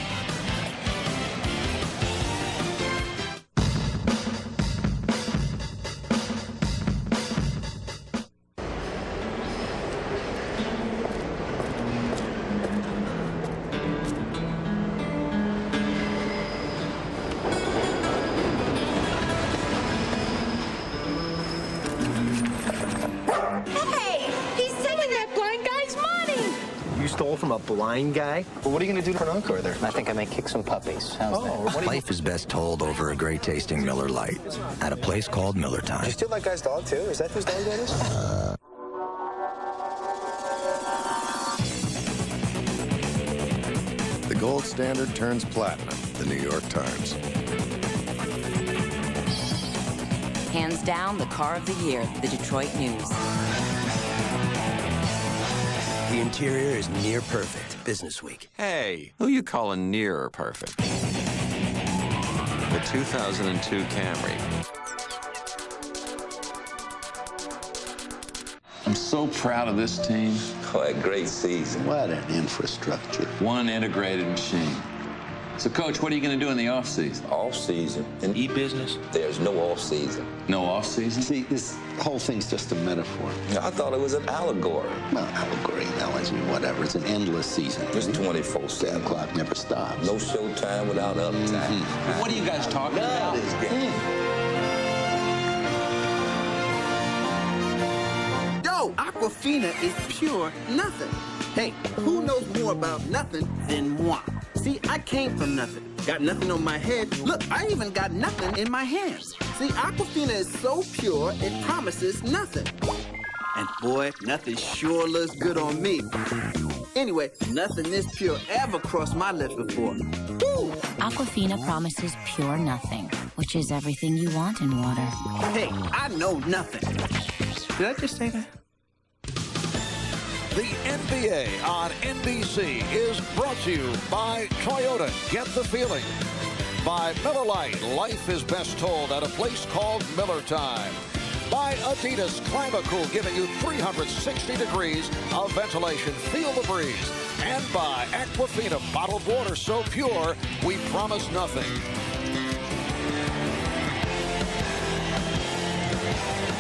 Speaker 2: Stole from a blind guy? Well, what are you going to do for an encore there?
Speaker 3: I think I may kick some puppies. How's that?
Speaker 5: Life is best told over a great tasting Miller Lite at a place called Miller Time.
Speaker 2: Did you steal that guy's dog too? Is that whose dog that is?
Speaker 19: The gold standard turns platinum. The New York Times.
Speaker 6: Hands down, the car of the year, the Detroit News.
Speaker 5: The interior is near perfect. Business Week.
Speaker 20: Hey, who you calling near perfect? The 2002 Camry.
Speaker 8: I'm so proud of this team.
Speaker 21: What a great season.
Speaker 8: What an infrastructure. One integrated machine. So, Coach, what are you going to do in the off-season?
Speaker 21: Off-season? In e-business? There's no off-season.
Speaker 8: No off-season?
Speaker 21: See, this whole thing's just a metaphor. I thought it was an allegory. Well, allegory, analogy, whatever. It's an endless season. It's 24/7. The clock never stops. No showtime without uptime.
Speaker 8: What are you guys talking about?
Speaker 25: Yo, Aquafina is pure nothing. Hey, who knows more about nothing than moi? See, I came from nothing. Got nothing on my head. Look, I even got nothing in my hands. See, Aquafina is so pure, it promises nothing. And boy, nothing sure looks good on me. Anyway, nothing this pure ever crossed my lips before. Woo!
Speaker 26: Aquafina promises pure nothing, which is everything you want in water.
Speaker 25: Hey, I know nothing. Did I just say that?
Speaker 22: The NBA on NBC is brought to you by Toyota. Get the feeling. By Miller Lite. Life is best told at a place called Miller Time. By Adidas Climacool, giving you 360 degrees of ventilation. Feel the breeze. And by Aquafina, bottled water so pure, we promise nothing.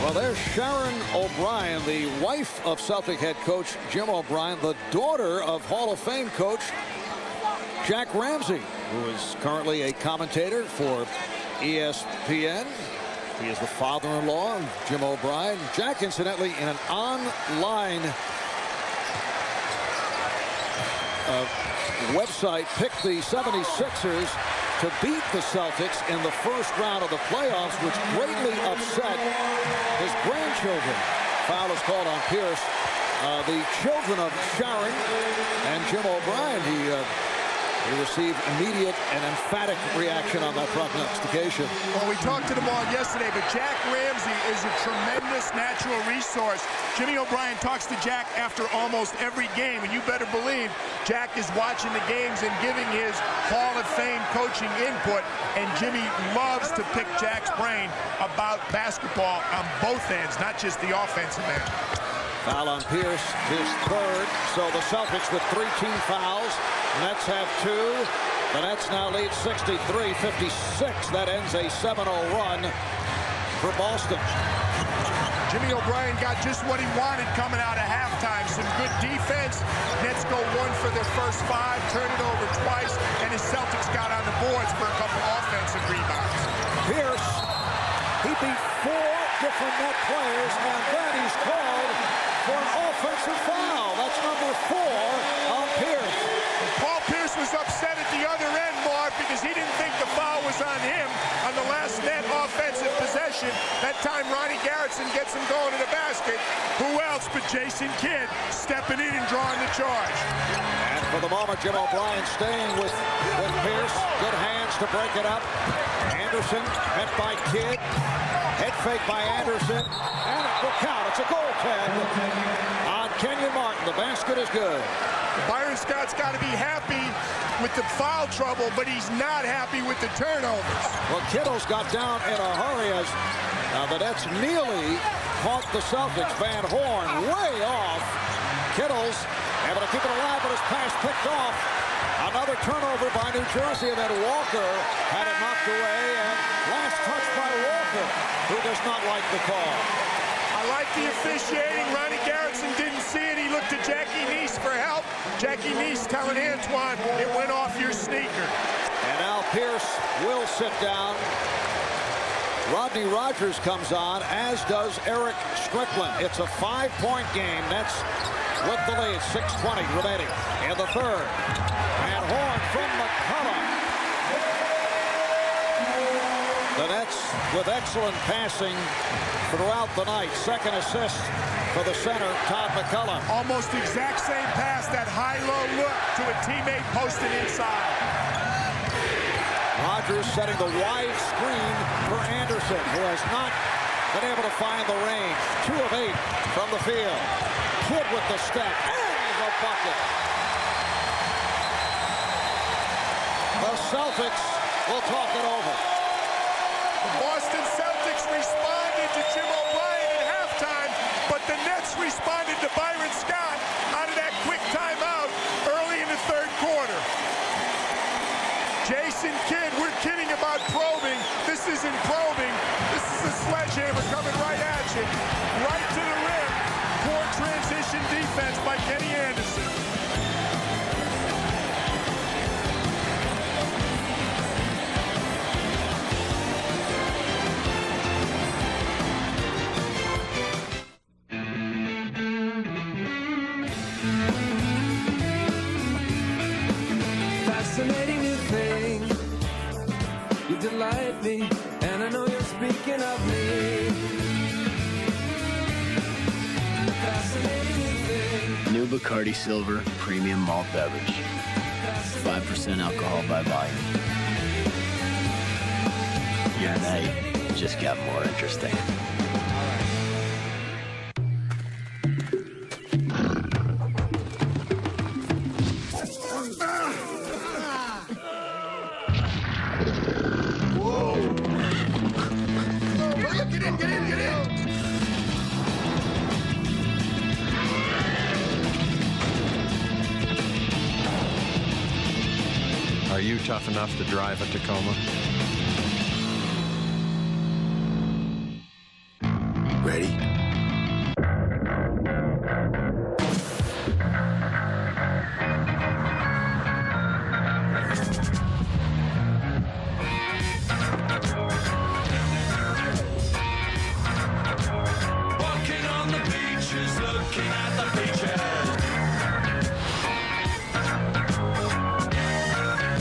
Speaker 22: Well, there's Sharon O'Brien, the wife of Celtic head coach Jim O'Brien, the daughter of Hall of Fame coach Jack Ramsey, who is currently a commentator for ESPN. He is the father-in-law of Jim O'Brien. Jack, incidentally, in an online website, picked the 76ers to beat the Celtics in the first round of the playoffs, which greatly upset his grandchildren. Foul is called on Pierce. The children of Sharon and Jim O'Brien, he received immediate and emphatic reaction on that prognostication.
Speaker 23: Well, we talked to them all yesterday, but Jack Ramsey is a tremendous natural resource. Jimmy O'Brien talks to Jack after almost every game, and you better believe Jack is watching the games and giving his Hall of Fame coaching input, and Jimmy loves to pick Jack's brain about basketball on both ends, not just the offensive end.
Speaker 22: Foul on Pierce, his third. So the Celtics with 3 team fouls. Nets have 2. The Nets now lead 63-56. That ends a 7-0 run for Boston.
Speaker 23: Jimmy O'Brien got just what he wanted coming out of halftime. Some good defense. Nets go 1 for their first 5, turn it over twice, and his Celtics got on the boards for a couple offensive rebounds.
Speaker 22: Pierce, he beat 4 different Net players, and then he's called for an offensive foul. That's number 4 on Pierce.
Speaker 23: Paul Pierce was upset at the other end, Mark, because he didn't think the foul was on him on the last net offensive possession. That time Ronnie Garretson gets him going to the basket. Who else but Jason Kidd stepping in and drawing the charge.
Speaker 22: And for the moment, Jim O'Brien staying with Pierce. Good hands to break it up. Anderson met by Kidd. Head fake by Anderson. And it will count. It's a goaltend on Kenyon Martin. The basket is good.
Speaker 23: Byron Scott's got to be happy with the foul trouble, but he's not happy with the turnovers.
Speaker 22: Well, Kittles got down in a hurry as the Nets nearly caught the Celtics. Van Horn way off. Kittles able to keep it alive, but his pass picked off. Another turnover by New Jersey, and then Walker had it knocked away, and last touch by Walker, who does not like the call.
Speaker 23: I like the officiating. Ronnie Garretson didn't see it. He looked at Jackie Neese for help. Jackie Neese telling Antoine it went off your sneaker.
Speaker 22: And Al Pierce will sit down. Rodney Rogers comes on, as does Eric Strickland. It's a 5-point game. Nets with the lead. 6:20 remaining in the third. And Horn from McCullough. The Nets with excellent passing throughout the night. Second assist for the center, Todd McCullough.
Speaker 23: Almost exact same pass, that high-low look to a teammate posted inside.
Speaker 22: Rogers setting the wide screen for Anderson, who has not been able to find the range. 2 of 8 from the field. Kidd with the step and the bucket. The Celtics will talk it over.
Speaker 23: The Boston Celtics responded to Jim O'Brien at halftime, but the Nets responded to Byron Scott out of that quick timeout early in the third quarter. Jason Kidd, we're kidding about probing. This isn't probing. This is a sledgehammer coming right at you. Right to the rim. Poor transition defense by Kenny Anderson.
Speaker 1: Fascinating new thing, you delight me, and I know you're speaking of me. Fascinating new thing.
Speaker 9: New Bacardi Silver Premium Malt Beverage. 5% alcohol by volume. Your night just got more interesting.
Speaker 10: Are you tough enough to drive a Tacoma?
Speaker 5: Ready?
Speaker 1: Walking on the beaches, looking at the beaches.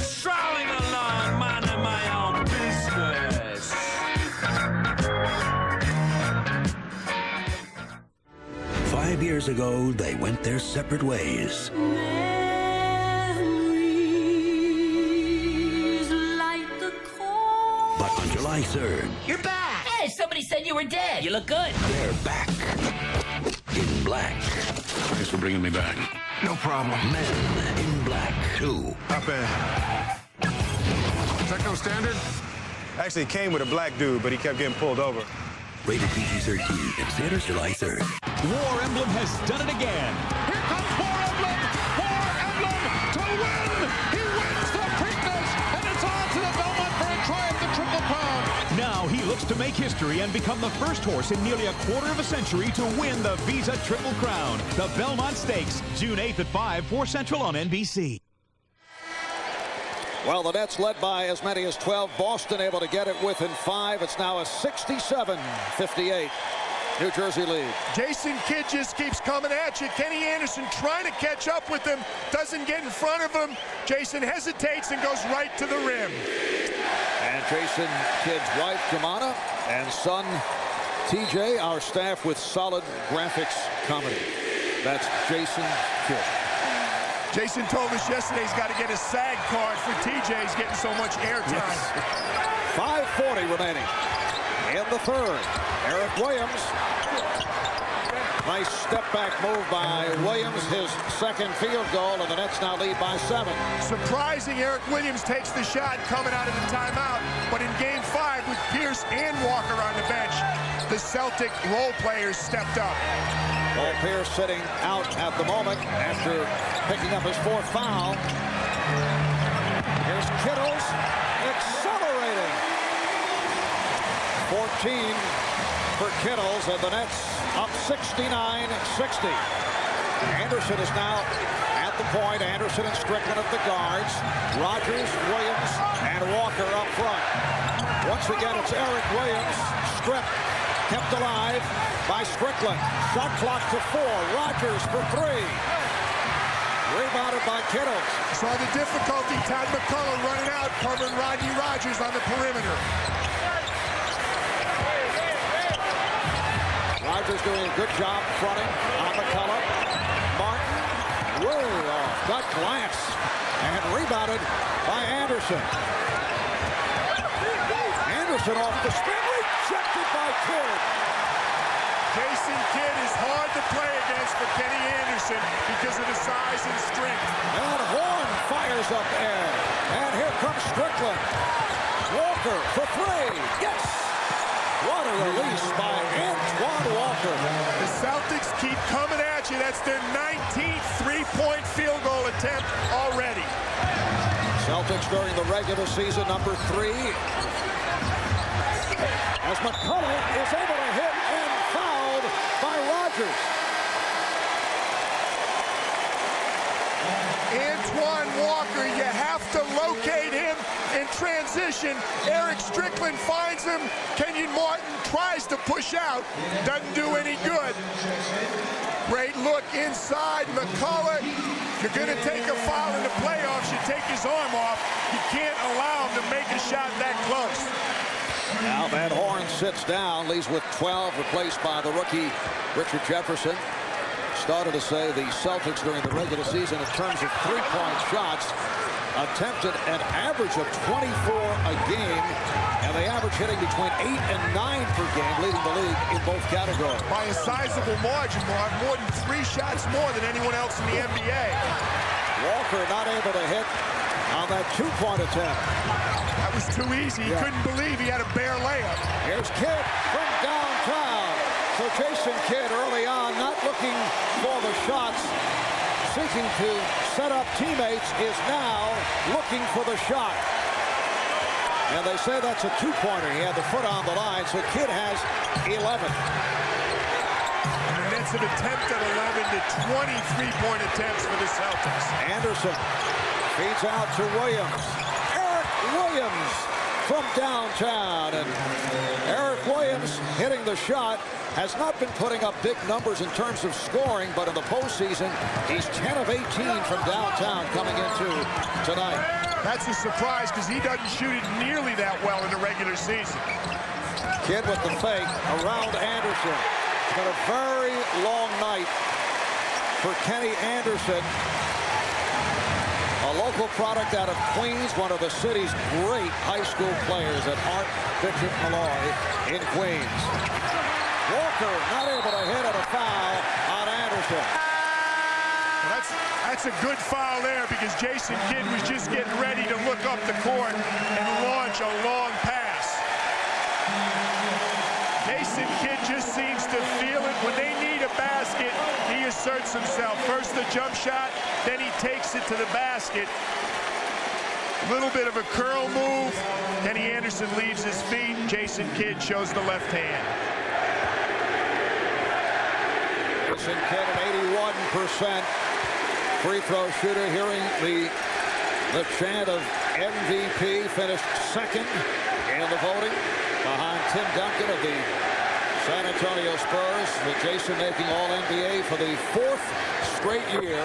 Speaker 1: Strolling along, minding my own business.
Speaker 5: 5 years ago, they went their separate ways. But on July 3rd,
Speaker 11: You're back! Hey, somebody said you were dead. You look good.
Speaker 5: they're back. In black.
Speaker 19: Thanks for bringing me back.
Speaker 5: No problem. Men in Black 2.
Speaker 10: Up in. Techno standard? Actually, it came with a black dude, but he kept getting pulled over.
Speaker 5: Rated PG-13 in theaters July 3rd.
Speaker 12: War Emblem has done it again.
Speaker 23: Here comes War Emblem! War Emblem to win! He wins the Preakness, and it's on to the Belmont for a try at the Triple Crown.
Speaker 12: Now he looks to make history and become the first horse in nearly a quarter of a century to win the Visa Triple Crown. The Belmont Stakes, June 8th at 5, 4 Central on NBC.
Speaker 22: Well, the Nets led by as many as 12. Boston able to get it within 5. It's now a 67-58 New Jersey lead.
Speaker 23: Jason Kidd just keeps coming at you. Kenny Anderson trying to catch up with him, doesn't get in front of him. Jason hesitates and goes right to the rim.
Speaker 22: And Jason Kidd's wife, Jamana, and son, TJ, our staff with solid graphics comedy. That's Jason Kidd.
Speaker 23: Jason told us yesterday he's got to get a SAG card for TJ. He's getting so much airtime.
Speaker 22: Yes. 5:40 remaining in the third. Eric Williams. Nice step back move by Williams, his second field goal, and the Nets now lead by 7.
Speaker 23: Surprising, Eric Williams takes the shot coming out of the timeout, but in game 5 with Pierce and Walker on the bench, the Celtic role players stepped up.
Speaker 22: Paul Pierce sitting out at the moment after picking up his 4th foul. Here's Kittles accelerating. 14 for Kittles, and the Nets up 69-60. Anderson is now at the point. Anderson and Strickland at the guards. Rogers, Williams, and Walker up front. Once again, it's Eric Williams. Stripped, kept alive by Strickland. Shot clock to 4. Rogers for 3. Rebounded by Kittles.
Speaker 23: Saw the difficulty. Todd McCullough running out, covering Rodney Rogers on the perimeter.
Speaker 22: Rogers doing a good job fronting on McCullough. Martin, way off, got glass, and rebounded by Anderson. Anderson off the spin, rejected by Kidd.
Speaker 23: Jason Kidd is hard to play against for Kenny Anderson because of the size and strength.
Speaker 22: And Horn fires up air. And here comes Strickland. Walker for 3. Yes! What a release by Antoine Walker.
Speaker 23: The Celtics keep coming at you. That's their 19th three-point field goal attempt already.
Speaker 22: Celtics during the regular season, number 3. As McCullough is able to hit and fouled by Rogers.
Speaker 23: Antoine Walker, you have to locate him in transition. Eric Strickland finds him. Kenyon Martin tries to push out. Doesn't do any good. Great look inside. McCullough, if you're going to take a foul in the playoffs, you take his arm off. You can't allow him to make a shot that close.
Speaker 22: Now Van Horn sits down, leaves with 12, replaced by the rookie Richard Jefferson. Started to say the Celtics during the regular season in terms of three-point shots attempted an average of 24 a game, and they average hitting between 8 and 9 per game, leading the league in both categories.
Speaker 23: By a sizable margin, more than 3 shots more than anyone else in the NBA.
Speaker 22: Walker not able to hit on that 2-point attempt.
Speaker 23: That was too easy. He couldn't believe he had a bare layup.
Speaker 22: Here's Kidd from downtown. So Jason Kidd early on not looking for the shots, seeking to set up teammates, is now looking for the shot. And they say that's a 2-pointer. He had the foot on the line, so Kidd has 11.
Speaker 23: And the Nets have attempted 11 to 20 three-point attempts for the Celtics.
Speaker 22: Anderson feeds out to Williams. Eric Williams from downtown. And Eric Williams hitting the shot. Has not been putting up big numbers in terms of scoring, but in the postseason, he's 10 of 18 from downtown coming into tonight.
Speaker 23: That's a surprise because he doesn't shoot it nearly that well in the regular season.
Speaker 22: Kidd with the fake around Anderson. It's been a very long night for Kenny Anderson, a local product out of Queens, one of the city's great high school players at Art Bishop Malloy in Queens. Walker not able to hit at a foul on Anderson.
Speaker 23: Well, that's a good foul there because Jason Kidd was just getting ready to look up the court and launch a long pass. Jason Kidd just seems to feel it. When they need a basket, he asserts himself. First the jump shot, then he takes it to the basket. Little bit of a curl move. Kenny Anderson leaves his feet. Jason Kidd shows the left hand.
Speaker 22: Jason Kidd at 81% free throw shooter, hearing the chant of MVP, finished second in the voting behind Tim Duncan of the San Antonio Spurs with Jason making All-NBA for the 4th straight year.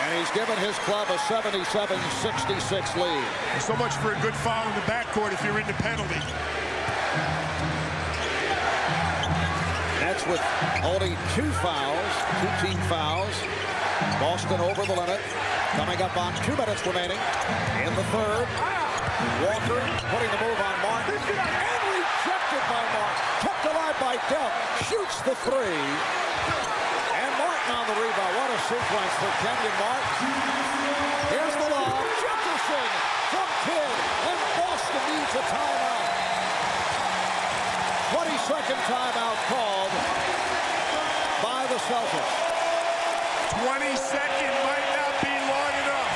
Speaker 22: And he's given his club a 77-66 lead.
Speaker 23: So much for a good foul in the backcourt if you're in the penalty.
Speaker 22: Nets with only 2 fouls, 2 team fouls. Boston over the limit. Coming up on 2 minutes remaining in the 3rd. Walker putting the move on Martin. And rejected by Martin. Kept alive by Dell. Shoots the 3. And Martin on the rebound. What a sequence for Kenyon Martin. Here's the lob. Jefferson from Kidd. And Boston needs a timeout. 22nd timeout called by the Celtics.
Speaker 23: 22nd might not be long enough.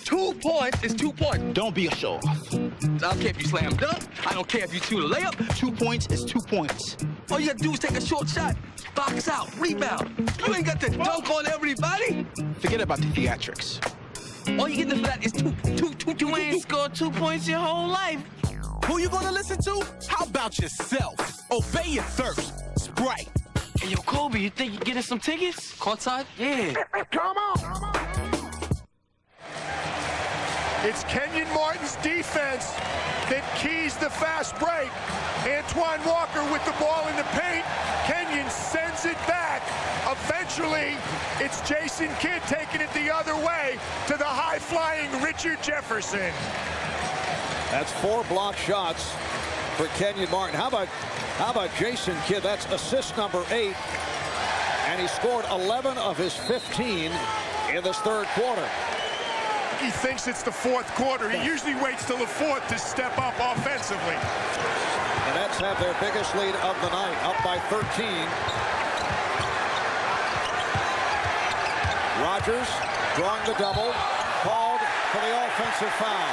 Speaker 1: Two points is 2 points.
Speaker 2: Don't be a show-off.
Speaker 1: I don't care if you slam dunk. I don't care if you shoot a layup.
Speaker 2: 2 points is 2 points.
Speaker 1: All you gotta do is take a short shot, box out, rebound. You ain't got to dunk on everybody.
Speaker 2: Forget about the theatrics.
Speaker 1: All you getting for that is two.
Speaker 11: You ain't scored 2 points your whole life.
Speaker 2: Who you gonna listen to? How about yourself? Obey your thirst. Sprite.
Speaker 11: Hey, yo, Kobe, you think you're getting some tickets?
Speaker 1: Courtside?
Speaker 11: Yeah.
Speaker 23: Come on. It's Kenyon Martin's defense that keys the fast break. Antoine Walker with the ball in the paint. Kenyon sends it back. Eventually, it's Jason Kidd taking it the other way to the high-flying Richard Jefferson.
Speaker 22: That's 4 block shots for Kenyon Martin. How about Jason Kidd? That's assist number 8. And he scored 11 of his 15 in this 3rd quarter.
Speaker 23: He thinks it's the 4th quarter. He usually waits till the 4th to step up offensively.
Speaker 22: The Nets have their biggest lead of the night, up by 13. Rodgers drawing the double, called for the offensive foul.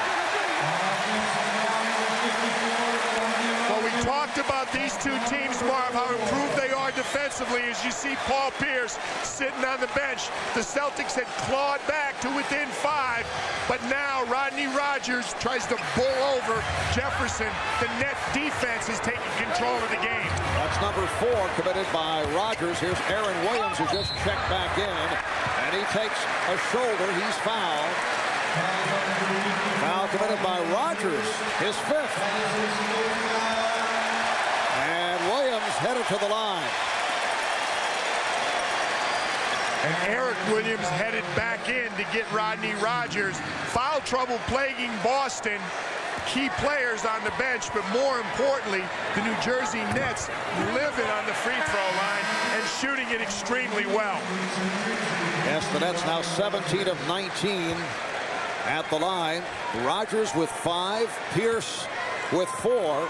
Speaker 23: Well, we talked about these 2 teams, Marv, how improved they are defensively as you see Paul Pierce sitting on the bench. The Celtics had clawed back to within 5, but now Rodney Rodgers tries to bull over Jefferson. The net defense is taking control of the game.
Speaker 22: That's number 4 committed by Rodgers. Here's Aaron Williams, who just checked back in, and he takes a shoulder. He's fouled. Foul committed by Rodgers, his 5th. And Williams headed to the line.
Speaker 23: And Eric Williams headed back in to get Rodney Rodgers. Foul trouble plaguing Boston. Key players on the bench, but more importantly, the New Jersey Nets living on the free throw line and shooting it extremely well.
Speaker 22: Yes, the Nets now 17 of 19 at the line. Rodgers with 5, Pierce with 4.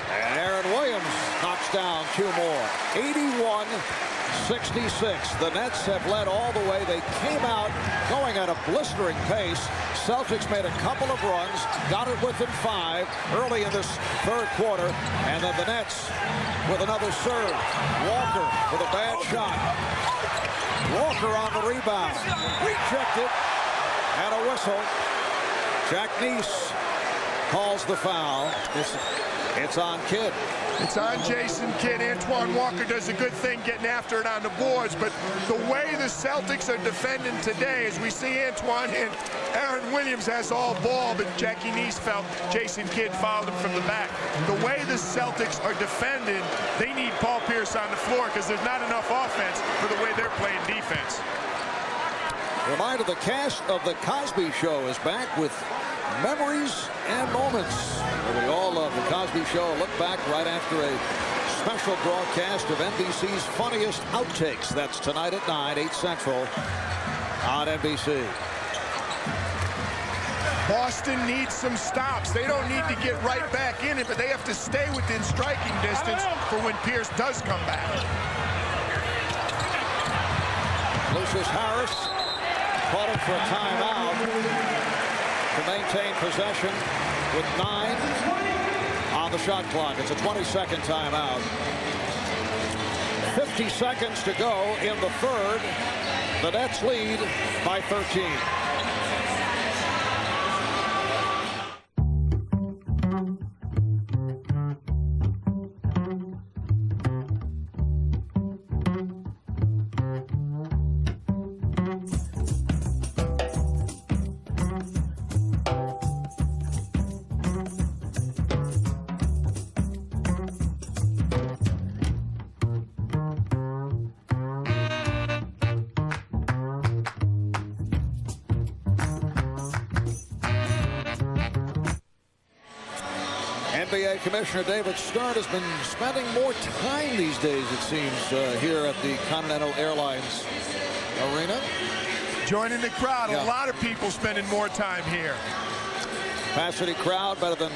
Speaker 22: And Aaron Williams knocks down 2 more. 81-66. The Nets have led all the way. They came out going at a blistering pace. Celtics made a couple of runs, got it within 5 early in this 3rd quarter, and then the Nets with another serve. Walker with a bad shot. Walker on the rebound. Rejected. And a whistle. Jack Neese calls the foul. It's on Kidd.
Speaker 23: It's on Jason Kidd. Antoine Walker does a good thing getting after it on the boards, but the way the Celtics are defending today, as we see Antoine and Aaron Williams has all ball, but Jackie Neese felt Jason Kidd fouled him from the back. The way the Celtics are defended, they need Paul Pierce on the floor because there's not enough offense for the way they're playing defense.
Speaker 22: Reminder, the cast of The Cosby Show is back with memories and moments. We all love The Cosby Show. A look back right after a special broadcast of NBC's funniest outtakes. That's tonight at 9, 8 Central on NBC.
Speaker 23: Boston needs some stops. They don't need to get right back in it, but they have to stay within striking distance for when Pierce does come back.
Speaker 22: Lucius Harris called him for a timeout to maintain possession with 9 on the shot clock. It's a 22nd timeout. 50 seconds to go in the third. The Nets lead by 13. NBA Commissioner David Stern has been spending more time these days, it seems, here at the Continental Airlines Arena.
Speaker 23: Joining the crowd,
Speaker 22: Yeah.
Speaker 23: a lot of people spending more time here.
Speaker 22: Capacity crowd better than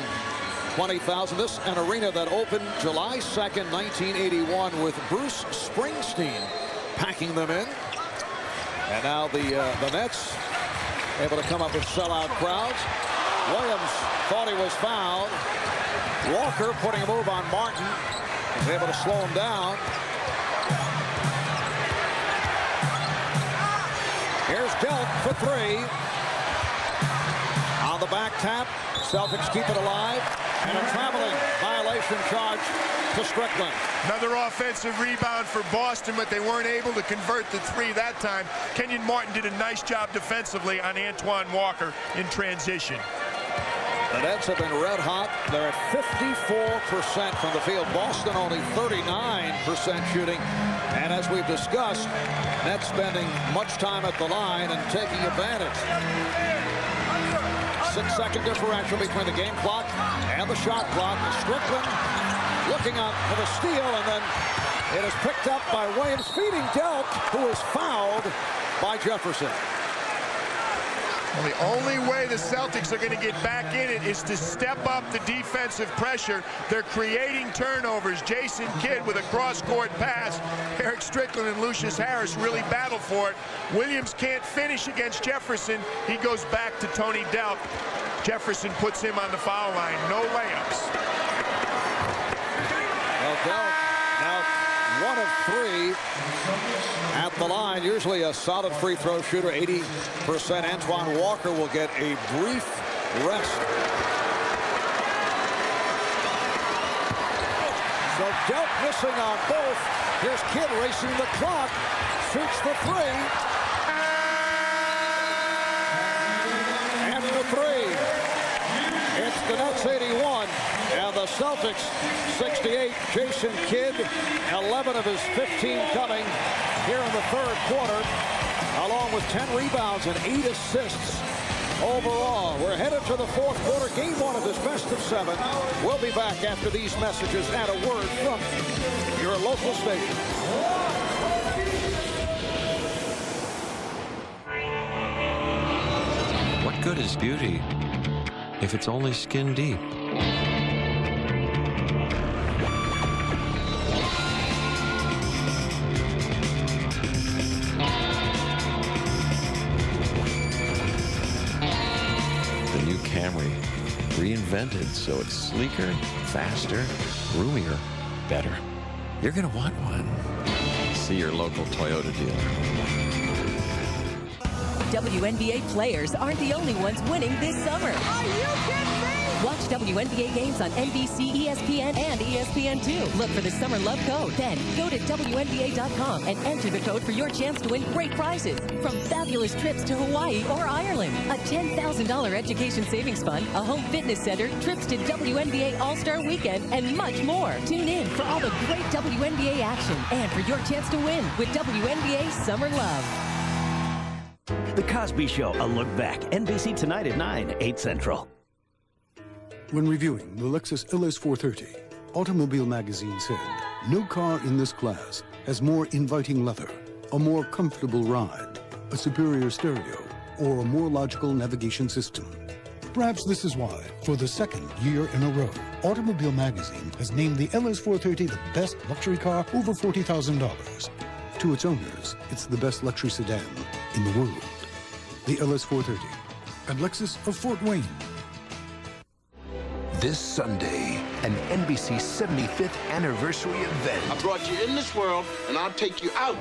Speaker 22: 20,000. This an arena that opened July 2nd, 1981 with Bruce Springsteen packing them in. And now the Nets able to come up with sellout crowds. Williams thought he was fouled. Walker putting a move on Martin. Was able to slow him down. Here's Delk for three. On the back tap. Celtics keep it alive. And a traveling violation charge to Strickland.
Speaker 23: Another offensive rebound for Boston, but they weren't able to convert the three that time. Kenyon Martin did a nice job defensively on Antoine Walker in transition.
Speaker 22: The Nets have been red hot. They're at 54% from the field. Boston only 39% shooting. And as we've discussed, Nets spending much time at the line and taking advantage. 6-second differential between the game clock and the shot clock. Strickland looking up for the steal, and then it is picked up by Williams, feeding Delk, who is fouled by Jefferson.
Speaker 23: Well, the only way the Celtics are going to get back in it is to step up the defensive pressure. They're creating turnovers. Jason Kidd with a cross-court pass. Eric Strickland and Lucius Harris really battle for it. Williams can't finish against Jefferson. He goes back to Tony Delk. Jefferson puts him on the foul line. No layups.
Speaker 22: Well, Delk now 1 of 3 at the line. Usually a solid free throw shooter, 80%. Antoine Walker will get a brief rest. So Delk missing on both. Here's Kidd racing the clock. Shoots the three. And the three. It's the Nets 81 and the Celtics 68. Jason Kidd, 11 of his 15 coming here in the third quarter, along with 10 rebounds and 8 assists overall. We're headed to the fourth quarter, game 1 of this best of 7. We'll be back after these messages and a word from your local station.
Speaker 20: What good is beauty if it's only skin deep? The new Camry, reinvented so it's sleeker, faster, roomier, better. You're gonna want one. See your local Toyota dealer.
Speaker 4: WNBA players aren't the only ones winning this summer. Are you kidding me? Watch WNBA games on NBC, ESPN, and ESPN2. Look for the Summer Love code. Then go to WNBA.com and enter the code for your chance to win great prizes. From fabulous trips to Hawaii or Ireland, a $10,000 education savings fund, a home fitness center, trips to WNBA All-Star Weekend, and much more. Tune in for all the great WNBA action and for your chance to win with WNBA Summer Love.
Speaker 13: The Cosby Show, a look back. NBC tonight at 9, 8 Central.
Speaker 14: When reviewing the Lexus LS 430, Automobile Magazine said, no car in this class has more inviting leather, a more comfortable ride, a superior stereo, or a more logical navigation system. Perhaps this is why, for the second year in a row, Automobile Magazine has named the LS 430 the best luxury car over $40,000. To its owners, it's the best luxury sedan in the world. The LS 430 at Lexus of Fort Wayne.
Speaker 19: This Sunday
Speaker 7: an NBC 75th anniversary event.
Speaker 25: I brought you in this world, and I'll take you out.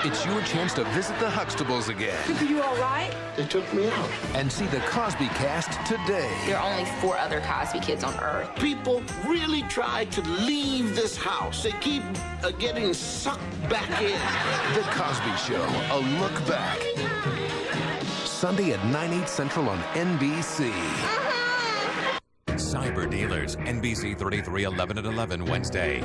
Speaker 7: It's your chance to visit the Huxtables again.
Speaker 25: Are you all right? They took me out.
Speaker 7: And see the Cosby cast today.
Speaker 15: There are only 4 other Cosby kids on Earth.
Speaker 25: People really try to leave this house. They keep getting sucked back in.
Speaker 7: The Cosby Show, a look back. Sunday at 9/8 Central on NBC.
Speaker 16: Cyber Dealers, NBC 33, 11 at 11 Wednesday.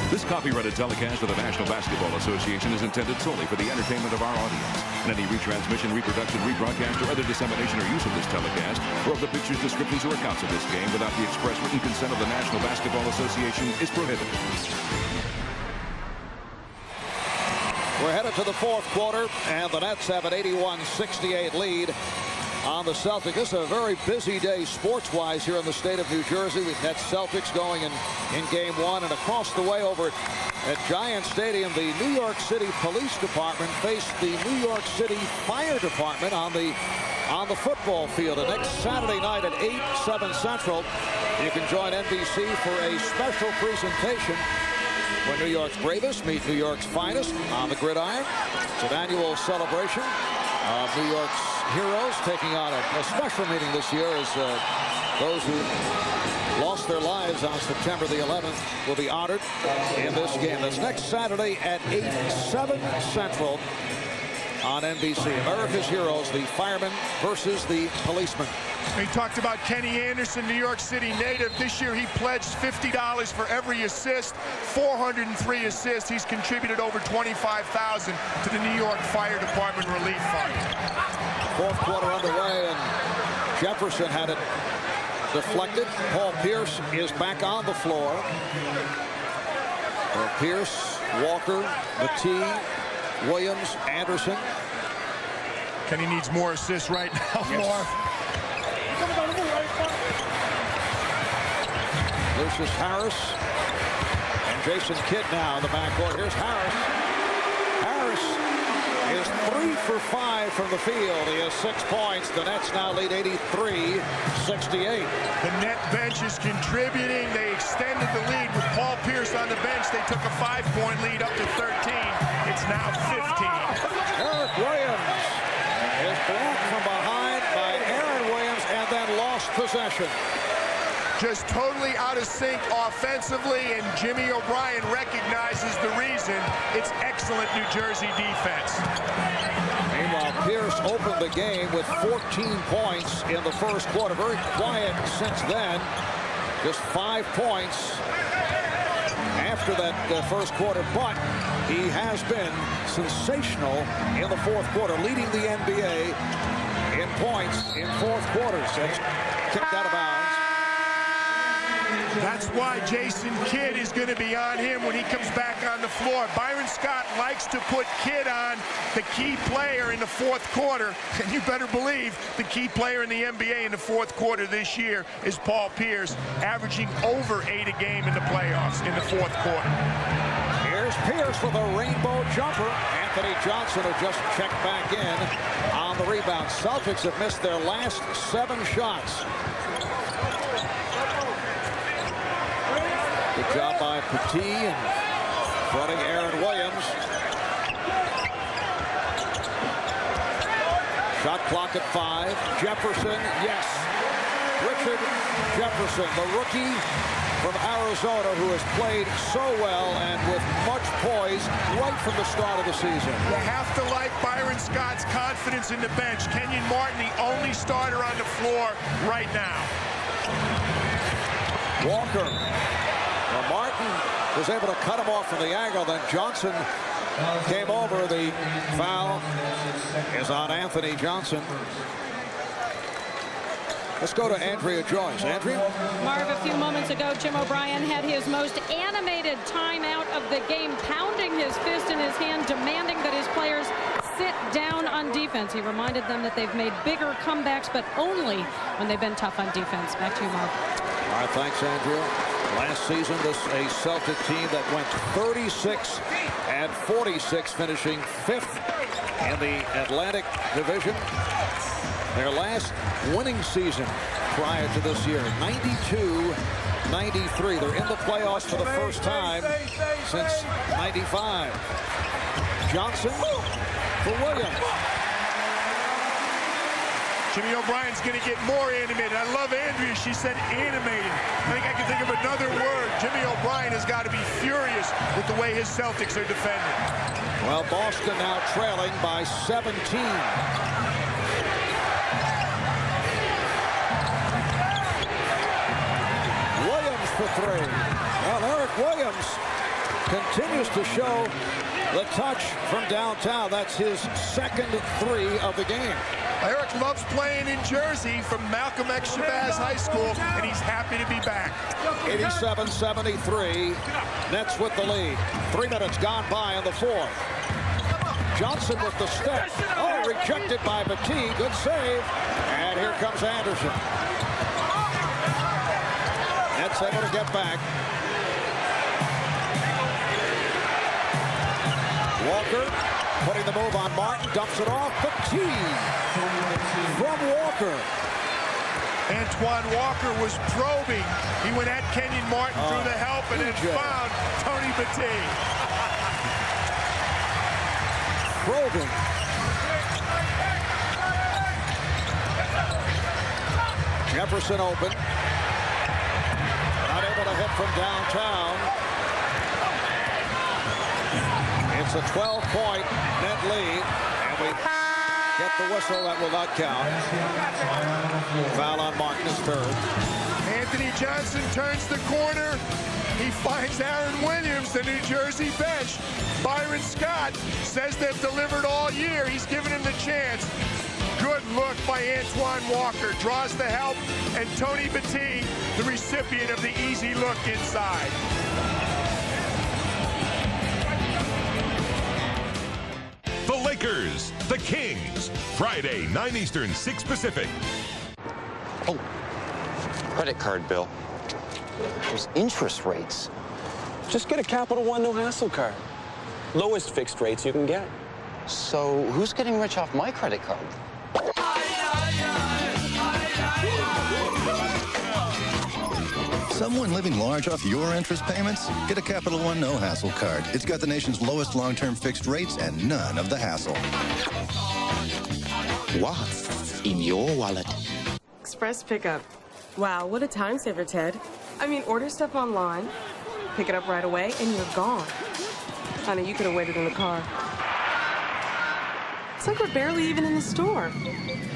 Speaker 17: This copyrighted telecast of the National Basketball Association is intended solely for the entertainment of our audience. And any retransmission, reproduction, rebroadcast, or other dissemination or use of this telecast, or of the pictures, descriptions, or accounts of this game without the express written consent of the National Basketball Association is prohibited.
Speaker 22: We're headed to the fourth quarter, and the Nets have an 81-68 lead on the Celtics. This is a very busy day sports-wise here in the state of New Jersey. We've had Celtics going in Game 1, and across the way over at Giant Stadium, the New York City Police Department faced the New York City Fire Department on the football field. And next Saturday night at 8/7 Central, you can join NBC for a special presentation where New York's bravest meet New York's finest on the gridiron. It's an annual celebration of New York's heroes, taking on a special meeting this year as those who lost their lives on September the 11th will be honored in this game. That's next Saturday at 8/7 Central on NBC. America's Heroes, the firemen versus the policemen.
Speaker 23: We talked about Kenny Anderson, New York City native. This year he pledged $50 for every assist, 403 assists. He's contributed over $25,000 to the New York Fire Department Relief Fund.
Speaker 22: Fourth quarter underway, and Jefferson had it deflected. Paul Pierce is back on the floor. Pierce, Walker, Matee, Williams, Anderson.
Speaker 23: Kenny needs more assists right now,
Speaker 22: yes.
Speaker 23: More.
Speaker 22: Lucius Harris and Jason Kidd now in the backcourt. Here's Harris. Harris is 3 for 5 from the field. He has 6 points. The Nets now lead 83-68.
Speaker 23: The net bench is contributing. They extended the lead with Paul Pierce on the bench. They took a 5-point lead up to 13. It's now 15.
Speaker 22: Eric Williams is blocked from behind by Aaron Williams and then lost possession.
Speaker 23: Just totally out of sync offensively, and Jimmy O'Brien recognizes the reason. It's excellent New Jersey defense.
Speaker 22: Meanwhile, Pierce opened the game with 14 points in the first quarter. Very quiet since then. Just 5 points after that first quarter, but he has been sensational in the fourth quarter, leading the NBA in points in fourth quarters. That's kicked out of bounds.
Speaker 23: That's why Jason Kidd is going to be on him when he comes back on the floor. Byron Scott likes to put Kidd on, the key player in the fourth quarter. And you better believe the key player in the NBA in the fourth quarter this year is Paul Pierce, averaging over 8 a game in the playoffs in the fourth quarter.
Speaker 22: Here's Pierce with a rainbow jumper. Anthony Johnson will just check back in on the rebound. Celtics have missed their last 7 shots. Good job by Petit and fronting Aaron Williams. Shot clock at 5. Jefferson, yes. Richard Jefferson, the rookie from Arizona, who has played so well and with much poise right from the start of the season.
Speaker 23: You have to like Byron Scott's confidence in the bench. Kenyon Martin, the only starter on the floor right now.
Speaker 22: Walker. Well, Martin was able to cut him off from the angle. Then Johnson came over. The foul is on Anthony Johnson. Let's go to Andrea Joyce. Andrea?
Speaker 18: Marv, a few moments ago, Jim O'Brien had his most animated timeout of the game, pounding his fist in his hand, demanding that his players sit down on defense. He reminded them that they've made bigger comebacks, but only when they've been tough on defense. Back to you, Marv.
Speaker 22: All right, thanks, Andrea. Last season, this a Celtic team that went 36-46, finishing 5th in the Atlantic Division. Their last winning season prior to this year, 92-93. They're in the playoffs for the first time since 95. Johnson for Williams.
Speaker 23: Jimmy O'Brien's going to get more animated. I love Andrea. She said animated. I think I can think of another word. Jimmy O'Brien has got to be furious with the way his Celtics are defending.
Speaker 22: Well, Boston now trailing by 17. Williams for three. Well, Eric Williams continues to show the touch from downtown. That's his second three of the game.
Speaker 23: Eric loves playing in Jersey from Malcolm X Shabazz High School, and he's happy to be back.
Speaker 22: 87-73. Nets with the lead. 3 minutes gone by in the fourth. Johnson with the step. Oh, rejected by Petit. Good save. And here comes Anderson. Nets able to get back. Walker putting the move on Martin. Dumps it off. Petit from Walker.
Speaker 23: Antoine Walker was probing. He went at Kenyon Martin through the help and then found Tony Petit.
Speaker 22: Probing. Jefferson open. Not able to hit from downtown. It's a 12-point net lead. And we get the whistle. That will not count. Foul on Martin is third.
Speaker 23: Anthony Johnson turns the corner. He finds Aaron Williams, the New Jersey bench. Byron Scott says they've delivered all year. He's given him the chance. Good look by Antoine Walker. Draws the help. And Tony Petit, the recipient of the easy look inside.
Speaker 3: The Lakers, the Kings. Friday, 9 Eastern, 6 Pacific.
Speaker 6: Oh, credit card bill. Those interest rates.
Speaker 8: Just get a Capital One no hassle card. Lowest fixed rates you can get.
Speaker 6: So who's getting rich off my credit card?
Speaker 21: Someone living large off your interest payments? Get a Capital One no hassle card. It's got the nation's lowest long-term fixed rates and none of the hassle.
Speaker 6: What's in your wallet?
Speaker 24: Express pickup. Wow, what a time saver, Ted. I mean, order stuff online, pick it up right away, and you're gone. Honey, you could have waited in the car. It's like we're barely even in the store.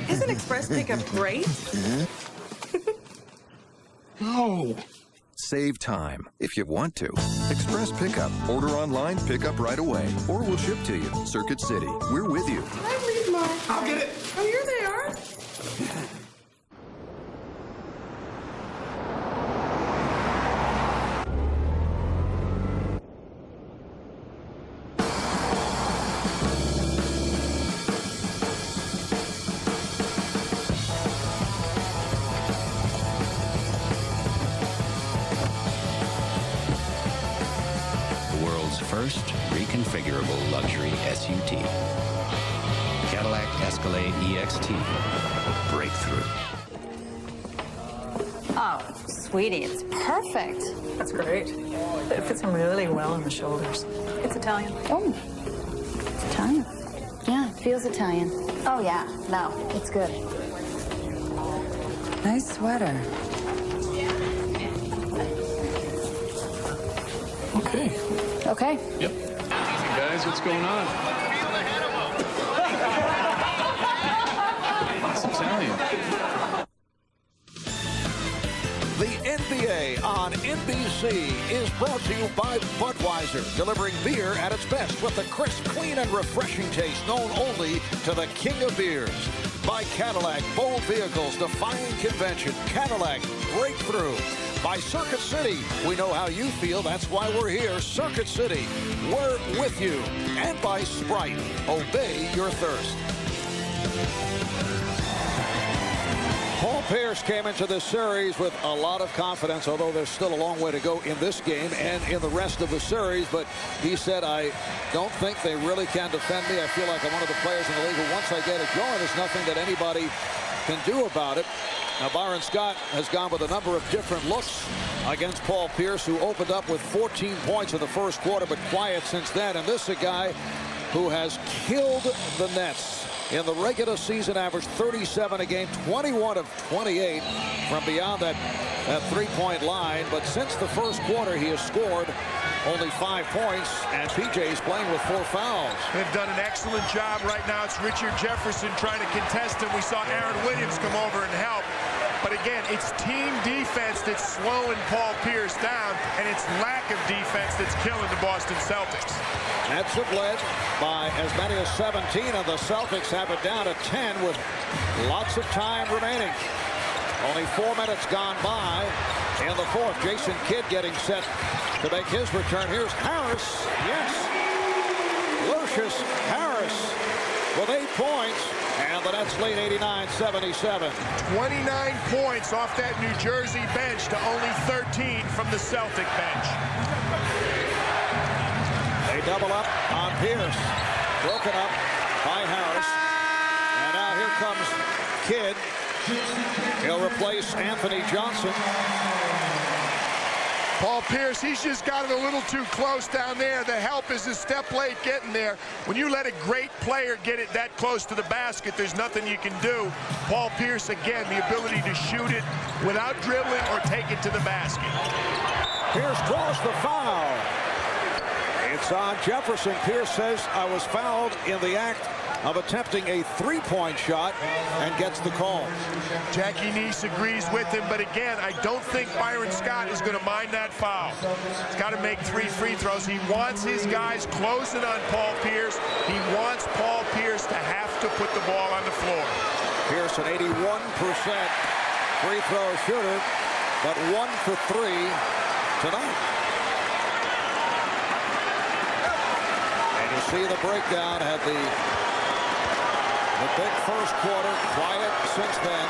Speaker 24: Isn't Express pickup great?
Speaker 21: No. Save time if you want to. Express Pickup. Order online, pick up right away. Or we'll ship to you. Circuit City. We're with you.
Speaker 24: I leave mine.
Speaker 21: I'll get it.
Speaker 24: Oh, here they are.
Speaker 26: First reconfigurable luxury SUT. Cadillac Escalade EXT. Breakthrough.
Speaker 27: Oh, sweetie, it's perfect.
Speaker 28: That's great. It fits him really well on the shoulders. It's Italian.
Speaker 27: Oh, it's Italian. Yeah, it feels Italian. Oh, yeah. No, it's good.
Speaker 28: Nice sweater.
Speaker 29: Okay.
Speaker 27: Okay.
Speaker 29: Yep. Guys, what's going on? It's Italian.
Speaker 22: The NBA on NBC is brought to you by Budweiser, delivering beer at its best with the crisp, clean, and refreshing taste known only to the king of beers. By Cadillac, bold vehicles defying convention. Cadillac, breakthrough. By Circuit City, we know how you feel, that's why we're here. Circuit City, we're with you. And by Sprite, obey your thirst. Paul Pierce came into this series with a lot of confidence, although there's still a long way to go in this game and in the rest of the series. But he said, I don't think they really can defend me. I feel like I'm one of the players in the league who once I get it going, there's nothing that anybody can do about it. Now, Byron Scott has gone with a number of different looks against Paul Pierce, who opened up with 14 points in the first quarter, but quiet since then. And this is a guy who has killed the Nets. In the regular season, averaged 37 a game, 21 of 28 from beyond that three-point line. But since the first quarter, he has scored only 5 points, and PJ is playing with 4 fouls.
Speaker 23: They've done an excellent job right now. It's Richard Jefferson trying to contest him. We saw Aaron Williams come over and help. But again, it's team defense that's slowing Paul Pierce down, and it's lack of defense that's killing the Boston Celtics.
Speaker 22: Nets have led by as many as 17, and the Celtics have it down to 10 with lots of time remaining. Only 4 minutes gone by in the fourth. Jason Kidd getting set to make his return. Here's Harris. Yes. Lucius Harris with 8 points. And the Nets lead 89-77.
Speaker 23: 29 points off that New Jersey bench to only 13 from the Celtic bench.
Speaker 22: They double up on Pierce. Broken up by Harris. And now here comes Kidd. He'll replace Anthony Johnson.
Speaker 23: Paul Pierce, he's just got it a little too close down there. The help is a step late getting there. When you let a great player get it that close to the basket, there's nothing you can do. Paul Pierce, again, the ability to shoot it without dribbling or take it to the basket.
Speaker 22: Pierce draws the foul. It's on Jefferson. Pierce says, I was fouled in the act of attempting a three-point shot, and gets the call.
Speaker 23: Jackie Neese agrees with him, but again, I don't think Byron Scott is going to mind that foul. He's got to make 3 free throws. He wants his guys closing on Paul Pierce. He wants Paul Pierce to have to put the ball on the floor.
Speaker 22: Pierce, an 81% free throw shooter, but 1 for 3 tonight. And you see the breakdown had the big first quarter, quiet since then.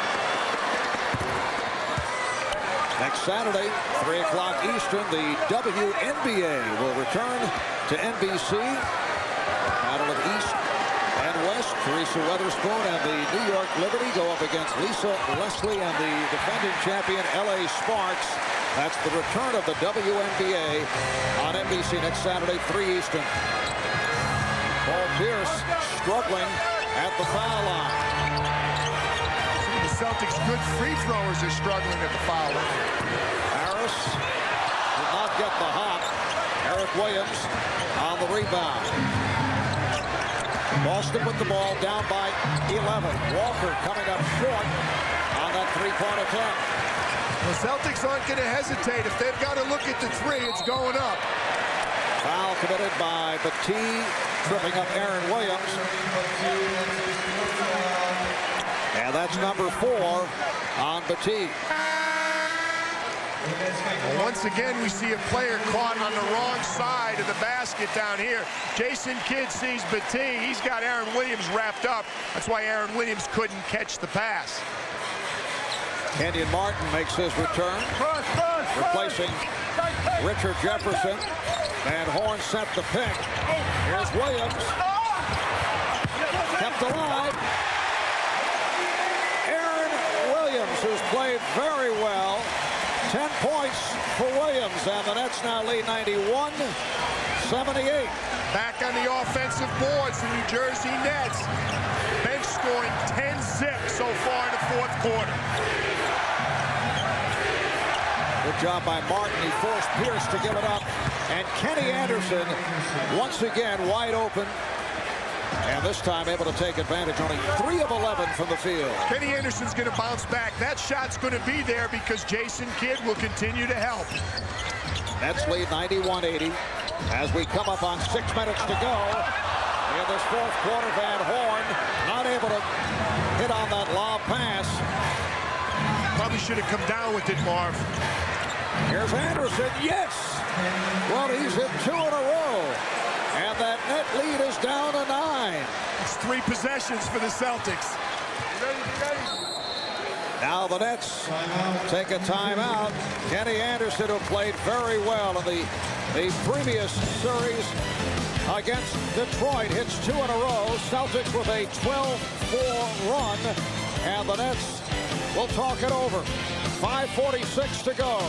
Speaker 22: Next Saturday, 3 o'clock Eastern, the WNBA will return to NBC. Battle of East and West. Teresa Weatherspoon and the New York Liberty go up against Lisa Leslie and the defending champion LA Sparks. That's the return of the WNBA on NBC next Saturday, 3 Eastern. Paul Pierce struggling at the foul line.
Speaker 23: Some of the Celtics' good free throwers are struggling at the foul line.
Speaker 22: Harris did not get the hop. Eric Williams on the rebound. Boston with the ball down by 11. Walker coming up short on that three-point attempt.
Speaker 23: The Celtics aren't going to hesitate. If they've got to look at the three, it's going up.
Speaker 22: Foul committed by Battie, tripping up Aaron Williams. And that's number 4 on Battie.
Speaker 23: Well, once again, we see a player caught on the wrong side of the basket down here. Jason Kidd sees Battie. He's got Aaron Williams wrapped up. That's why Aaron Williams couldn't catch the pass.
Speaker 22: Kenyon Martin makes his return, replacing Richard Jefferson. Van Horn set the pick. Here's Williams. Kept alive. Aaron Williams, who's played very well. 10 points for Williams, and the Nets now lead 91-78.
Speaker 23: Back on the offensive boards, the New Jersey Nets. Bench scoring 10-zip so far in the fourth quarter.
Speaker 22: Good job by Martin. He forced Pierce to give it up. And Kenny Anderson, once again, wide open. And this time able to take advantage. Only 3 of 11 from the field.
Speaker 23: Kenny Anderson's going to bounce back. That shot's going to be there because Jason Kidd will continue to help.
Speaker 22: Nets lead 91-80 as we come up on 6 minutes to go. In this fourth quarter, Van Horn not able to hit on that lob pass.
Speaker 23: Probably should have come down with it, Marv.
Speaker 22: Here's Anderson. Yes! Well, he's hit 2 in a row. And that net lead is down to 9.
Speaker 23: It's 3 possessions for the Celtics.
Speaker 22: Now the Nets take a timeout. Kenny Anderson, who played very well in the previous series against Detroit, hits 2 in a row. Celtics with a 12-4 run And the Nets will talk it over. 5:46 to go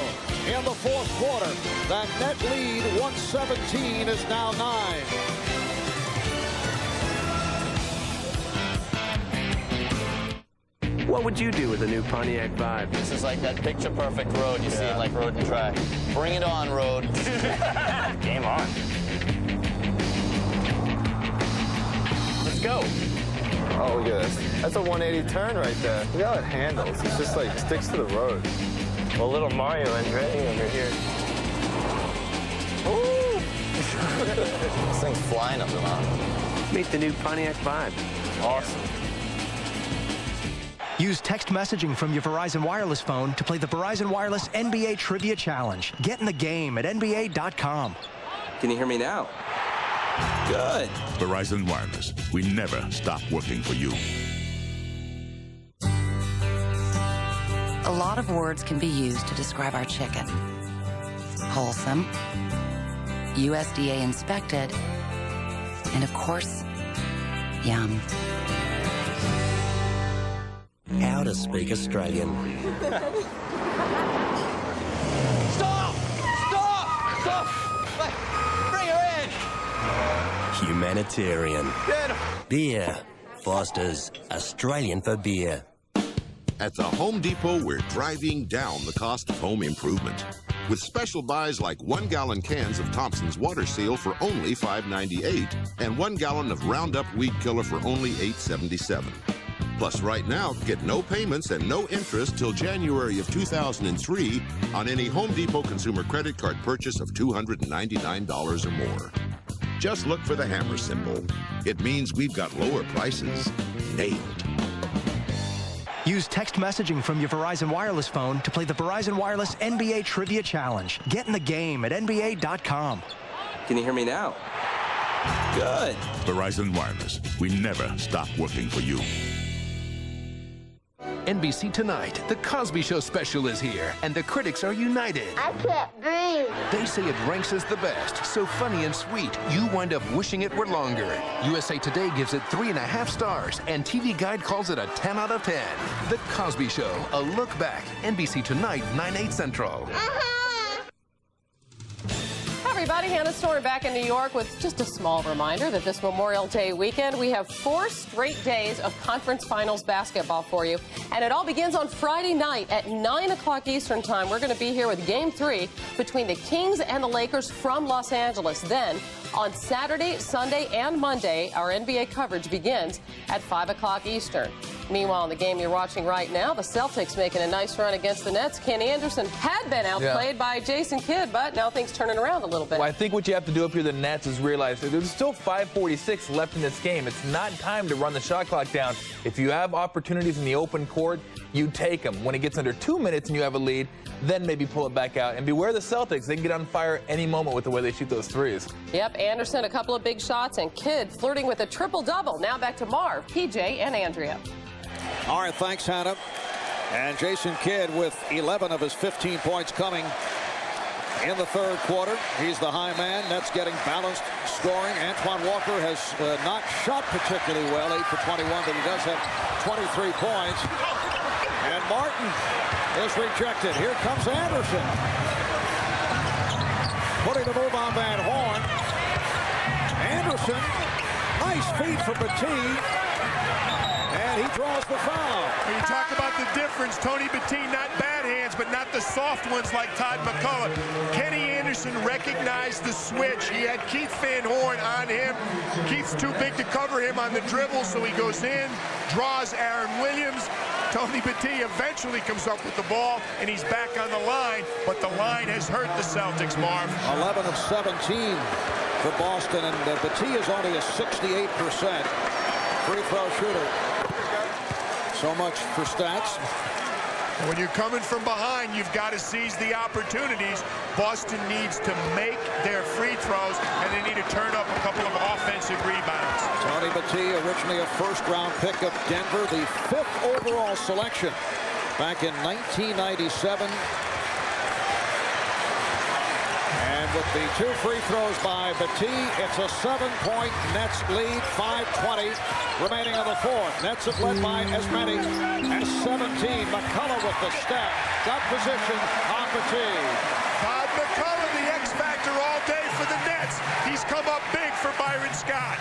Speaker 22: in the fourth quarter. That net lead, 117, is now 9.
Speaker 1: What would you do with a new Pontiac Vibe?
Speaker 2: This is like that picture-perfect road you see in like Road and Track. Bring it on, road. Game on. Let's go.
Speaker 4: Oh, look at this. That's a 180 turn right there. Look how it handles. It's just like sticks to the road.
Speaker 2: Well, little Mario Andretti over here.
Speaker 4: Ooh!
Speaker 2: This thing's flying up the mountain.
Speaker 1: Meet the new Pontiac Vibe.
Speaker 2: Awesome.
Speaker 5: Use text messaging from your Verizon Wireless phone to play the Verizon Wireless NBA Trivia Challenge. Get in the game at NBA.com.
Speaker 1: Can you hear me now? Good.
Speaker 9: Verizon Wireless. We never stop working for you.
Speaker 10: A lot of words can be used to describe our chicken. Wholesome, USDA inspected, and of course, yum.
Speaker 13: How to speak Australian.
Speaker 2: Stop! Stop! Stop! Bring her in!
Speaker 13: Humanitarian.
Speaker 2: Good.
Speaker 13: Beer. Foster's Australian for beer.
Speaker 11: At the Home Depot, we're driving down the cost of home improvement. With special buys like 1-gallon cans of Thompson's Water Seal for only $5.98 and 1 gallon of Roundup Weed Killer for only $8.77. Plus, right now, get no payments and no interest till January of 2003 on any Home Depot consumer credit card purchase of $299 or more. Just look for the hammer symbol. It means we've got lower prices. Nailed.
Speaker 5: Use text messaging from your Verizon Wireless phone to play the Verizon Wireless NBA Trivia Challenge. Get in the game at NBA.com.
Speaker 1: Can you hear me now? Good.
Speaker 9: Verizon Wireless. We never stop working for you.
Speaker 7: NBC Tonight, The Cosby Show special is here, and the critics are united.
Speaker 12: I can't breathe.
Speaker 7: They say it ranks as the best, so funny and sweet, you wind up wishing it were longer. USA Today gives it 3.5 stars, and TV Guide calls it a 10 out of 10. The Cosby Show, a look back. NBC Tonight, 9/8 Central.
Speaker 20: Everybody, Hannah Storm back in New York with just a small reminder that this Memorial Day weekend we have 4 straight days of conference finals basketball for you, and it all begins on Friday night at 9 o'clock Eastern time. We're going to be here with Game 3 between the Kings and the Lakers from Los Angeles. Then on Saturday, Sunday, and Monday, our NBA coverage begins at 5 o'clock Eastern. Meanwhile, in the game you're watching right now, the Celtics making a nice run against the Nets. Ken Anderson had been outplayed by Jason Kidd, but now things turning around a little bit.
Speaker 30: Well, I think what you have to do up here, the Nets, is realize that there's still 5:46 left in this game. It's not time to run the shot clock down. If you have opportunities in the open court, you take them. When it gets under 2 minutes and you have a lead, then maybe pull it back out. And beware the Celtics. They can get on fire any moment with the way they shoot those threes.
Speaker 20: Yep, Anderson, a couple of big shots, and Kidd flirting with a triple-double. Now back to Marv, PJ, and Andrea.
Speaker 22: All right, thanks, Hannah. And Jason Kidd with 11 of his 15 points coming in the third quarter. He's the high man. Nets getting balanced scoring. Antoine Walker has not shot particularly well, 8 for 21, but he does have 23 points. And Martin is rejected. Here comes Anderson. Putting the move on Van Horn. Anderson, nice feed for Petit. And he draws the foul.
Speaker 23: When you talk about the difference, Tony Bettine, not bad hands, but not the soft ones like Todd McCullough. Kenny Anderson recognized the switch. He had Keith Van Horn on him. Keith's too big to cover him on the dribble, so he goes in, draws Aaron Williams. Tony Bettine eventually comes up with the ball, and he's back on the line, but the line has hurt the Celtics, Marv.
Speaker 22: 11 of 17 for Boston, and Bettine is only a 68% free throw shooter. So much for stats.
Speaker 23: When you're coming from behind, you've got to seize the opportunities. Boston needs to make their free throws, and they need to turn up a couple of offensive rebounds.
Speaker 22: Tony Bettine, originally a first-round pick of Denver, the 5th overall selection back in 1997. And with the 2 free throws by Battie. It's a 7-point Nets lead, 5:20 remaining in the fourth. Nets have led by as many as 17. McCullough with the step. Got position on Battie.
Speaker 23: Todd McCullough, the X factor all day for the Nets. He's come up big for Byron Scott.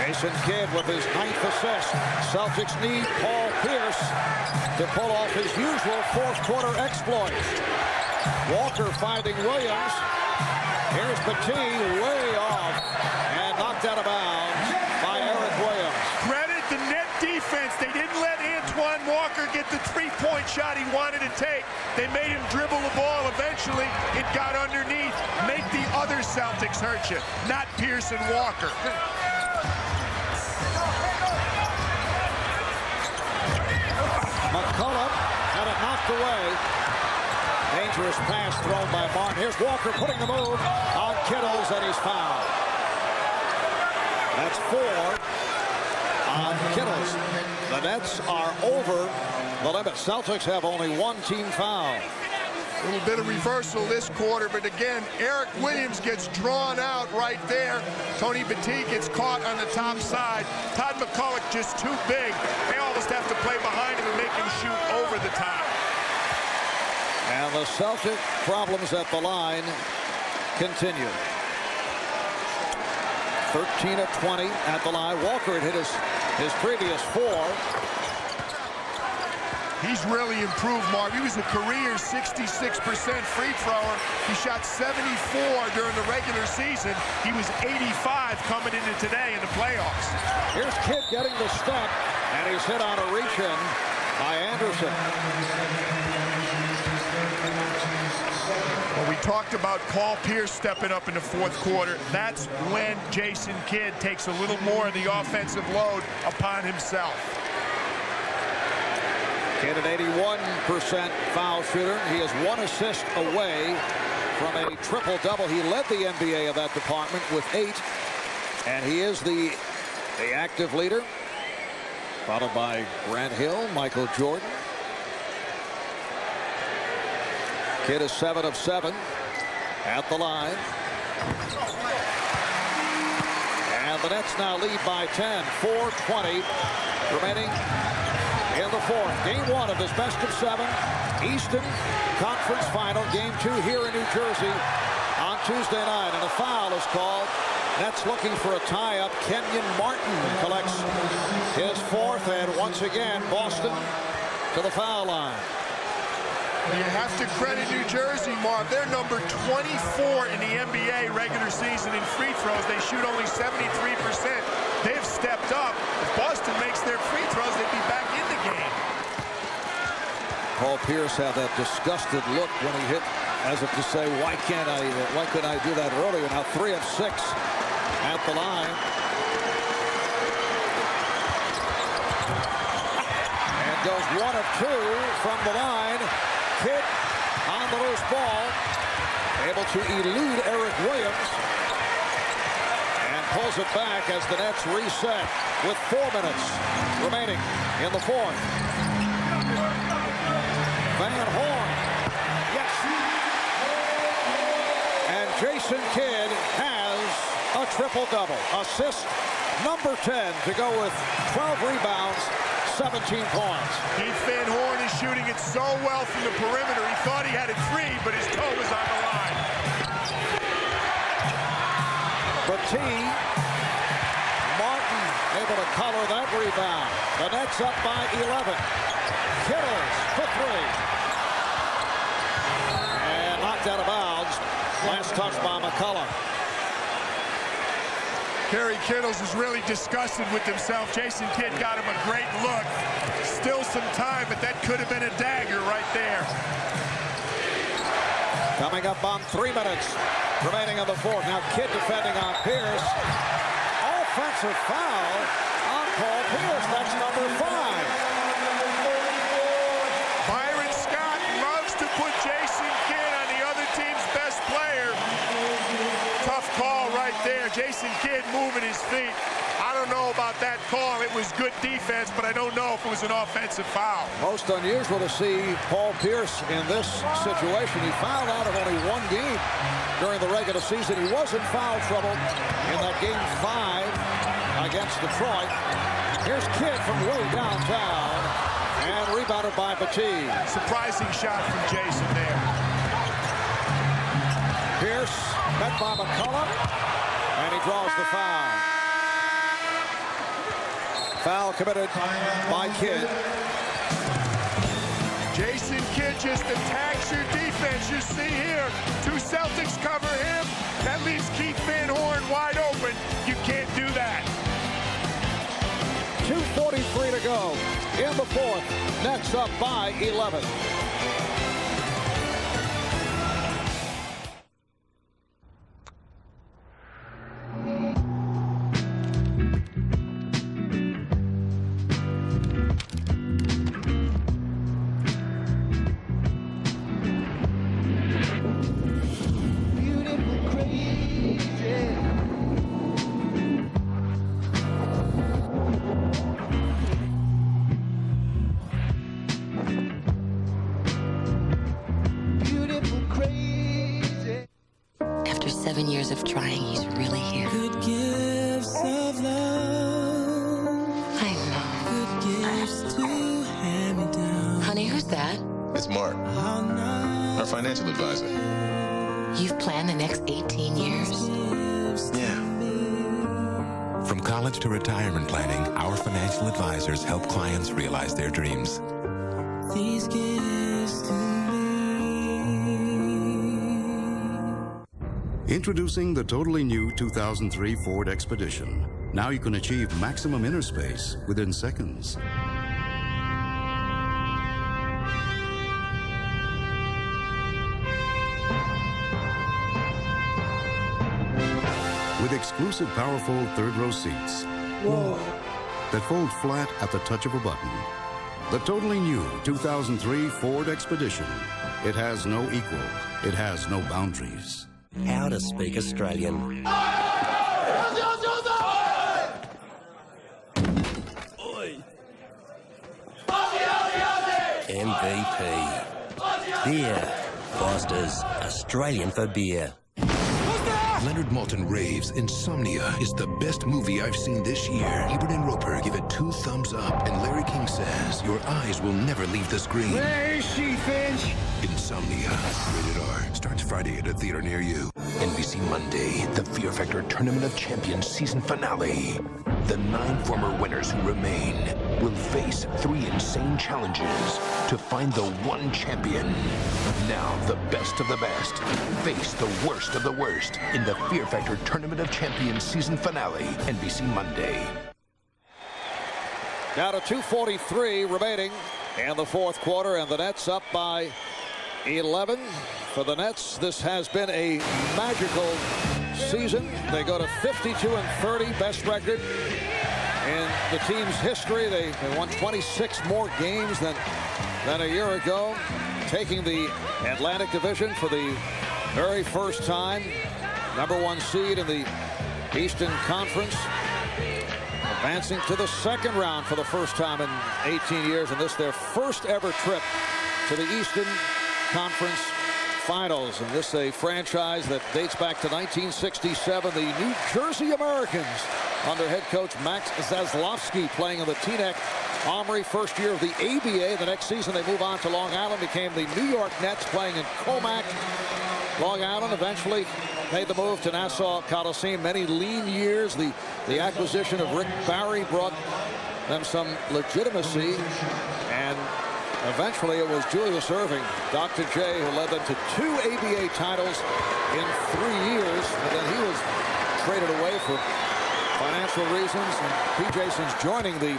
Speaker 22: Jason Kidd with his 9th assist. Celtics need Paul Pierce to pull off his usual fourth-quarter exploit. Walker finding Williams. Here's Battie way off and knocked out of bounds by Eric Williams.
Speaker 23: Credit the net defense. They didn't let Antoine Walker get the three-point shot he wanted to take. They made him dribble the ball. Eventually, it got underneath. Make the other Celtics hurt you, not Pierce and Walker.
Speaker 22: McCullough had it knocked away. Dangerous pass thrown by Martin. Here's Walker putting the move on Kittles, and he's fouled. That's 4 on Kittles. The Nets are over the limit. Celtics have only 1 team foul.
Speaker 23: A little bit of reversal this quarter, but again, Eric Williams gets drawn out right there. Tony Battie gets caught on the top side. Todd McCullough just too big. They almost have to play behind him and make him shoot over the top.
Speaker 22: And the Celtic problems at the line continue. 13 of 20 at the line. Walker had hit his previous 4.
Speaker 23: He's really improved, Marv. He was a career 66% free thrower. He shot 74 during the regular season. He was 85 coming into today in the playoffs.
Speaker 22: Here's Kidd getting the step, and he's hit on a reach-in by Anderson.
Speaker 23: Well, we talked about Paul Pierce stepping up in the fourth quarter. That's when Jason Kidd takes a little more of the offensive load upon himself.
Speaker 22: Kidd an 81% foul shooter. He is 1 assist away from a triple-double. He led the NBA of that department with 8, and he is the active leader, followed by Grant Hill, Michael Jordan. Kidd is 7 of 7 at the line. And the Nets now lead by 10, 4:20 remaining in the fourth. Game 1 of this best of 7 Eastern Conference Final. Game 2 here in New Jersey on Tuesday night. And a foul is called. Nets looking for a tie-up. Kenyon Martin collects his 4th. And once again, Boston to the foul line.
Speaker 23: You have to credit New Jersey, Marv. They're number 24 in the NBA regular season in free throws. They shoot only 73%. They've stepped up. If Boston makes their free throws, they'd be back in the game.
Speaker 22: Paul Pierce had that disgusted look when he hit, as if to say, why couldn't I do that earlier? Now 3 of 6 at the line. And goes 1 of 2 from the line. Kidd on the loose ball, able to elude Eric Williams, and pulls it back as the Nets reset with 4 minutes remaining in the fourth. Van Horn, yes, and Jason Kidd has a triple-double. Assist number 10 to go with 12 rebounds, 17 points.
Speaker 23: Keith Van Horn is shooting it so well from the perimeter. He thought he had it free, but his toe was on the line.
Speaker 22: Battie, Martin able to collar that rebound. The Nets up by 11. Kittles for 3. And knocked out of bounds. Last touch by McCullough.
Speaker 23: Kerry Kittles is really disgusted with himself. Jason Kidd got him a great look. Still some time, but that could have been a dagger right there.
Speaker 22: Coming up on 3 minutes remaining in the fourth. Now Kidd defending on Pierce. Offensive foul on Paul Pierce. That's number 5.
Speaker 23: Byron Scott loves to put Jason Kidd on the other team's best player. Tough call right there. there. Jason Kidd moving his feet. I don't know about that call. It was good defense, but I don't know if it was an offensive foul.
Speaker 22: Most unusual to see Paul Pierce in this situation. He fouled out of only one game during the regular season. He was in foul trouble in that game 5 against Detroit. Here's Kidd from way downtown and rebounded by Petit.
Speaker 23: Surprising shot from Jason there.
Speaker 22: Pierce met by McCullough, and he draws the foul. Foul committed by Kidd.
Speaker 23: Jason Kidd just attacks your defense. You see here, 2 Celtics cover him. That leaves Keith Van Horn wide open. You can't do that.
Speaker 22: 2:43 to go in the fourth. Nets up by 11.
Speaker 10: After 7 years of trying, he's really here.
Speaker 3: Good gifts of love.
Speaker 10: I know.
Speaker 3: Good gifts to hand me down.
Speaker 10: Honey, who's that?
Speaker 8: It's Mark, our financial advisor.
Speaker 10: You've planned the next 18 years?
Speaker 8: Yeah.
Speaker 12: From college to retirement planning, our financial advisors help clients realize their dreams.
Speaker 3: These gifts to me.
Speaker 14: Introducing the totally new 2003 Ford Expedition. Now you can achieve maximum inner space within seconds. With exclusive powerful third-row seats.
Speaker 3: Whoa.
Speaker 14: That fold flat at the touch of a button. The totally new 2003 Ford Expedition. It has no equal. It has no boundaries.
Speaker 13: How to speak Australian. MVP. Beer. Foster's. Australian for beer.
Speaker 15: Leonard Maltin raves Insomnia is the best movie I've seen this year. Ebert and Roper give it 2 thumbs up, and Larry King says your eyes will never leave the screen.
Speaker 3: Where is she, Finch?
Speaker 15: Insomnia. Rated R. Starts Friday at a theater near you. NBC Monday, the Fear Factor Tournament of Champions season finale. The 9 former winners who remain will face 3 insane challenges to find the one champion. Now, the best of the best face the worst of the worst in the Fear Factor Tournament of Champions season finale, NBC Monday.
Speaker 22: Down to 2:43 remaining in the fourth quarter, and the Nets up by 11. For the Nets, this has been a magical season. They go to 52-30, best record in the team's history. They won 26 more games than a year ago, taking the Atlantic Division for the very first time. #1 seed in the Eastern Conference, advancing to the second round for the first time in 18 years, and this their first ever trip to the Eastern Conference Finals. And this a franchise that dates back to 1967. The New Jersey Americans under head coach Max Zaslavsky playing in the Teaneck Omri, first year of the ABA. The next season they move on to Long Island, became the New York Nets, playing in Comac. Long Island eventually made the move to Nassau Coliseum. Many lean years. The acquisition of Rick Barry brought them some legitimacy, and eventually it was Julius Erving, Dr. J, who led them to 2 ABA titles in 3 years, and then he was traded away for financial reasons, and P.J. since joining the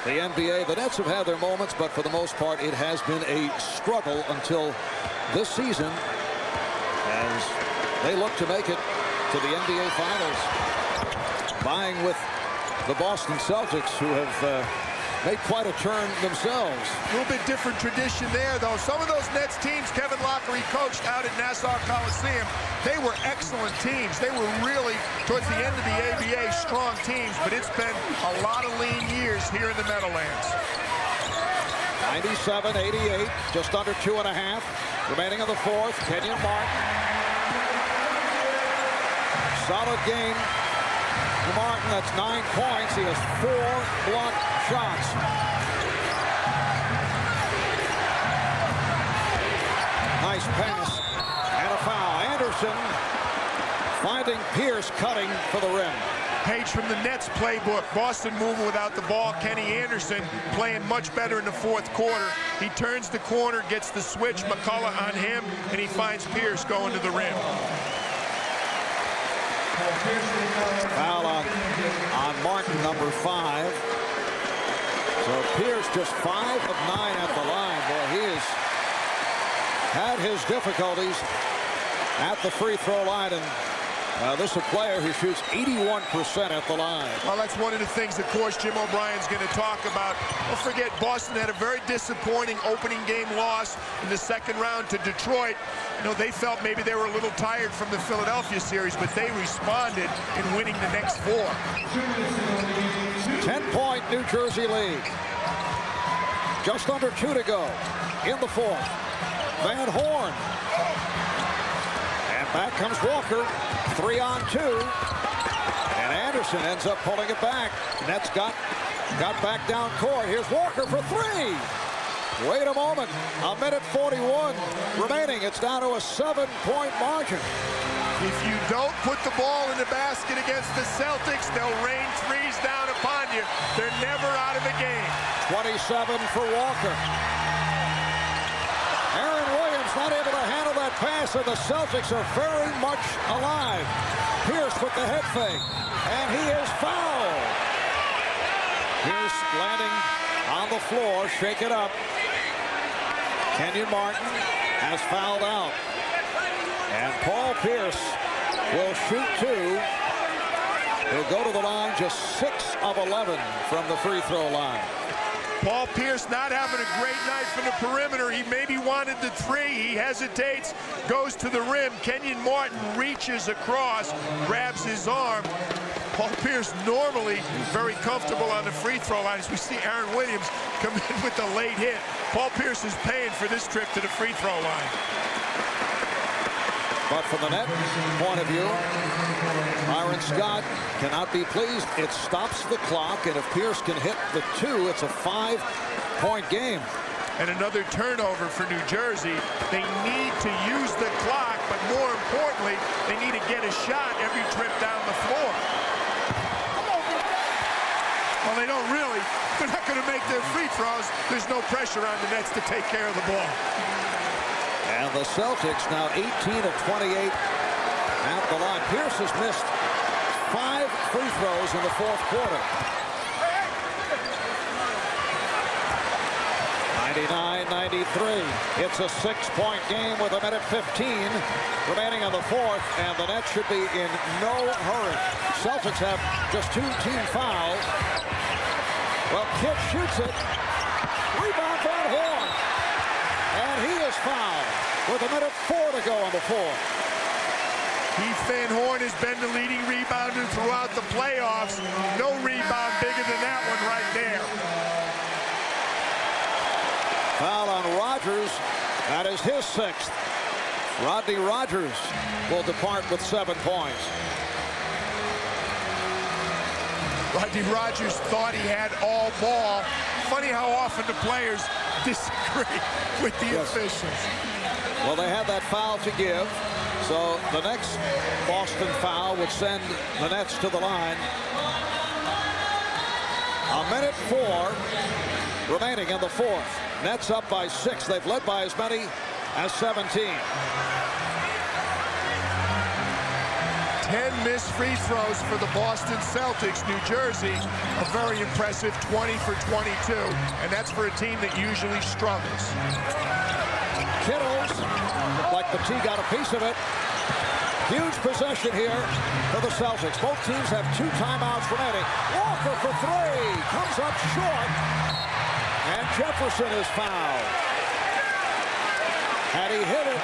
Speaker 22: NBA. The Nets have had their moments, but for the most part it has been a struggle until this season, as they look to make it to the NBA Finals, vying with the Boston Celtics, who have made quite a turn themselves.
Speaker 23: A little bit different tradition there, though. Some of those Nets teams Kevin Lockery coached out at Nassau Coliseum, they were excellent teams. They were really towards the end of the ABA, strong teams, but it's been a lot of lean years here in the Meadowlands.
Speaker 22: 97-88, just under 2.5 remaining in the fourth. Kenyon Martin. Solid game for Martin. That's 9 points. He has 4 block shots. Nice pass and a foul. Anderson finding Pierce cutting for the rim.
Speaker 23: Page from the Nets playbook. Boston moving without the ball. Kenny Anderson playing much better in the fourth quarter. He turns the corner, gets the switch. McCullough on him, and he finds Pierce going to the rim.
Speaker 22: Foul on Martin, number 5. So Pierce just 5 of 9 at the line. Boy, he has had his difficulties at the free throw line, and this is a player who shoots 81% at the line.
Speaker 23: Well, that's one of the things, of course, Jim O'Brien's going to talk about. Don't forget, Boston had a very disappointing opening game loss in the second round to Detroit. You know, they felt maybe they were a little tired from the Philadelphia series, but they responded in winning the next 4.
Speaker 22: 10-point New Jersey lead. Just under 2 to go in the fourth. Van Horn. And back comes Walker. 3 on 2. And Anderson ends up pulling it back. Nets got back down court. Here's Walker for 3. Wait a moment. 1:41 remaining. It's down to a 7-point margin.
Speaker 23: If you don't put the ball in the basket against the Celtics, they'll rain threes down upon you. They're never out of the game.
Speaker 22: 27 for Walker. Aaron Williams not able to handle that pass, and the Celtics are very much alive. Pierce with the head fake, and he is fouled. Pierce landing on the floor, shake it up. Kenyon Martin has fouled out. And Paul Pierce will shoot 2. He'll go to the line just 6 of 11 from the free throw line.
Speaker 23: Paul Pierce not having a great night from the perimeter. He maybe wanted the 3. He hesitates, goes to the rim. Kenyon Martin reaches across, grabs his arm. Paul Pierce normally very comfortable on the free throw line. As we see Aaron Williams come in with the late hit. Paul Pierce is paying for this trip to the free throw line.
Speaker 22: But from the net point of view, Byron Scott cannot be pleased. It stops the clock, and if Pierce can hit the 2, it's a 5-point game.
Speaker 23: And another turnover for New Jersey. They need to use the clock, but more importantly, they need to get a shot every trip down the floor. Well, they don't really. They're not going to make their free throws. There's no pressure on the Nets to take care of the ball.
Speaker 22: And the Celtics now 18 of 28 at the line. Pierce has missed 5 free throws in the fourth quarter. 99-93. It's a 6-point game with 1:15 remaining in the fourth, and the Nets should be in no hurry. Celtics have just 2 team fouls. Well, Kidd shoots it. Rebound Van Horn. And he is fouled with 1:04 to go in the fourth.
Speaker 23: Keith Van Horn has been the leading rebounder throughout the playoffs. No rebound bigger than that one right there.
Speaker 22: Foul on Rogers. That is his 6th. Rodney Rogers will depart with 7 points.
Speaker 23: Rodney Rogers thought he had all ball. Funny how often the players disagree with the officials.
Speaker 22: Well, they had that foul to give, so the next Boston foul would send the Nets to the line. 1:04 remaining in the fourth. Nets up by 6. They've led by as many as 17.
Speaker 23: 10 missed free throws for the Boston Celtics. New Jersey, a very impressive 20 for 22, and that's for a team that usually struggles.
Speaker 22: Kittles, like the T got a piece of it. Huge possession here for the Celtics. Both teams have 2 timeouts remaining. Walker for 3, comes up short, and Jefferson is fouled. Had he hit it,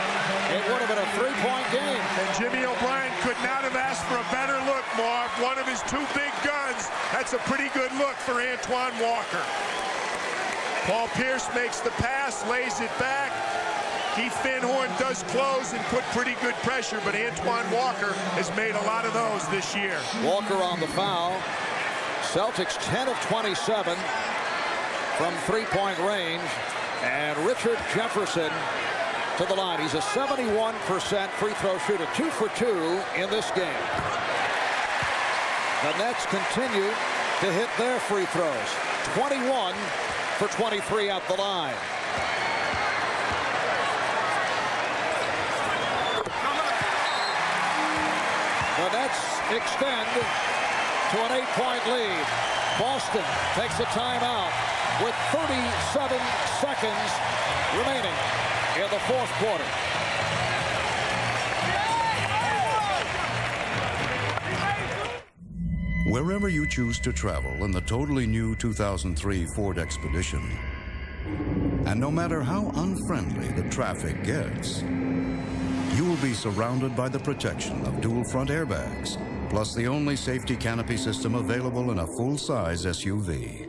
Speaker 22: it would have been a three-point game.
Speaker 23: And Jimmy O'Brien could not have asked for a better look, Marv. One of his two big guns. That's a pretty good look for Antoine Walker. Paul Pierce makes the pass, lays it back. Keith Van Horn does close and put pretty good pressure, but Antoine Walker has made a lot of those this year.
Speaker 22: Walker on the foul. Celtics 10 of 27 from three-point range. And Richard Jefferson to the line. He's a 71% free throw shooter, 2 for 2 in this game. The Nets continue to hit their free throws. 21 for 23 at the line. The Nets extend to an 8-point lead. Boston takes a timeout with 37 seconds remaining in the fourth quarter.
Speaker 14: Wherever you choose to travel in the totally new 2003 Ford Expedition, and no matter how unfriendly the traffic gets, you will be surrounded by the protection of dual front airbags, plus the only safety canopy system available in a full-size SUV.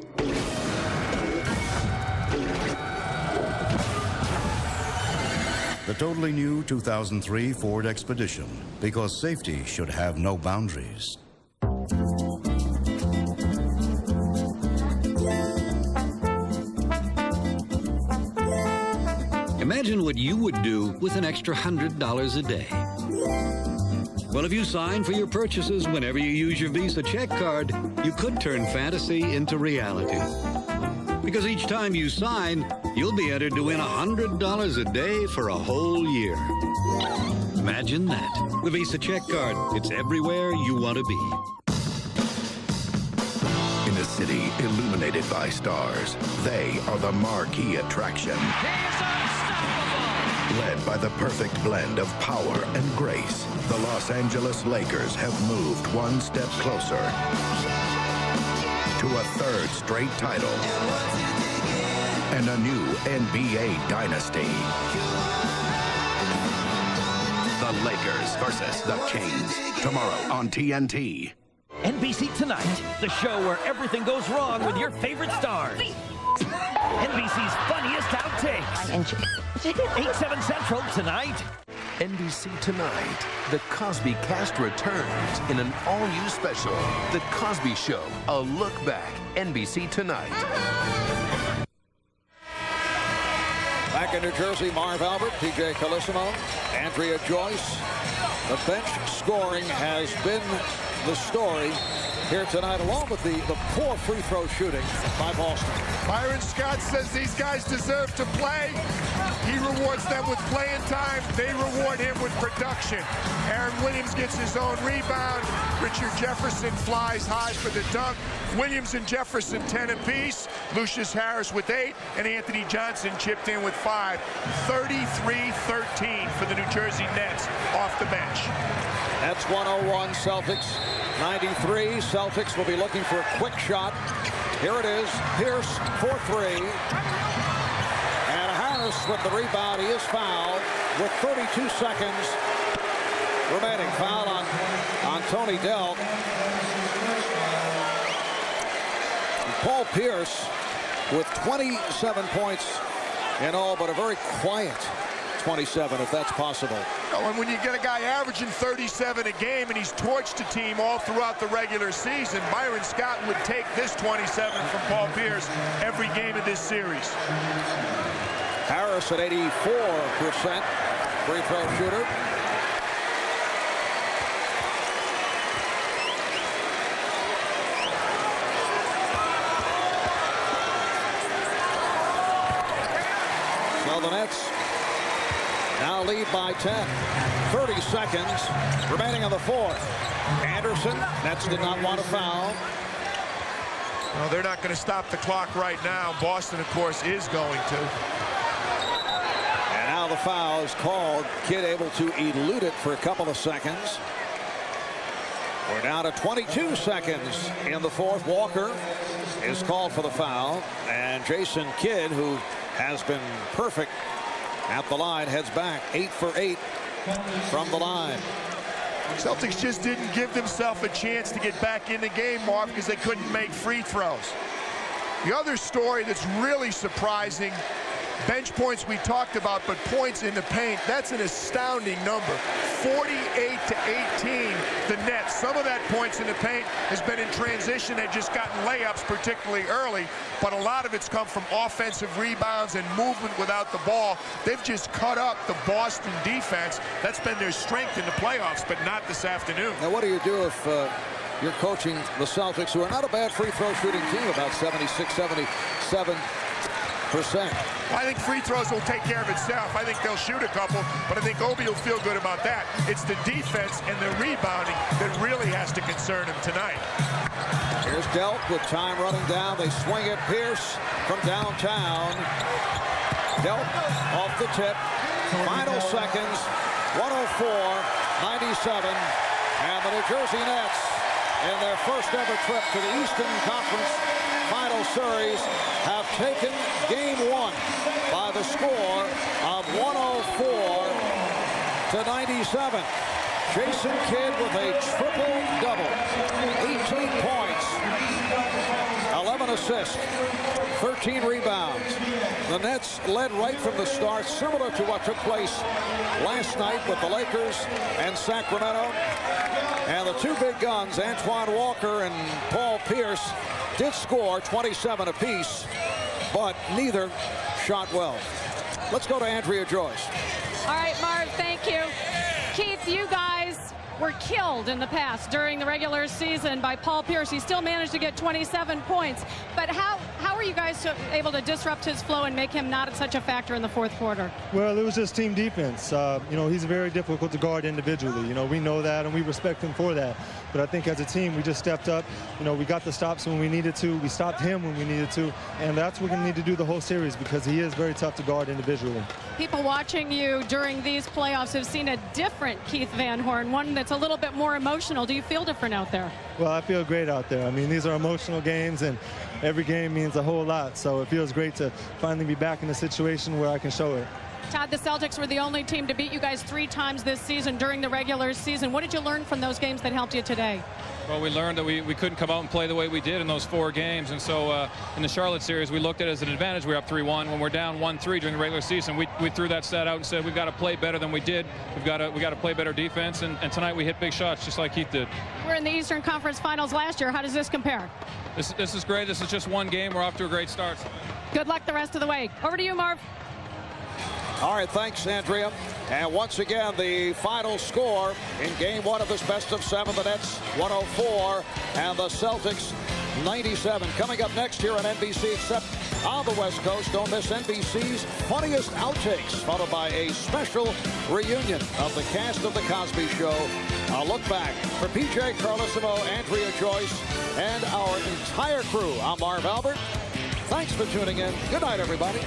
Speaker 14: The totally new 2003 Ford Expedition, because safety should have no boundaries.
Speaker 6: Imagine what you would do with an extra $100 a day. Well, if you sign for your purchases whenever you use your Visa check card, you could turn fantasy into reality. Because each time you sign, you'll be entered to win $100 a day for a whole year. Imagine that. The Visa check card. It's everywhere you want to be.
Speaker 15: In a city illuminated by stars, they are the marquee attraction. Led by the perfect blend of power and grace, the Los Angeles Lakers have moved one step closer to a third straight title and a new NBA dynasty. The Lakers versus the Kings, tomorrow on TNT.
Speaker 13: NBC Tonight, the show where everything goes wrong with your favorite stars. NBC's funniest outtakes. 8/7 Central tonight.
Speaker 7: NBC Tonight, The Cosby Cast returns in an all-new special, The Cosby Show, a look back. NBC Tonight.
Speaker 22: Back in New Jersey, Marv Albert, P.J. Carlesimo, Andrea Joyce. The bench scoring has been the story here tonight, along with the poor free throw shooting by Boston.
Speaker 23: Byron Scott says these guys deserve to play. He rewards them with playing time. They reward him with production. Aaron Williams gets his own rebound. Richard Jefferson flies high for the dunk. Williams and Jefferson 10 apiece. Lucius Harris with 8, and Anthony Johnson chipped in with 5. 33-13 for the New Jersey Nets off the bench.
Speaker 22: That's 101 Celtics 93. Celtics will be looking for a quick shot. Here it is. Pierce for 3. And Harris with the rebound. He is fouled with 32 seconds remaining. Foul on Tony Delk. And Paul Pierce with 27 points in all, but a very quiet 27, if that's possible.
Speaker 23: Oh, and when you get a guy averaging 37 a game and he's torched a team all throughout the regular season, Byron Scott would take this 27 from Paul Pierce every game of this series.
Speaker 22: Harris at 84% free throw shooter. So the Nets now lead by 10. 30 seconds remaining on the fourth. Anderson, Nets did not want to foul.
Speaker 23: No, they're not going to stop the clock right now. Boston, of course, is going to.
Speaker 22: And now the foul is called. Kidd able to elude it for a couple of seconds. We're down to 22 seconds in the fourth. Walker is called for the foul. And Jason Kidd, who has been perfect at the line, heads back 8 for 8 from the line.
Speaker 23: Celtics just didn't give themselves a chance to get back in the game, Marv, because they couldn't make free throws. The other story that's really surprising, bench points we talked about, but points in the paint, that's an astounding number. 48 to 18, the Nets. Some of that points in the paint has been in transition. They've just gotten layups, particularly early, but a lot of it's come from offensive rebounds and movement without the ball. They've just cut up the Boston defense. That's been their strength in the playoffs, but not this afternoon.
Speaker 22: Now, what do you do if you're coaching the Celtics, who are not a bad free throw shooting team, about 76, 77%?
Speaker 23: I think free throws will take care of itself. I think they'll shoot a couple, but I think Obi will feel good about that. It's the defense and the rebounding that really has to concern him tonight.
Speaker 22: Here's Delk with time running down. They swing it. Pierce from downtown. Delk off the tip. Final seconds. 104-97. And the New Jersey Nets, in their first ever trip to the Eastern Conference Final Series, have taken Game 1 by the score of 104-97. Jason Kidd with a triple-double. 18 points, 11 assists, 13 rebounds. The Nets led right from the start, similar to what took place last night with the Lakers and Sacramento. And the two big guns, Antoine Walker and Paul Pierce, did score 27 apiece, but neither shot well. Let's go to Andrea Joyce.
Speaker 16: All right, Marv, thank you. Keith, you guys were killed in the past during the regular season by Paul Pierce. He still managed to get 27 points. But how were you guys able to disrupt his flow and make him not such a factor in the fourth quarter?
Speaker 17: Well, it was just team defense. You know, he's very difficult to guard individually. You know, we know that and we respect him for that. But I think as a team, we just stepped up. You know, we got the stops when we needed to. We stopped him when we needed to. And that's what we're going to need to do the whole series, because he is very tough to guard individually.
Speaker 16: People watching you during these playoffs have seen a different Keith Van Horn, one that's a little bit more emotional. Do you feel different out there?
Speaker 17: Well, I feel great out there. I mean, these are emotional games, and every game means a whole lot. So it feels great to finally be back in a situation where I can show it.
Speaker 16: Todd, the Celtics were the only team to beat you guys 3 times this season during the regular season. What did you learn from those games that helped you today?
Speaker 18: Well, we learned that we couldn't come out and play the way we did in those 4 games. And so in the Charlotte series, we looked at it as an advantage. We were up 3-1. When we're down 1-3 during the regular season, we threw that stat out and said, we've got to play better than we did. We got to play better defense. And tonight we hit big shots just like Keith did.
Speaker 16: We're in the Eastern Conference Finals last year. How does this compare?
Speaker 18: This is great. This is just one game. We're off to a great start.
Speaker 16: Good luck the rest of the way. Over to you, Marv.
Speaker 22: All right, thanks, Andrea. And once again, the final score in Game 1 of this best-of-7, the Nets 104 and the Celtics 97. Coming up next here on NBC, except on the West Coast, don't miss NBC's Funniest Outtakes, followed by a special reunion of the cast of The Cosby Show. A look back for PJ Carlesimo, Andrea Joyce, and our entire crew. I'm Marv Albert. Thanks for tuning in. Good night, everybody.